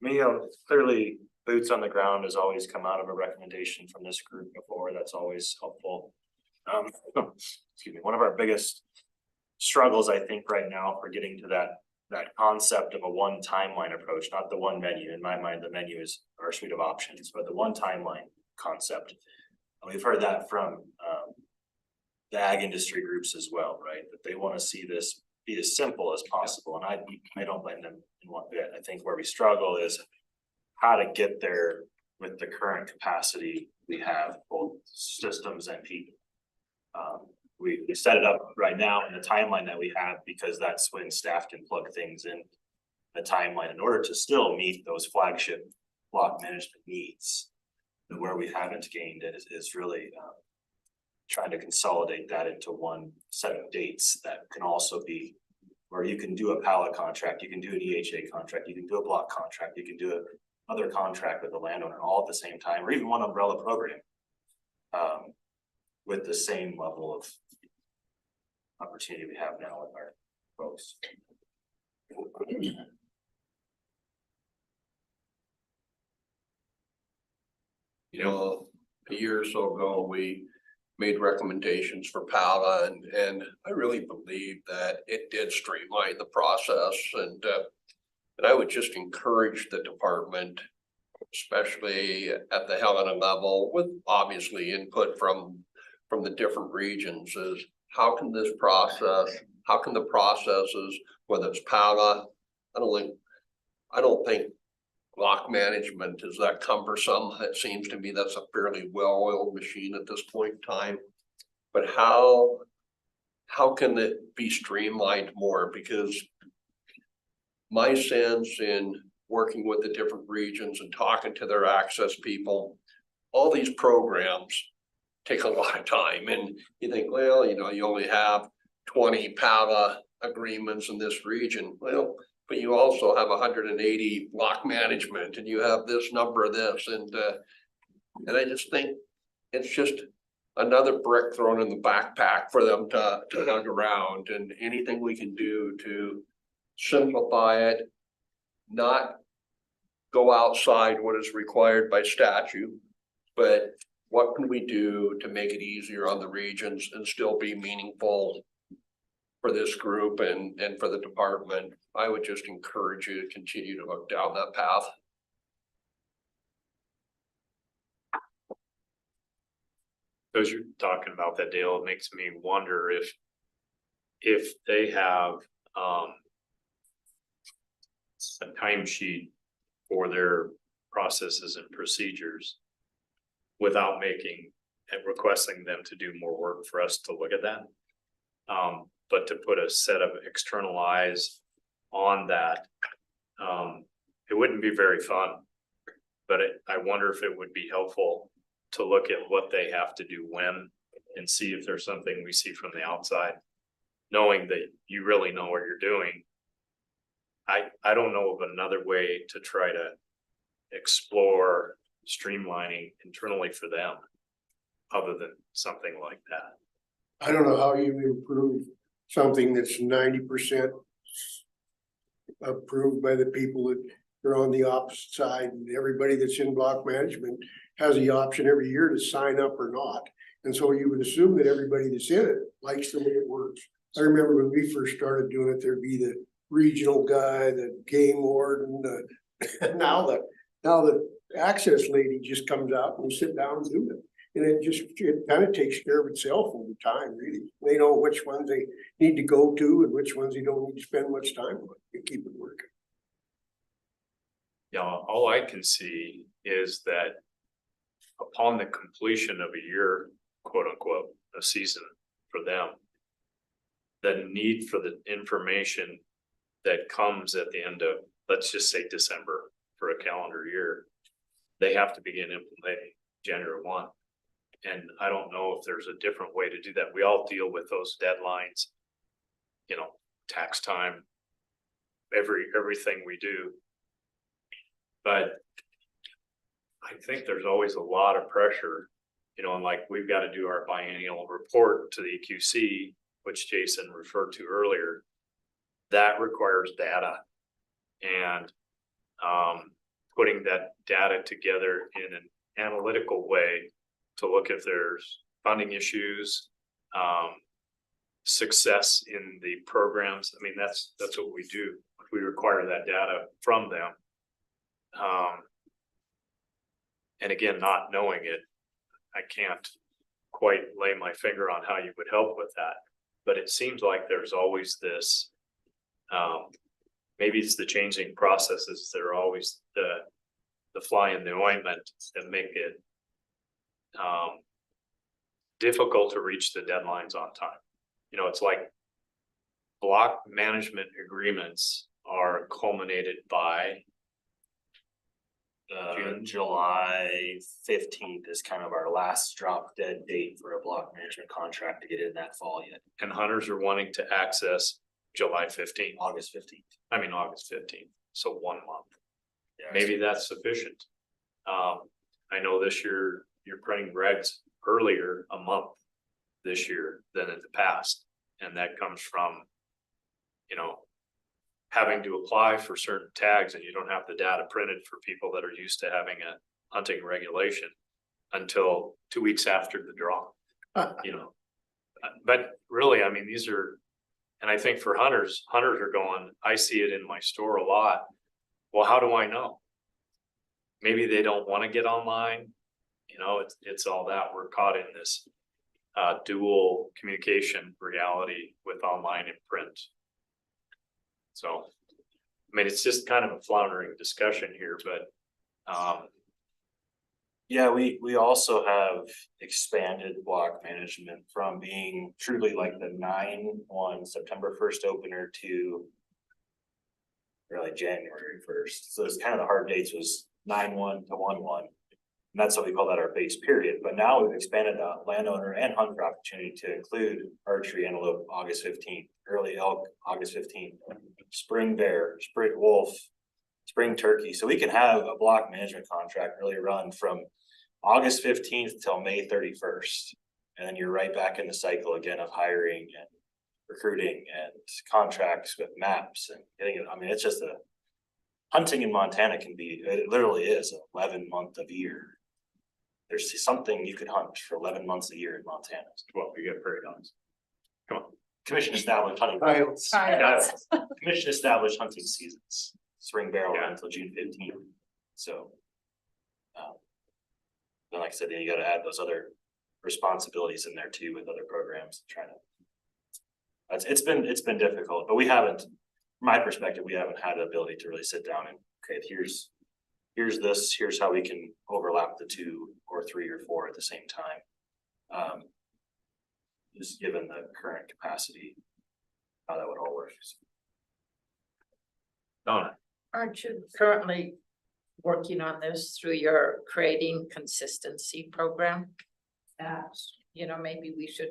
Me, clearly boots on the ground has always come out of a recommendation from this group before. That's always helpful. Excuse me, one of our biggest struggles, I think, right now for getting to that concept of a one timeline approach, not the one menu. In my mind, the menu is our suite of options, but the one timeline concept. And we've heard that from the ag industry groups as well, right? That they want to see this be as simple as possible. And I don't blame them in one bit. I think where we struggle is how to get there with the current capacity we have, both systems and people. We set it up right now in the timeline that we have because that's when staff can plug things in the timeline in order to still meet those flagship block management needs. And where we haven't gained it is really trying to consolidate that into one set of dates that can also be where you can do a pallet contract, you can do an EHA contract, you can do a block contract, you can do another contract with the landowner all at the same time, or even one umbrella program with the same level of opportunity we have now with our folks. You know, a year or so ago, we made recommendations for PALA and I really believe that it did streamline the process and I would just encourage the department, especially at the Helena level, with obviously input from the different regions, is how can the processes, whether it's PALA, I don't think block management is that cumbersome. It seems to me that's a fairly well-oiled machine at this point in time. But how can it be streamlined more? Because my sense in working with the different regions and talking to their access people, all these programs take a lot of time. And you think, well, you know, you only have 20 PALA agreements in this region. Well, but you also have 180 block management and you have this number of this. And I just think it's just another brick thrown in the backpack for them to hug around, and anything we can do to simplify it, not go outside what is required by statute, but what can we do to make it easier on the regions and still be meaningful for this group and for the department? I would just encourage you to continue to look down that path. As you're talking about that, Dale, it makes me wonder if they have a timesheet for their processes and procedures without making and requesting them to do more work for us to look at that. But to put a set of external eyes on that, it wouldn't be very fun, but I wonder if it would be helpful to look at what they have to do when and see if there's something we see from the outside, knowing that you really know what you're doing. I don't know of another way to try to explore streamlining internally for them, other than something like that. I don't know how you improve something that's 90% approved by the people that are on the opposite side, and everybody that's in block management has the option every year to sign up or not. And so you would assume that everybody that's in it likes the way it works. I remember when we first started doing it, there'd be the regional guy, the game warden, now the access lady just comes out and we sit down and do it. And it kind of takes care of itself over time, really. They know which ones they need to go to and which ones they don't need to spend much time on to keep it working. Yeah, all I can see is that upon the completion of a year, quote unquote, a season for them, the need for the information that comes at the end of, let's just say December for a calendar year, they have to begin implementing January 1. And I don't know if there's a different way to do that. We all deal with those deadlines, you know, tax time, everything we do. But I think there's always a lot of pressure, you know, and like we've got to do our biennial report to the EQC, which Jason referred to earlier. That requires data, and putting that data together in an analytical way to look if there's funding issues, success in the programs. I mean, that's what we do. We require that data from them. And again, not knowing it, I can't quite lay my finger on how you would help with that. But it seems like there's always this, maybe it's the changing processes that are always the fly in the ointment that make it difficult to reach the deadlines on time. You know, it's like block management agreements are culminated by July 15th is kind of our last drop dead date for a block management contract to get in that fall yet. And hunters are wanting to access July 15th. August 15th. I mean, August 15th. So 1 month. Yeah, Maybe that's sufficient. I know this year you're printing regs earlier a month this year than in the past. And that comes from, you know, having to apply for certain tags, and you don't have the data printed for people that are used to having a hunting regulation until 2 weeks after the draw, you know. But really, I mean, these are, and I think for hunters are going, I see it in my store a lot. Well, how do I know? Maybe they don't want to get online. You know, it's all that. We're caught in this dual communication reality with online and print. So, I mean, it's just kind of a floundering discussion here, but yeah, we also have expanded block management from being truly like the 9/1 September 1st opener to really January 1st. So it's kind of the hard dates was 9/1 to 1/1. And that's what we call that our base period. But now we've expanded the landowner and hunter opportunity to include archery antelope August 15th, early elk August 15th, spring bear, spring wolf, spring turkey. So we can have a block management contract really run from August 15th till May 31st. And then you're right back in the cycle again of hiring and recruiting and contracts with maps and getting it. I mean, it's just hunting in Montana can be, it literally is 11 month of year. There's something you could hunt for 11 months a year in Montana. well, we get prairie dogs. Come on. Commission established hunting. Coyotes. Commission established hunting seasons, spring barrel Yeah. until June 15th. So. Then like I said, then you gotta add those other responsibilities in there too with other programs, trying to. It's been difficult, but we haven't, from my perspective, we haven't had the ability to really sit down and, okay, here's how we can overlap the 2 or 3 or 4 at the same time. Just given the current capacity, how that would all work. Donna. Aren't you currently working on this through your creating consistency program? You know, maybe we should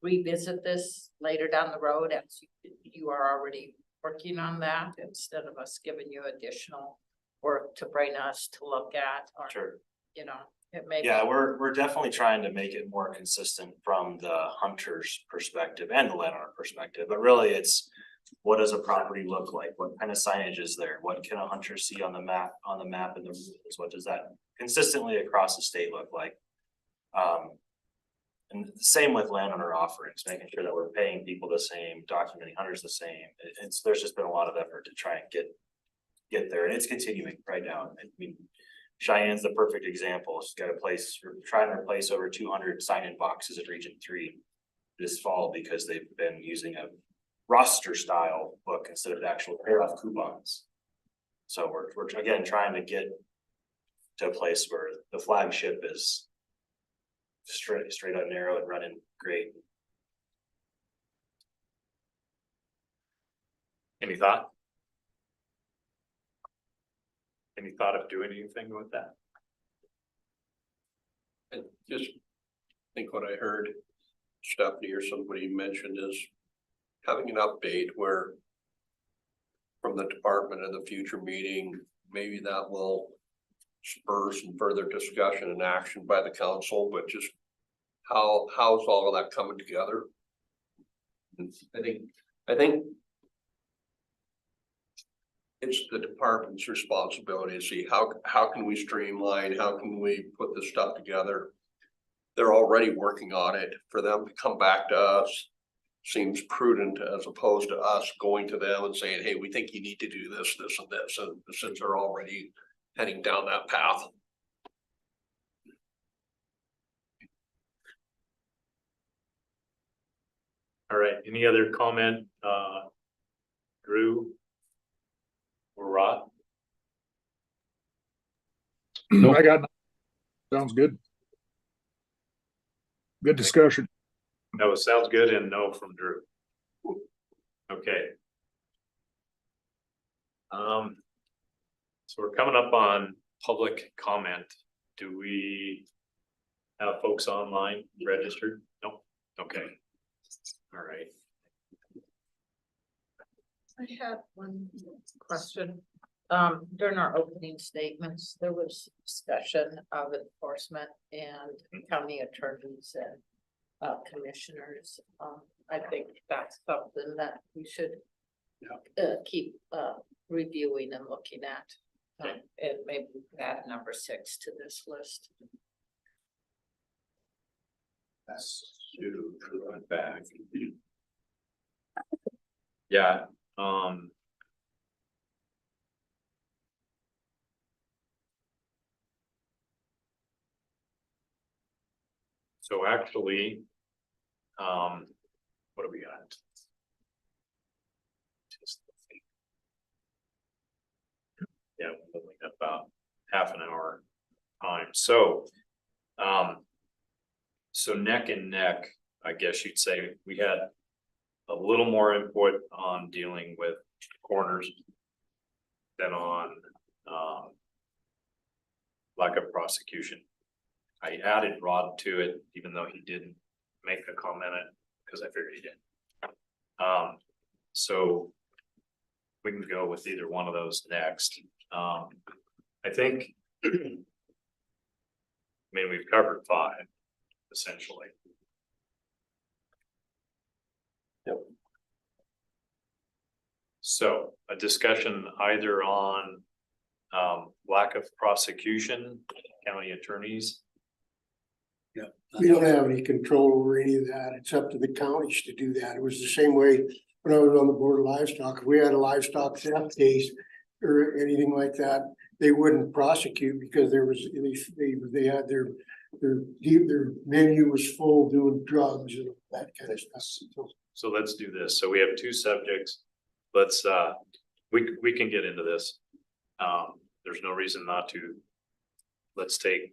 revisit this later down the road as you are already working on that instead of us giving you additional work to bring us to look at. Or, Sure. you know, it may. Yeah, we're definitely trying to make it more consistent from the hunter's perspective and the landowner perspective, but really it's. What does a property look like? What kind of signage is there? What can a hunter see on the map and the rules? What does that consistently across the state look like? And the same with landowner offerings, making sure that we're paying people the same, documenting hunters the same. There's just been a lot of effort to try and get there, and it's continuing right now. I mean, Cheyenne's the perfect example. She's got we're trying to replace over 200 sign-in boxes at Region 3 this fall because they've been using a roster style book instead of the actual pair off coupons. So we're again trying to get to a place where the flagship is straight up narrow and running great. Any thought? Any thought of doing anything with that? And just think what I heard Stephanie or somebody mentioned is having an update where from the department in the future meeting, maybe that will spur some further discussion and action by the council, but just how's all of that coming together? And I think it's the department's responsibility to see how can we streamline, how can we put this stuff together? They're already working on it. For them to come back to us seems prudent as opposed to us going to them and saying, hey, we think you need to do this, this, and this, and since they're already heading down that path. All right, any other comment, Drew or Rod? I got, sounds good. Good discussion. No, sounds good, and no from Drew. Okay. So we're coming up on public comment. Do we have folks online registered? No. Okay. All right. I have one question. During our opening statements, there was discussion of enforcement and county attorneys and commissioners. I think that's something that we should keep reviewing and looking at. And maybe add number 6 to this list. That's back. Yeah. So actually, what do we got? Yeah, we're only got about half an hour time. So, so neck and neck, I guess you'd say we had a little more input on dealing with corners than on lack of prosecution. I added Rod to it, even though he didn't make a comment because I figured he did. So we can go with either one of those next. I think, I mean, we've covered 5 essentially. Yep. So a discussion either on lack of prosecution, county attorneys. Yeah, we don't have any control over any of that. It's up to the counties to do that. It was the same way when I was on the board of livestock. If we had a livestock theft case or anything like that, they wouldn't prosecute because there was they had their menu was full doing drugs and that kind of stuff. So let's do this. So we have 2 subjects. Let's we can get into this. There's no reason not to. Let's take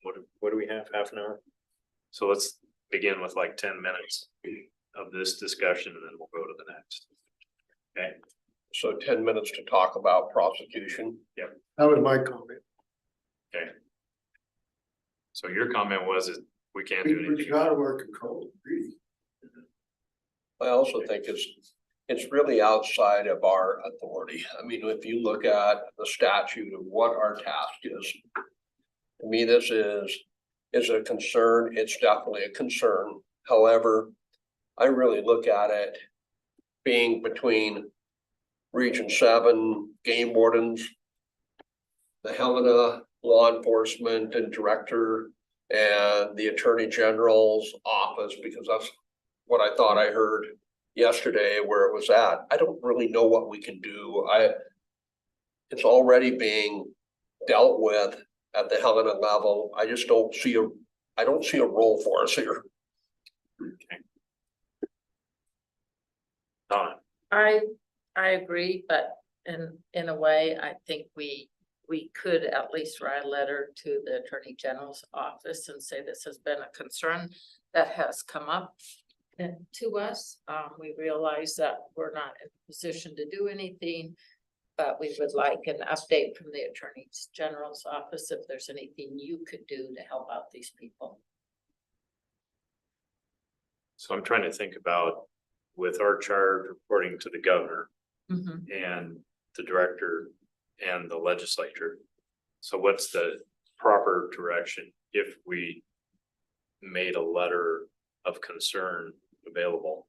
what do we have, half an hour? So let's begin with like 10 minutes of this discussion and then we'll go to the next. Okay. So 10 minutes to talk about prosecution. Yep. That was my comment. Okay. So your comment was that we can't do anything. It's out of our control, really. I also think it's really outside of our authority. I mean, if you look at the statute of what our task is, To me, this is a concern. It's definitely a concern. However, I really look at it being between Region 7 game wardens, the Helena law enforcement and director, and the Attorney General's office, because that's what I thought I heard yesterday where it was at. I don't really know what we can do. It's already being dealt with at the Helena level. I just don't see I don't see a role for us here. Okay. Donna. I agree, but in a way, I think we could at least write a letter to the Attorney General's office and say this has been a concern that has come up to us. We realize that we're not in a position to do anything, but we would like an update from the Attorney General's office if there's anything you could do to help out these people. So I'm trying to think about with our charge reporting to the governor and the director and the legislature. So what's the proper direction if we made a letter of concern available?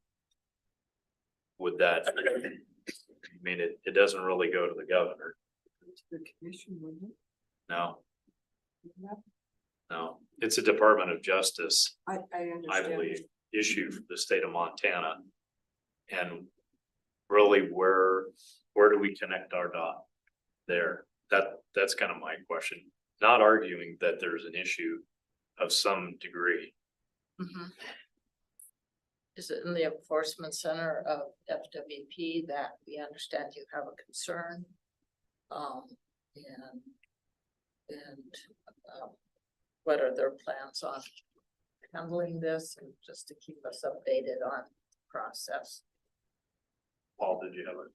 Would that, I mean, it doesn't really go to the governor. The commission, wouldn't it? No. No, it's a Department of Justice, I I understand. believe, issue for the state of Montana. And really, where do we connect our dot there? That's kind of my question. Not arguing that there's an issue of some degree. Is it in the enforcement center of FWP that we understand you have a concern? What are their plans on handling this, and just to keep us updated on the process? Paul, did you have a?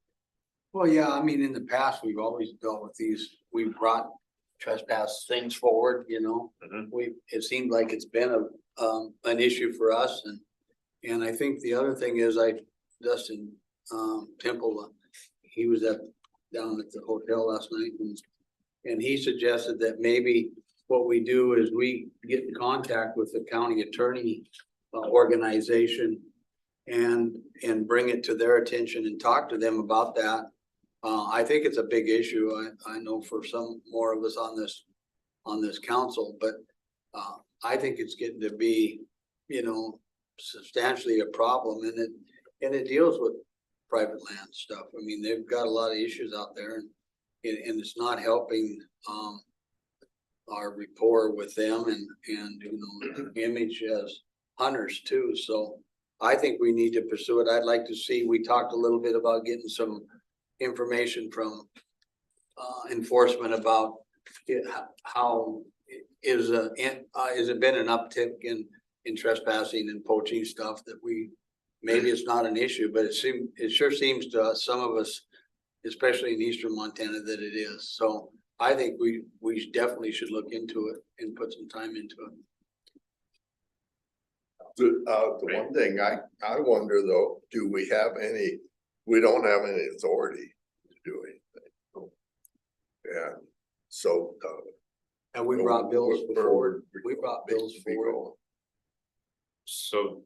Well, yeah, I mean, in the past, we've always dealt with these, we've brought trespass things forward, you know. It seemed like it's been an issue for us, and I think the other thing is Dustin Temple, he was down at the hotel last night, and he suggested that maybe what we do is we get in contact with the county attorney organization and bring it to their attention and talk to them about that. I think it's a big issue. I know for some more of us on this council, but I think it's getting to be, you know, substantially a problem, and it deals with private land stuff. I mean, they've got a lot of issues out there, and it's not helping our rapport with them and you know, image as hunters too. So I think we need to pursue it. I'd like to see, we talked a little bit about getting some information from enforcement about how is it been an uptick in trespassing and poaching stuff that maybe it's not an issue, but it sure seems to some of us, especially in eastern Montana, that it is. So I think we definitely should look into it and put some time into it. The one thing I wonder though, we don't have any authority to do anything. Yeah, so. And we brought bills forward. We brought bills forward. So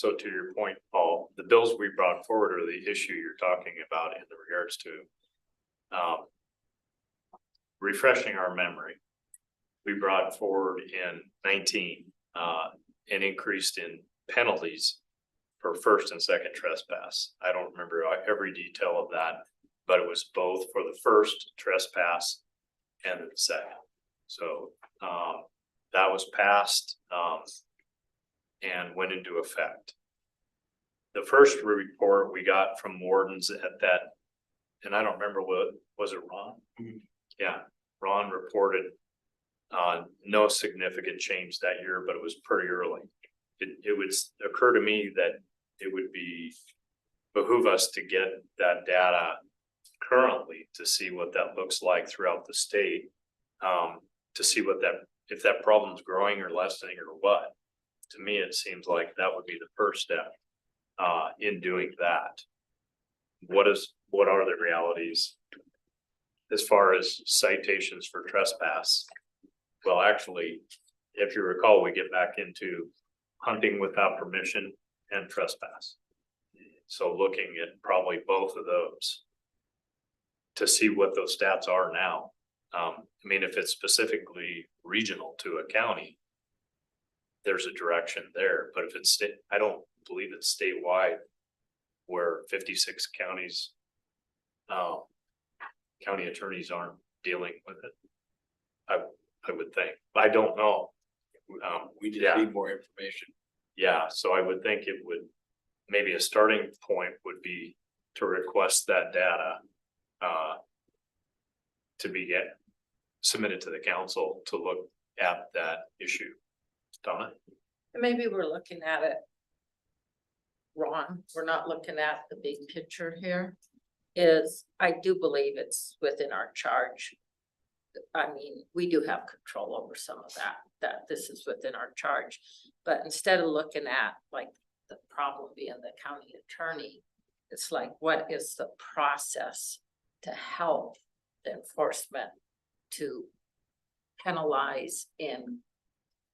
to your point, Paul, the bills we brought forward are the issue you're talking about in regards to refreshing our memory. We brought forward in 19 an increase in penalties for first and second trespass. I don't remember every detail of that, but it was both for the first trespass and the second. So that was passed and went into effect. The first report we got from wardens at that, and I don't remember was it Ron? Yeah, Ron reported no significant change that year, but it was pretty early. It would occur to me that it would behoove us to get that data currently to see what that looks like throughout the state, to see if that problem's growing or lessening or what. To me, it seems like that would be the first step in doing that. What are the realities as far as citations for trespass? Well, actually, if you recall, we get back into hunting without permission and trespass. So looking at probably both of those to see what those stats are now. I mean, if it's specifically regional to a county, there's a direction there, but if it's state, I don't believe it's statewide where 56 counties, county attorneys aren't dealing with it. I would think, I don't know. We just Yeah. need more information. Yeah, so I would think it would, maybe a starting point would be to request that data. To be submitted to the council to look at that issue. Donna? Maybe we're looking at it wrong. We're not looking at the big picture here. I do believe it's within our charge. I mean, we do have control over some of that this is within our charge. But instead of looking at like the problem being the county attorney, it's like, what is the process to help the enforcement to penalize and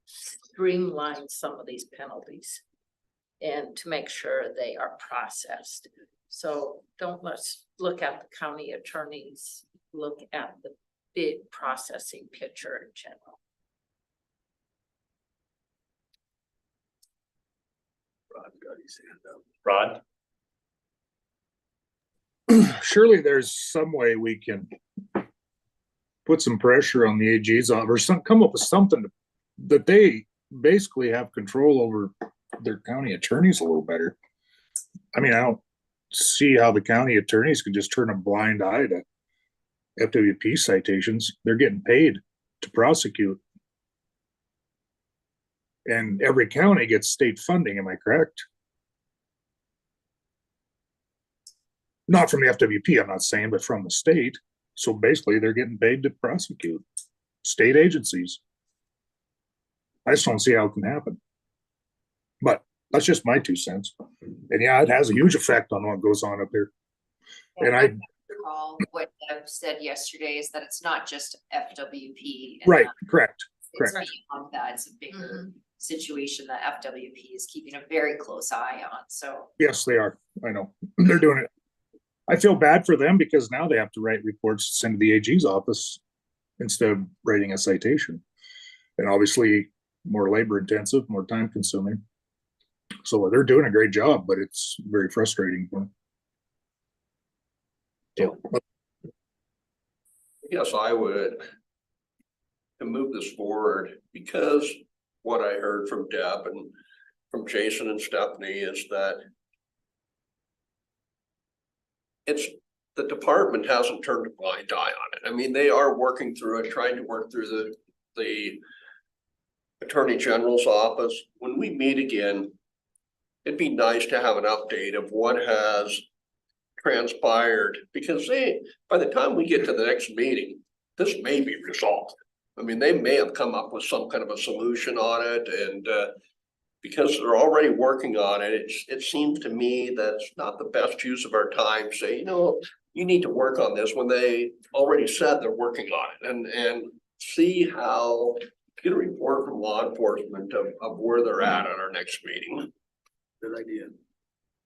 streamline some of these penalties and to make sure they are processed. So let's look at the county attorneys, look at the big processing picture in general. Rod got his hand up. Rod? Surely there's some way we can put some pressure on the AG's office or come up with something that they basically have control over their county attorneys a little better. I mean, I don't see how the county attorneys can just turn a blind eye to FWP citations. They're getting paid to prosecute. And every county gets state funding, am I correct? Not from the FWP, I'm not saying, but from the state. So basically they're getting paid to prosecute state agencies. I just don't see how it can happen. But that's just my 2 cents. And yeah, it has a huge effect on what goes on up here. And I recall what Deb said yesterday is that it's not just FWP. Right, correct. It's Correct. beyond that. It's a bigger situation that FWP is keeping a very close eye on, so. Yes, they are. I know. They're doing it. I feel bad for them because now they have to write reports to send to the AG's office instead of writing a citation. And obviously more labor intensive, more time consuming. So they're doing a great job, but it's very frustrating for them. So, Yes, I would. To move this forward, because what I heard from Deb and from Jason and Stephanie is that the department hasn't turned a blind eye on it. I mean, they are working through it, trying to work through the Attorney General's office. When we meet again, it'd be nice to have an update of what has transpired, because by the time we get to the next meeting, this may be resolved. I mean, they may have come up with some kind of a solution on it, and because they're already working on it, it seems to me that's not the best use of our time. Say, you need to work on this when they already said they're working on it, and see how, get a report from law enforcement of where they're at our next meeting. Good idea.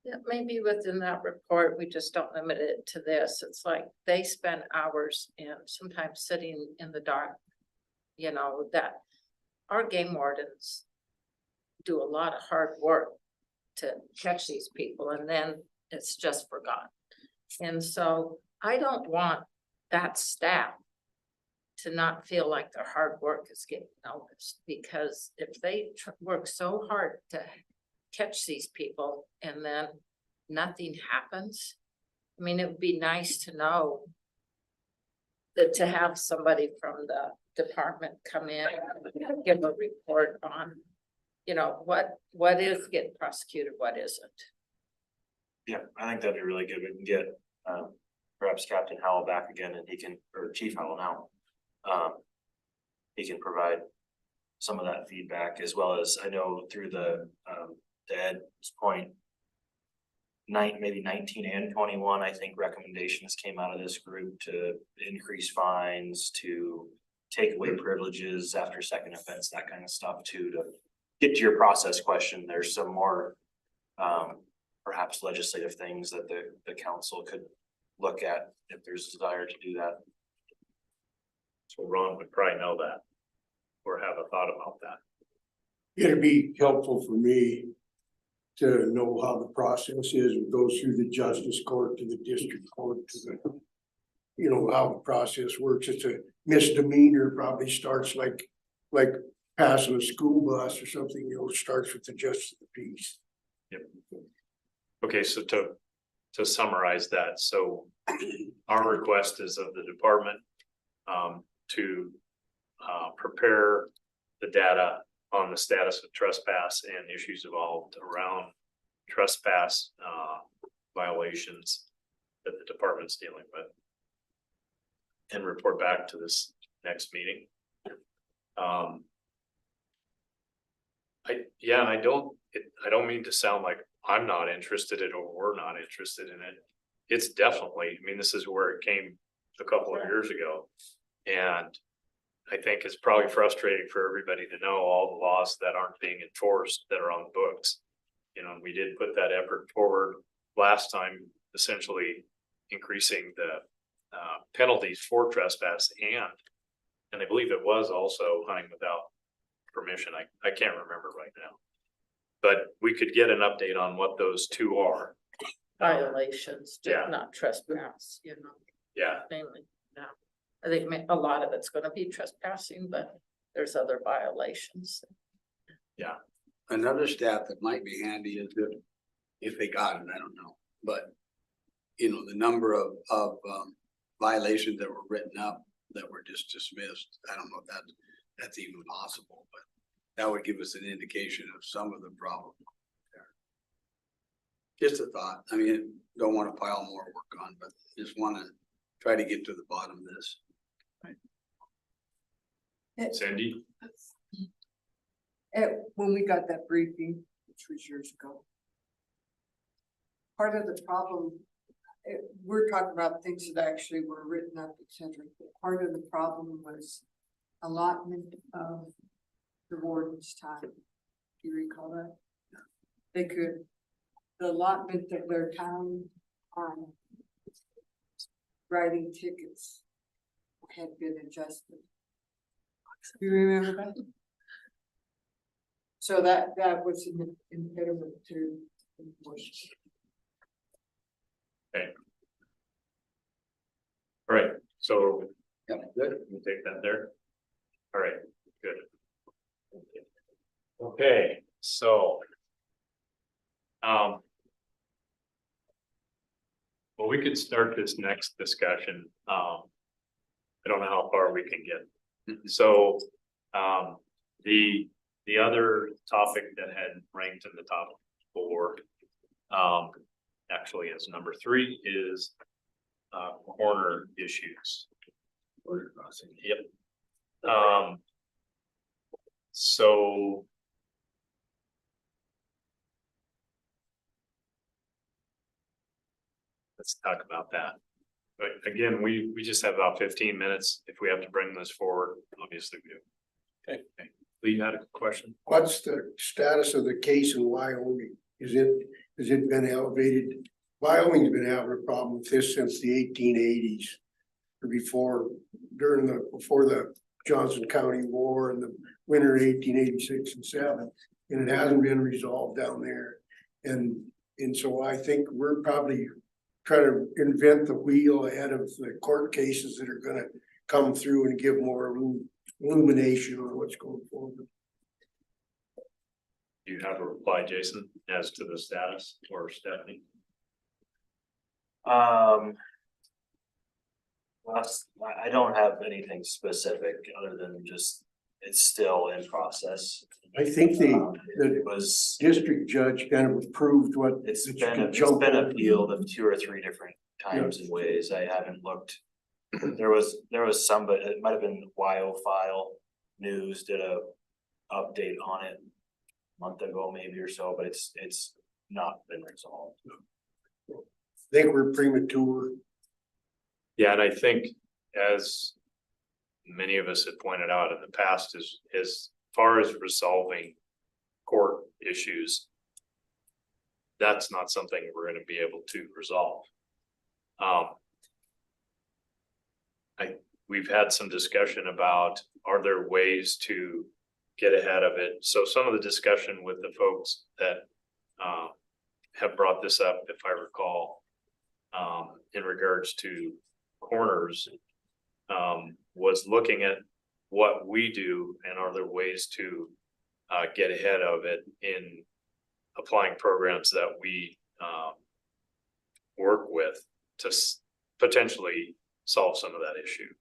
Yeah, maybe within that report, we just don't limit it to this. It's like they spend hours and sometimes sitting in the dark. That our game wardens do a lot of hard work to catch these people, and then it's just forgotten. And so I don't want that staff to not feel like their hard work is getting noticed, because if they work so hard to catch these people and then nothing happens, I mean, it would be nice to know that, to have somebody from the department come in and give a report on, what is getting prosecuted, what isn't. Yeah, I think that'd be really good. We can get perhaps Captain Howell back again, and he can, or Chief Howell now. He can provide some of that feedback, as well as I know through the to Ed's point, maybe 19 and 21, I think recommendations came out of this group to increase fines, to takeaway privileges after second offense, that kind of stuff too, to get to your process question. There's some more perhaps legislative things that the council could look at if there's a desire to do that. So Ron would probably know that or have a thought about that. It'd be helpful for me to know how the process is. It goes through the justice court to the district court to the, you know, how the process works. It's a misdemeanor, probably starts like passing a school bus or something, you know, starts with the justice of the peace. Yep. Okay, so to summarize that, so our request is of the department to prepare the data on the status of trespass and issues involved around trespass violations that the department's dealing with, and report back to this next meeting. I don't mean to sound like I'm not interested in it or we're not interested in it. It's definitely, I mean, this is where it came a couple of years ago. And I think it's probably frustrating for everybody to know all the laws that aren't being enforced that are on the books. You know, and we did put that effort forward last time, essentially increasing the penalties for trespass and I believe it was also hunting without permission. I can't remember right now. But we could get an update on what those two are. Violations, just Yeah. not trespass, you know, Yeah, mainly, yeah. I think a lot of it's gonna be trespassing, but there's other violations. yeah. Another stat that might be handy is if they got it, I don't know, but. You know, the number of violations that were written up that were just dismissed, I don't know if that's even possible, but. That would give us an indication of some of the problem there. Just a thought, I mean, don't wanna pile more work on, but just wanna try to get to the bottom of this. Cindy? When we got that briefing, which was years ago. Part of the problem, we're talking about things that actually were written up, et cetera. Part of the problem was allotment of the warden's time. Do you recall that? The allotment of their time on writing tickets had been adjusted. Do you remember that? So that was an impediment to enforcement. Okay. All right, so Yeah, good. we'll take that there. All right, good. Okay, so. Well, we could start this next discussion. I don't know how far we can get. So, the other topic that had ranked in the top 4, actually is number 3 is corner issues. Border crossing. Yep. So. Let's talk about that. But again, we just have about 15 minutes. If we have to bring this forward, obviously we do. Okay. Lee, you had a question? What's the status of the case in Wyoming? Has it been elevated? Wyoming's been having a problem with this since the 1880s. Or before the Johnson County War and the winter of 1886 and 7. And it hasn't been resolved down there. And so I think we're probably trying to invent the wheel ahead of the court cases that are gonna come through and give more illumination on what's going forward. Do you have a reply, Jason, as to the status, or Stephanie? I don't have anything specific other than just it's still in process. I think It was, district judge kind of approved what. it's been appealed of 2 or 3 different times and ways. I haven't looked. There was some, but it might have been File News did a update on it a month ago maybe or so, but it's not been resolved. I think we're premature. Yeah, and I think as many of us have pointed out in the past is as far as resolving court issues, that's not something we're gonna be able to resolve. We've had some discussion about, are there ways to get ahead of it? So some of the discussion with the folks that have brought this up, if I recall, in regards to corners, was looking at what we do and are there ways to get ahead of it in applying programs that we work with to potentially solve some of that issue.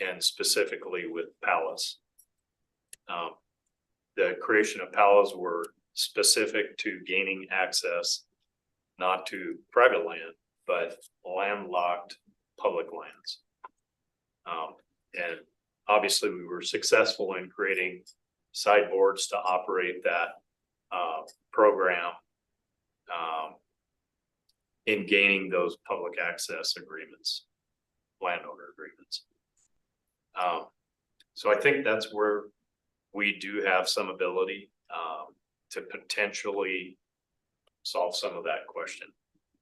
And specifically with pallets. The creation of pallets were specific to gaining access, not to private land, but landlocked public lands. And obviously we were successful in creating sideboards to operate that program in gaining those public access agreements, landowner agreements. So I think that's where we do have some ability to potentially solve some of that question.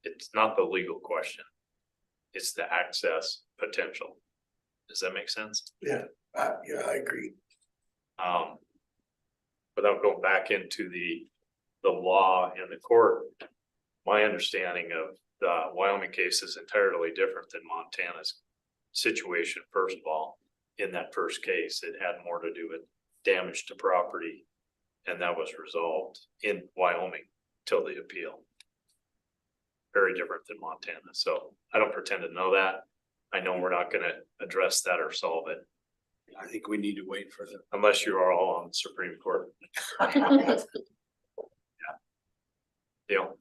It's not the legal question, it's the access potential. Does that make sense? Yeah, I agree. Without going back into the law and the court, my understanding of the Wyoming case is entirely different than Montana's situation. First of all, in that first case, it had more to do with damage to property, and that was resolved in Wyoming till the appeal. Very different than Montana. So I don't pretend to know that. I know we're not going to address that or solve it. I think we need to wait for the. Unless you are all on the Supreme Court. Deal.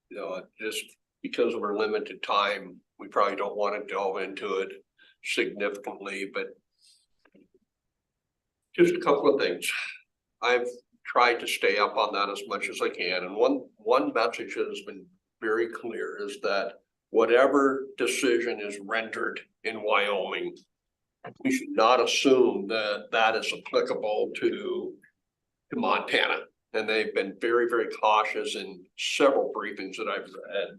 You know, just because of our limited time, we probably don't want to delve into it significantly, but just a couple of things. I've tried to stay up on that as much as I can. And one message that has been very clear is that whatever decision is rendered in Wyoming, we should not assume that that is applicable to Montana. And they've been very, very cautious in several briefings that I've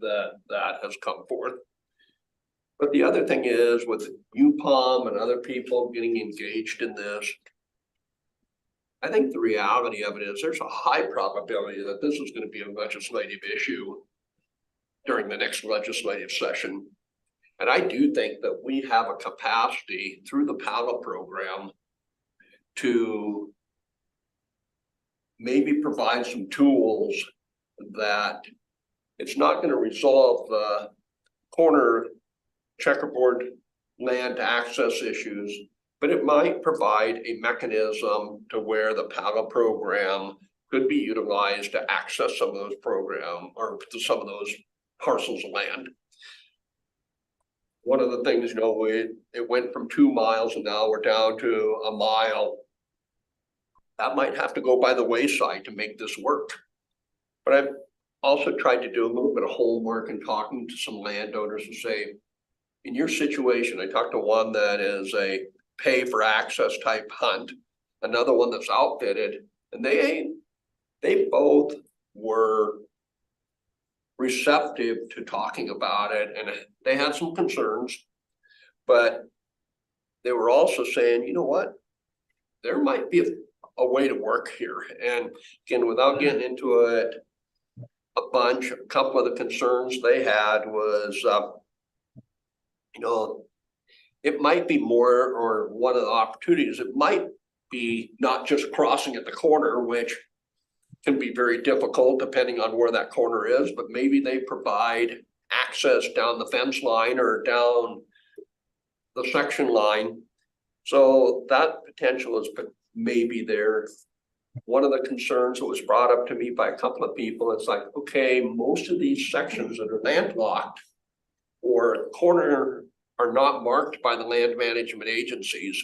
read that has come forth. But the other thing is with UPOM and other people getting engaged in this, I think the reality of it is there's a high probability that this is going to be a legislative issue during the next legislative session. And I do think that we have a capacity through the PALA program to maybe provide some tools that it's not going to resolve the corner checkerboard land access issues, but it might provide a mechanism to where the PALA program could be utilized to access some of those program or to some of those parcels of land. One of the things, you know, it went from 2 miles and now we're down to a mile. That might have to go by the wayside to make this work. But I've also tried to do a little bit of homework and talking to some landowners and say, in your situation, I talked to one that is a pay for access type hunt, another one that's outfitted, and they both were receptive to talking about it, and they had some concerns, but they were also saying, you know what, there might be a way to work here. And again, without getting into it a couple of the concerns they had was, you know, it might be more, or one of the opportunities, it might be not just crossing at the corner, which can be very difficult depending on where that corner is, but maybe they provide access down the fence line or down the section line. So that potential is maybe there. One of the concerns that was brought up to me by a couple of people, it's like, okay, most of these sections that are landlocked or corner are not marked by the land management agencies.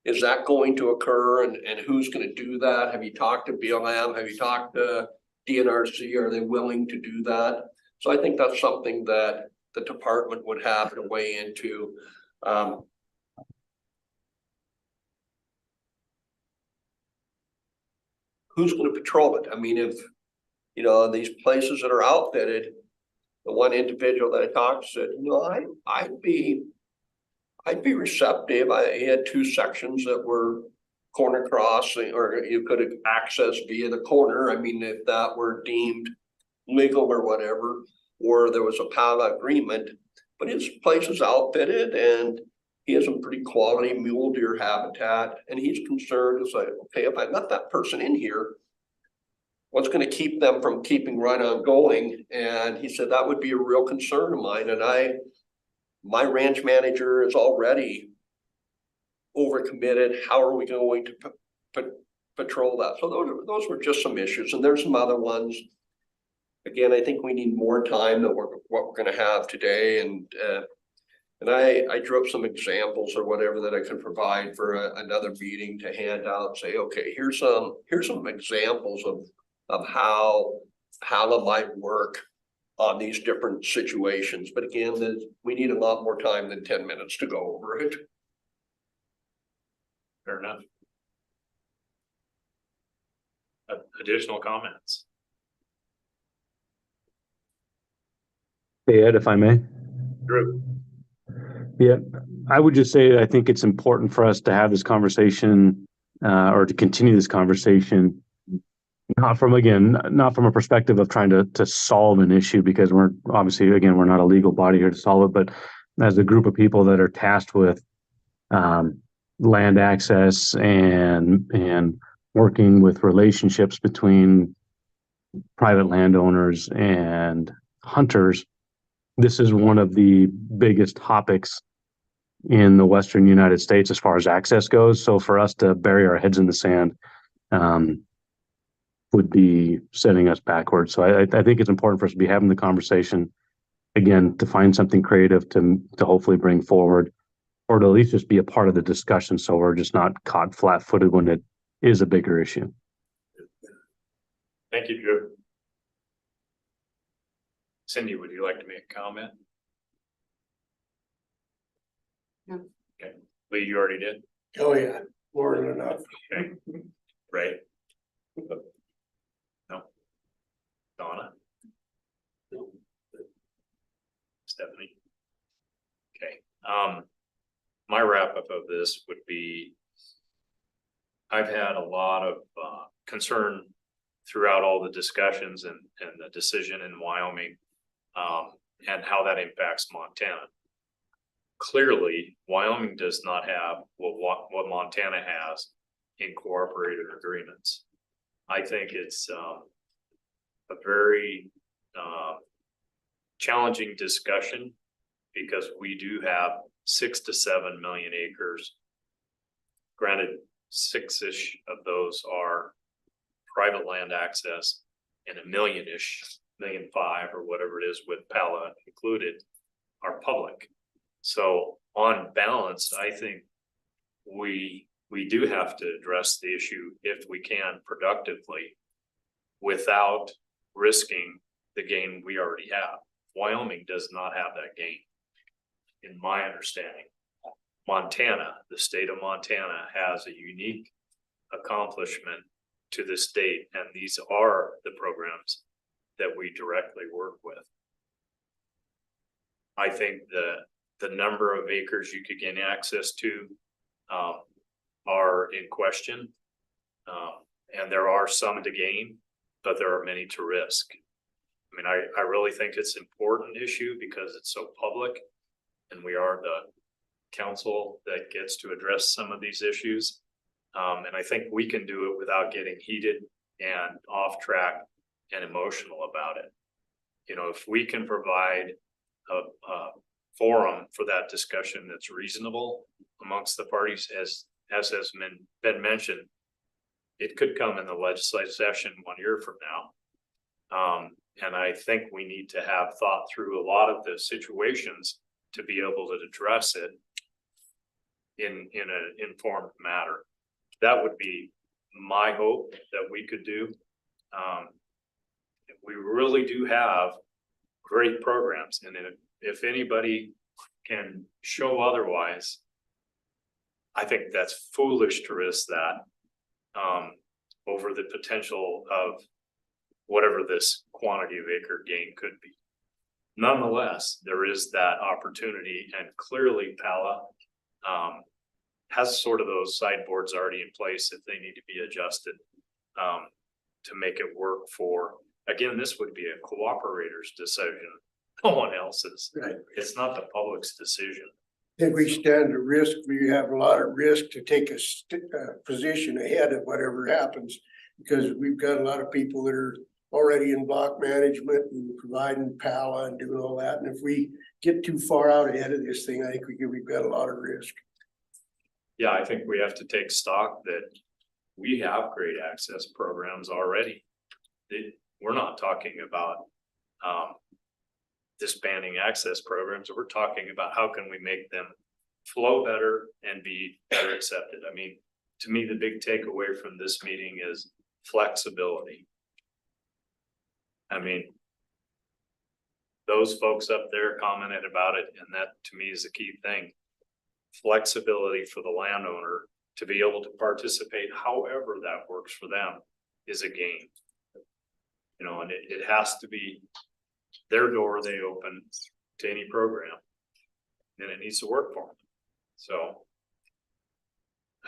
Is that going to occur, and who's going to do that? Have you talked to BLM? Have you talked to DNRC? Are they willing to do that? So I think that's something that the department would have to weigh into. who's gonna patrol it? I mean, if, you know, these places that are outfitted, the one individual that I talked to said, you know, I'd be receptive. He had two sections that were corner crossing, or you could access via the corner. I mean, if that were deemed legal or whatever, or there was a PALA agreement, but his place is outfitted and he has some pretty quality mule deer habitat, and he's concerned, it's like, okay, if I let that person in here, what's gonna keep them from keeping right on going? And he said that would be a real concern of mine, and my ranch manager is already overcommitted. How are we going to patrol that? So those were just some issues, and there's some other ones. Again, I think we need more time than what we're gonna have today, and I drew up some examples or whatever that I could provide for another meeting to hand out, say, okay, here's some examples of how PALA might work on these different situations. But again, we need a lot more time than 10 minutes to go over it. Fair enough. Additional comments? Hey, Ed, if I may. Drew? Yeah, I would just say I think it's important for us to have this conversation or to continue this conversation, not from a perspective of trying to solve an issue, because we're obviously, again, we're not a legal body here to solve it, but as a group of people that are tasked with land access and working with relationships between private landowners and hunters, this is one of the biggest topics in the Western United States as far as access goes. So for us to bury our heads in the sand would be setting us backwards. So I think it's important for us to be having the conversation, again, to find something creative to hopefully bring forward, or to at least just be a part of the discussion, so we're just not caught flat-footed when it is a bigger issue. Thank you, Drew. Cindy, would you like to make a comment? No. Okay. Lee, you already did? Oh, yeah, more than enough. Okay. Ray? No. Donna? No. Stephanie? Okay. My wrap up of this would be, I've had a lot of concern throughout all the discussions and the decision in Wyoming, and how that impacts Montana. Clearly, Wyoming does not have what Montana has in cooperative agreements. I think it's a very challenging discussion, because we do have 6 to 7 million acres. Granted, 6-ish of those are private land access, and 1 million-ish, 1.5 million or whatever it is with PALA included, are public. So on balance, I think we do have to address the issue, if we can, productively, without risking the gain we already have. Wyoming does not have that gain, in my understanding. Montana, the state of Montana, has a unique accomplishment to the state, and these are the programs that we directly work with. I think the number of acres you could gain access to are in question, and there are some to gain, but there are many to risk. I mean, I really think it's an important issue because it's so public, and we are the council that gets to address some of these issues. And I think we can do it without getting heated and off track and emotional about it. You know, if we can provide a forum for that discussion that's reasonable amongst the parties, as has been mentioned, it could come in the legislative session 1 year from now. And I think we need to have thought through a lot of the situations to be able to address it in an informed manner. That would be my hope that we could do. We really do have great programs, and if anybody can show otherwise, I think that's foolish to risk that. over the potential of whatever this quantity of acre gain could be. Nonetheless, there is that opportunity, and clearly Pala has sort of those sideboards already in place if they need to be adjusted to make it work for, again, this would be a cooperator's decision, no one else's. Right. It's not the public's decision. I think we stand a risk, we have a lot of risk to take a position ahead of whatever happens. Because we've got a lot of people that are already in block management and providing Pala and doing all that. And if we get too far out ahead of this thing, I think we've got a lot of risk. Yeah, I think we have to take stock that we have great access programs already. We're not talking about disbanding access programs. We're talking about how can we make them flow better and be better accepted. I mean, to me, the big takeaway from this meeting is flexibility. I mean, those folks up there commented about it, and that to me is the key thing. Flexibility for the landowner to be able to participate however that works for them is a gain. You know, and it has to be their door they open to any program, and it needs to work for them. So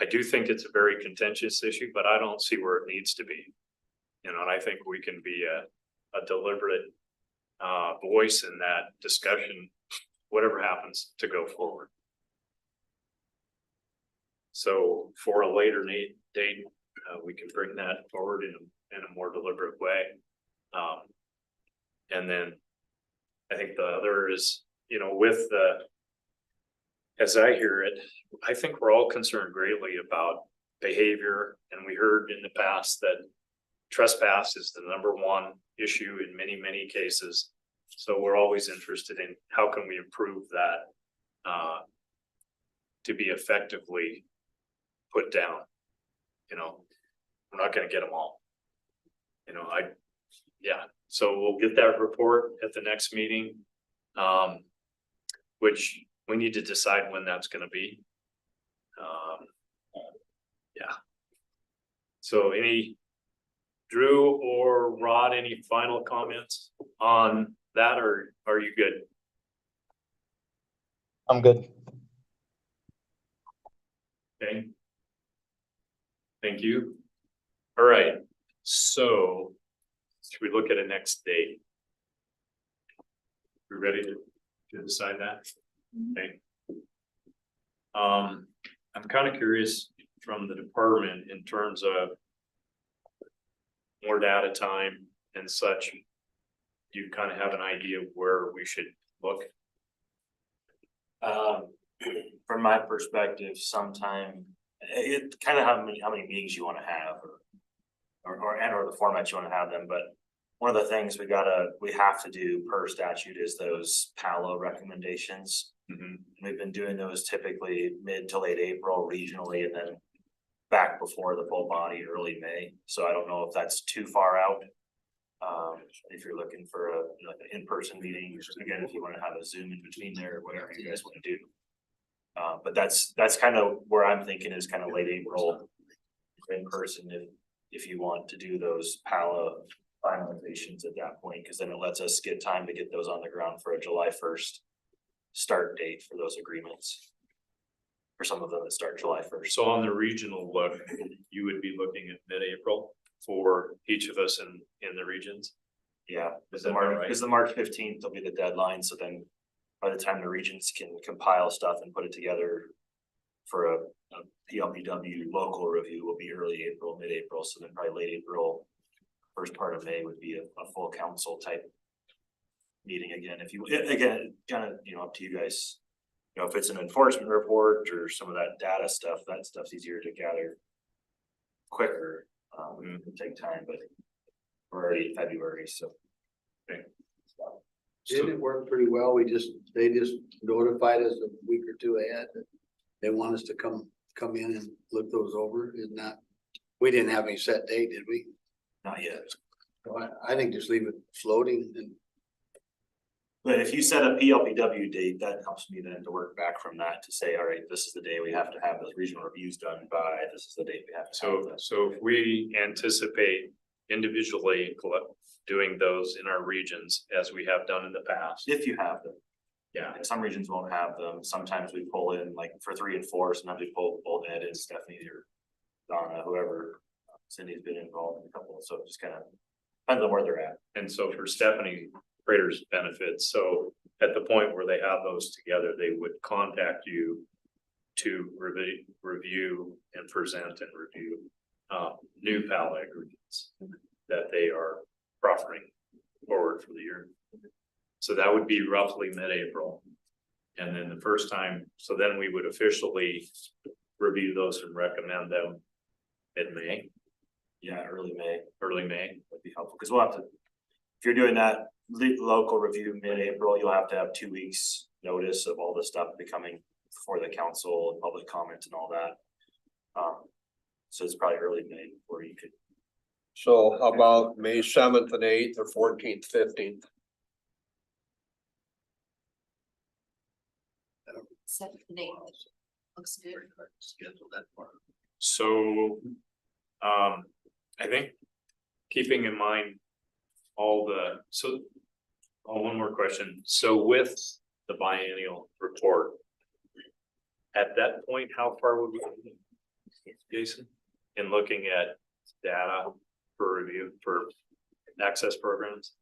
I do think it's a very contentious issue, but I don't see where it needs to be. You know, and I think we can be a deliberate voice in that discussion, whatever happens to go forward. So for a later date, we can bring that forward in a more deliberate way. And then I think the other is, you know, with the, as I hear it, I think we're all concerned greatly about behavior. And we heard in the past that trespass is the #1 issue in many, many cases. So we're always interested in how can we improve that to be effectively put down. You know, we're not going to get them all. You know, yeah. So we'll get that report at the next meeting, which we need to decide when that's going to be. Yeah. So Drew or Rod, any final comments on that, or are you good? I'm good. Okay. Thank you. All right. So should we look at a next date? We ready to decide that? Okay. I'm kind of curious from the department in terms of more data time and such. Do you kind of have an idea of where we should look? From my perspective, sometime it kind of how many meetings you want to have, or the format you want to have them. But one of the things we have to do per statute is those PALO recommendations. We've been doing those typically mid to late April regionally, and then back before the full body early May. So I don't know if that's too far out. If you're looking for an in-person meeting, again, if you want to have a Zoom in between there, or whatever you guys want to do. But that's kind of where I'm thinking is kind of late April in person if you want to do those PALA finalizations at that point, because then it lets us get time to get those on the ground for a July 1st start date for those agreements. For some of them that start July 1st. So on the regional look, you would be looking at mid-April for each of us in the regions? Yeah, Is that right? because the March 15th will be the deadline. So then by the time the regions can compile stuff and put it together for a PLPW local review will be early April, mid-April. So then probably late April, first part of May would be a full council type meeting again. If you, again, kind of, up to you guys. If it's an enforcement report or some of that data stuff, that stuff's easier to gather quicker. It can take time, but we're already in February, so. Okay. Didn't it work pretty well? They just notified us a week or two ahead that they want us to come in and look those over. We didn't have any set date, did we? Not yet. So I think just leave it floating and But if you set a PLPW date, that helps me then to work back from that to say, all right, this is the day we have to have those regional reviews done by, this is the date we have to have them. So if we anticipate individually doing those in our regions as we have done in the past. If you have them. Yeah. And some regions won't have them. Sometimes we pull in like for 3 and 4, sometimes we pull Ed and Stephanie or Donna, whoever. Cindy's been involved in a couple, so it just kind of depends on where they're at. And so for Stephanie Prater's benefit, so at the point where they have those together, they would contact you to review and present and review new PAL agreements that they are proffering forward for the year. So that would be roughly mid-April. And then the first time, so then we would officially review those and recommend them mid-May. Yeah, early May. Early May would be helpful, because we'll have to, if you're doing that local review mid-April, you'll have to have 2 weeks notice of all the stuff becoming before the council and public comment and all that. So it's probably early May where you could. So how about May 7th and 8th or 14th, 15th? 7th and 8th. Looks good. Schedule that part. So, I think keeping in mind all the, one more question. So with the biennial report, at that point, how far would we, Jason, in looking at data for review for access programs?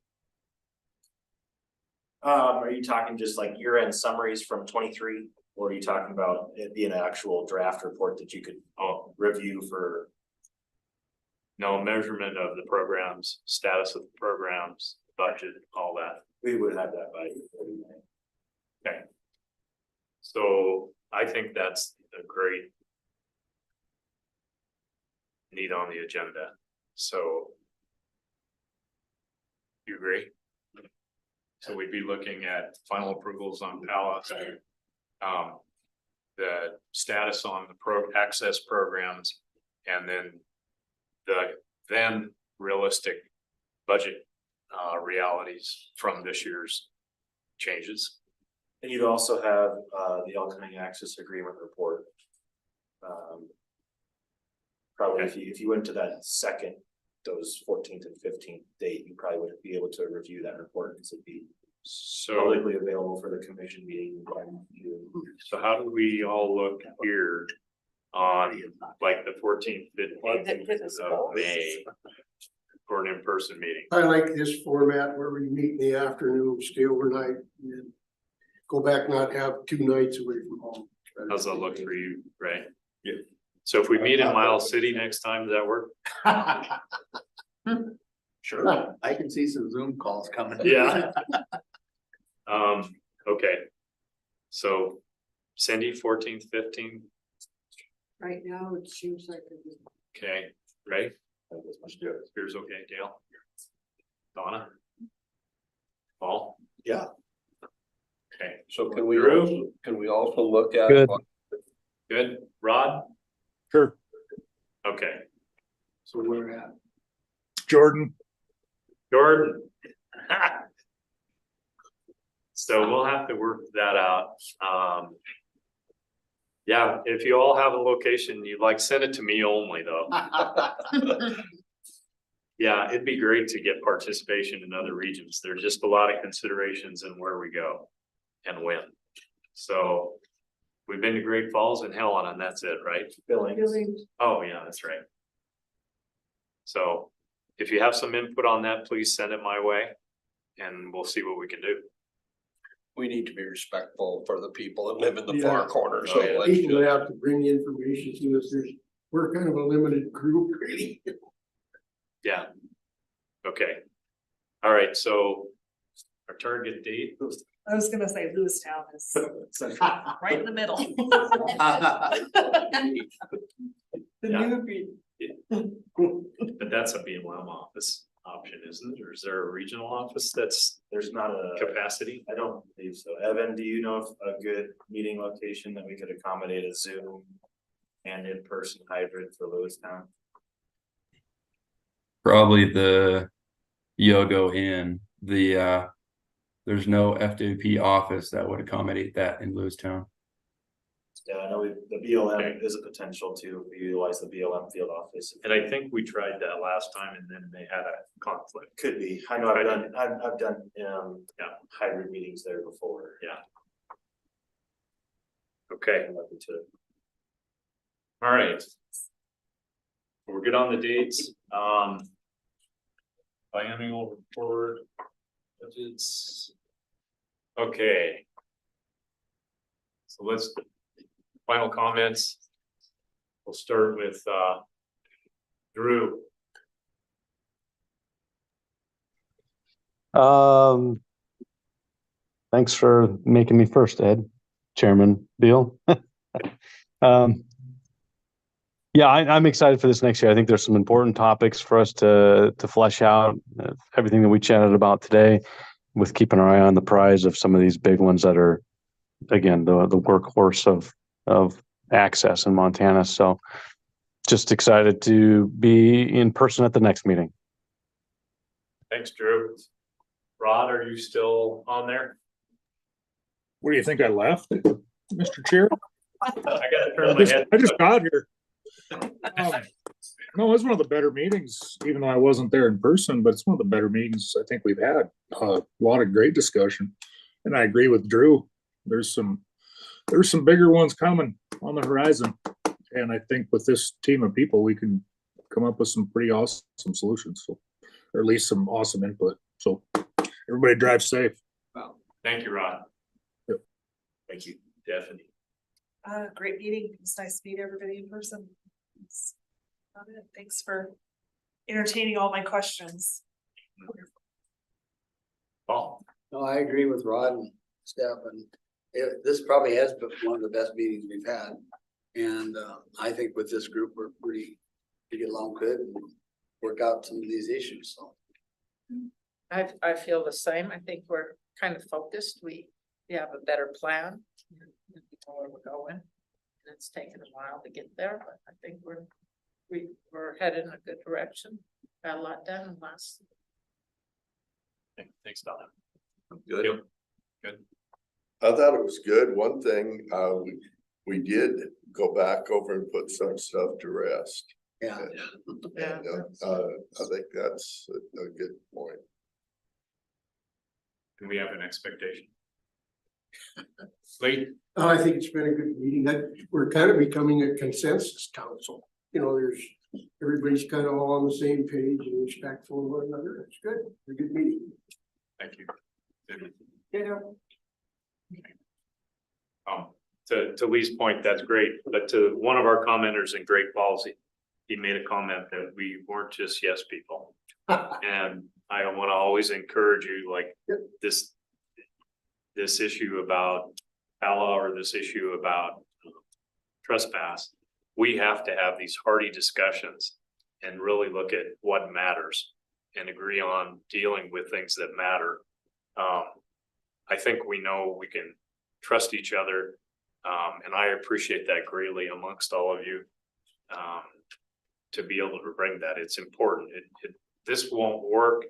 Are you talking just like year-end summaries from 23? Or are you talking about it being an actual draft report that you could review for? No, measurement of the programs, status of the programs, budget, all that. We would have that by. Okay. So I think that's a great need on the agenda. So you agree? So we'd be looking at final approvals on PALA, the status on the access programs, and then the realistic budget realities from this year's changes. And you'd also have the upcoming access agreement report. Probably if you went to that second, those 14th and 15th date, you probably wouldn't be able to review that report because it'd be publicly available for the commission meeting. So how do we all look here on like the 14th, 15th of May for an in-person meeting? I like this format where we meet in the afternoon, stay overnight, and then go back, not have 2 nights away from home. How's that look for you, Ray? Yeah. So if we meet in Miles City next time, does that work? Sure. I can see some Zoom calls coming. Yeah. Okay. So Cindy, 14th, 15th. Right now, it seems like. Okay, Ray? Here's okay, Dale? Donna? Paul? Yeah. Okay. So can we Drew? also look at? Good. Good. Rod? Sure. Okay. So we're at. Jordan. Jordan? So we'll have to work that out. Yeah, if you all have a location you'd like, send it to me only though. Yeah, it'd be great to get participation in other regions. There's just a lot of considerations in where we go and when. So we've been to Great Falls and Helen, and that's it, right? Billings. Oh, yeah, that's right. So if you have some input on that, please send it my way and we'll see what we can do. We need to be respectful for the people that live in the Yeah. far corner, so Oh, yeah. let's People just. have to bring the information to us. We're kind of a limited group, really. Yeah. Okay. All right, so our target date. I was gonna say Lewistown is right in the middle. The Yeah. newbie. But that's a BLM office option, isn't it? Or is there a regional office that's There's not a capacity? I don't believe so. Evan, do you know of a good meeting location that we could accommodate a Zoom and in-person hybrid for Lewistown? Probably the Yogo Inn, the there's no FWP office that would accommodate that in Lewistown. Yeah, I know the BLM is a potential to utilize the BLM field office. And I think we tried that last time and then they had a conflict. Could be. I know I've done hybrid meetings there before. Yeah. Okay. I'm looking to. All right. We're good on the dates. Biennial report. Budgets. Okay. So let's, final comments. We'll start with Drew. Thanks for making me first, Ed, Chairman Beal. Yeah, I'm excited for this next year. I think there's some important topics for us to flesh out, everything that we chatted about today, with keeping our eye on the prize of some of these big ones that are, again, the workhorse of access in Montana. So just excited to be in person at the next meeting. Thanks, Drew. Rod, are you still on there? Where do you think I left, Mr. Chair? I gotta turn my head. I just got here. No, it's one of the better meetings, even though I wasn't there in person, but it's one of the better meetings I think we've had. A lot of great discussion. And I agree with Drew. There's some bigger ones coming on the horizon. And I think with this team of people, we can come up with some pretty awesome solutions. So, or at least some awesome input. So everybody drive safe. Wow. Thank you, Rod. Yep. Thank you, Stephanie. Great meeting. It's nice to meet everybody in person. Thanks for entertaining all my questions. Paul. No, I agree with Rod and Steph, and this probably has been one of the best meetings we've had. And I think with this group, we're pretty to get along good and work out some of these issues. So I feel the same. I think we're kind of focused. We have a better plan. We know where we're going. And it's taken a while to get there, but I think we're headed in a good direction. Got a lot done in last. Thanks, Donna. Good. Good. I thought it was good. One thing, we did go back over and put some stuff to rest. yeah. I think that's a good point. Do we have an expectation? Lee? I think it's been a good meeting. We're kind of becoming a consensus council. You know, everybody's kind of all on the same page and respectful of one another. It's good. It's a good meeting. Thank you. Yeah. To Lee's point, that's great. But to one of our commenters in Great Falls, he made a comment that we weren't just yes people. And I want to always encourage you, like this issue about PALA or this issue about trespass, we have to have these hearty discussions and really look at what matters and agree on dealing with things that matter. I think we know we can trust each other. And I appreciate that greatly amongst all of you, to be able to bring that. It's important. This won't work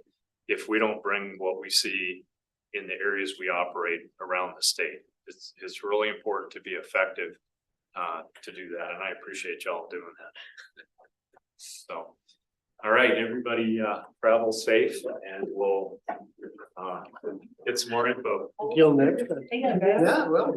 if we don't bring what we see in the areas we operate around the state. It's really important to be effective to do that. And I appreciate y'all doing that. So, all right, everybody travel safe and we'll get some more info. Until next time. Yeah, well.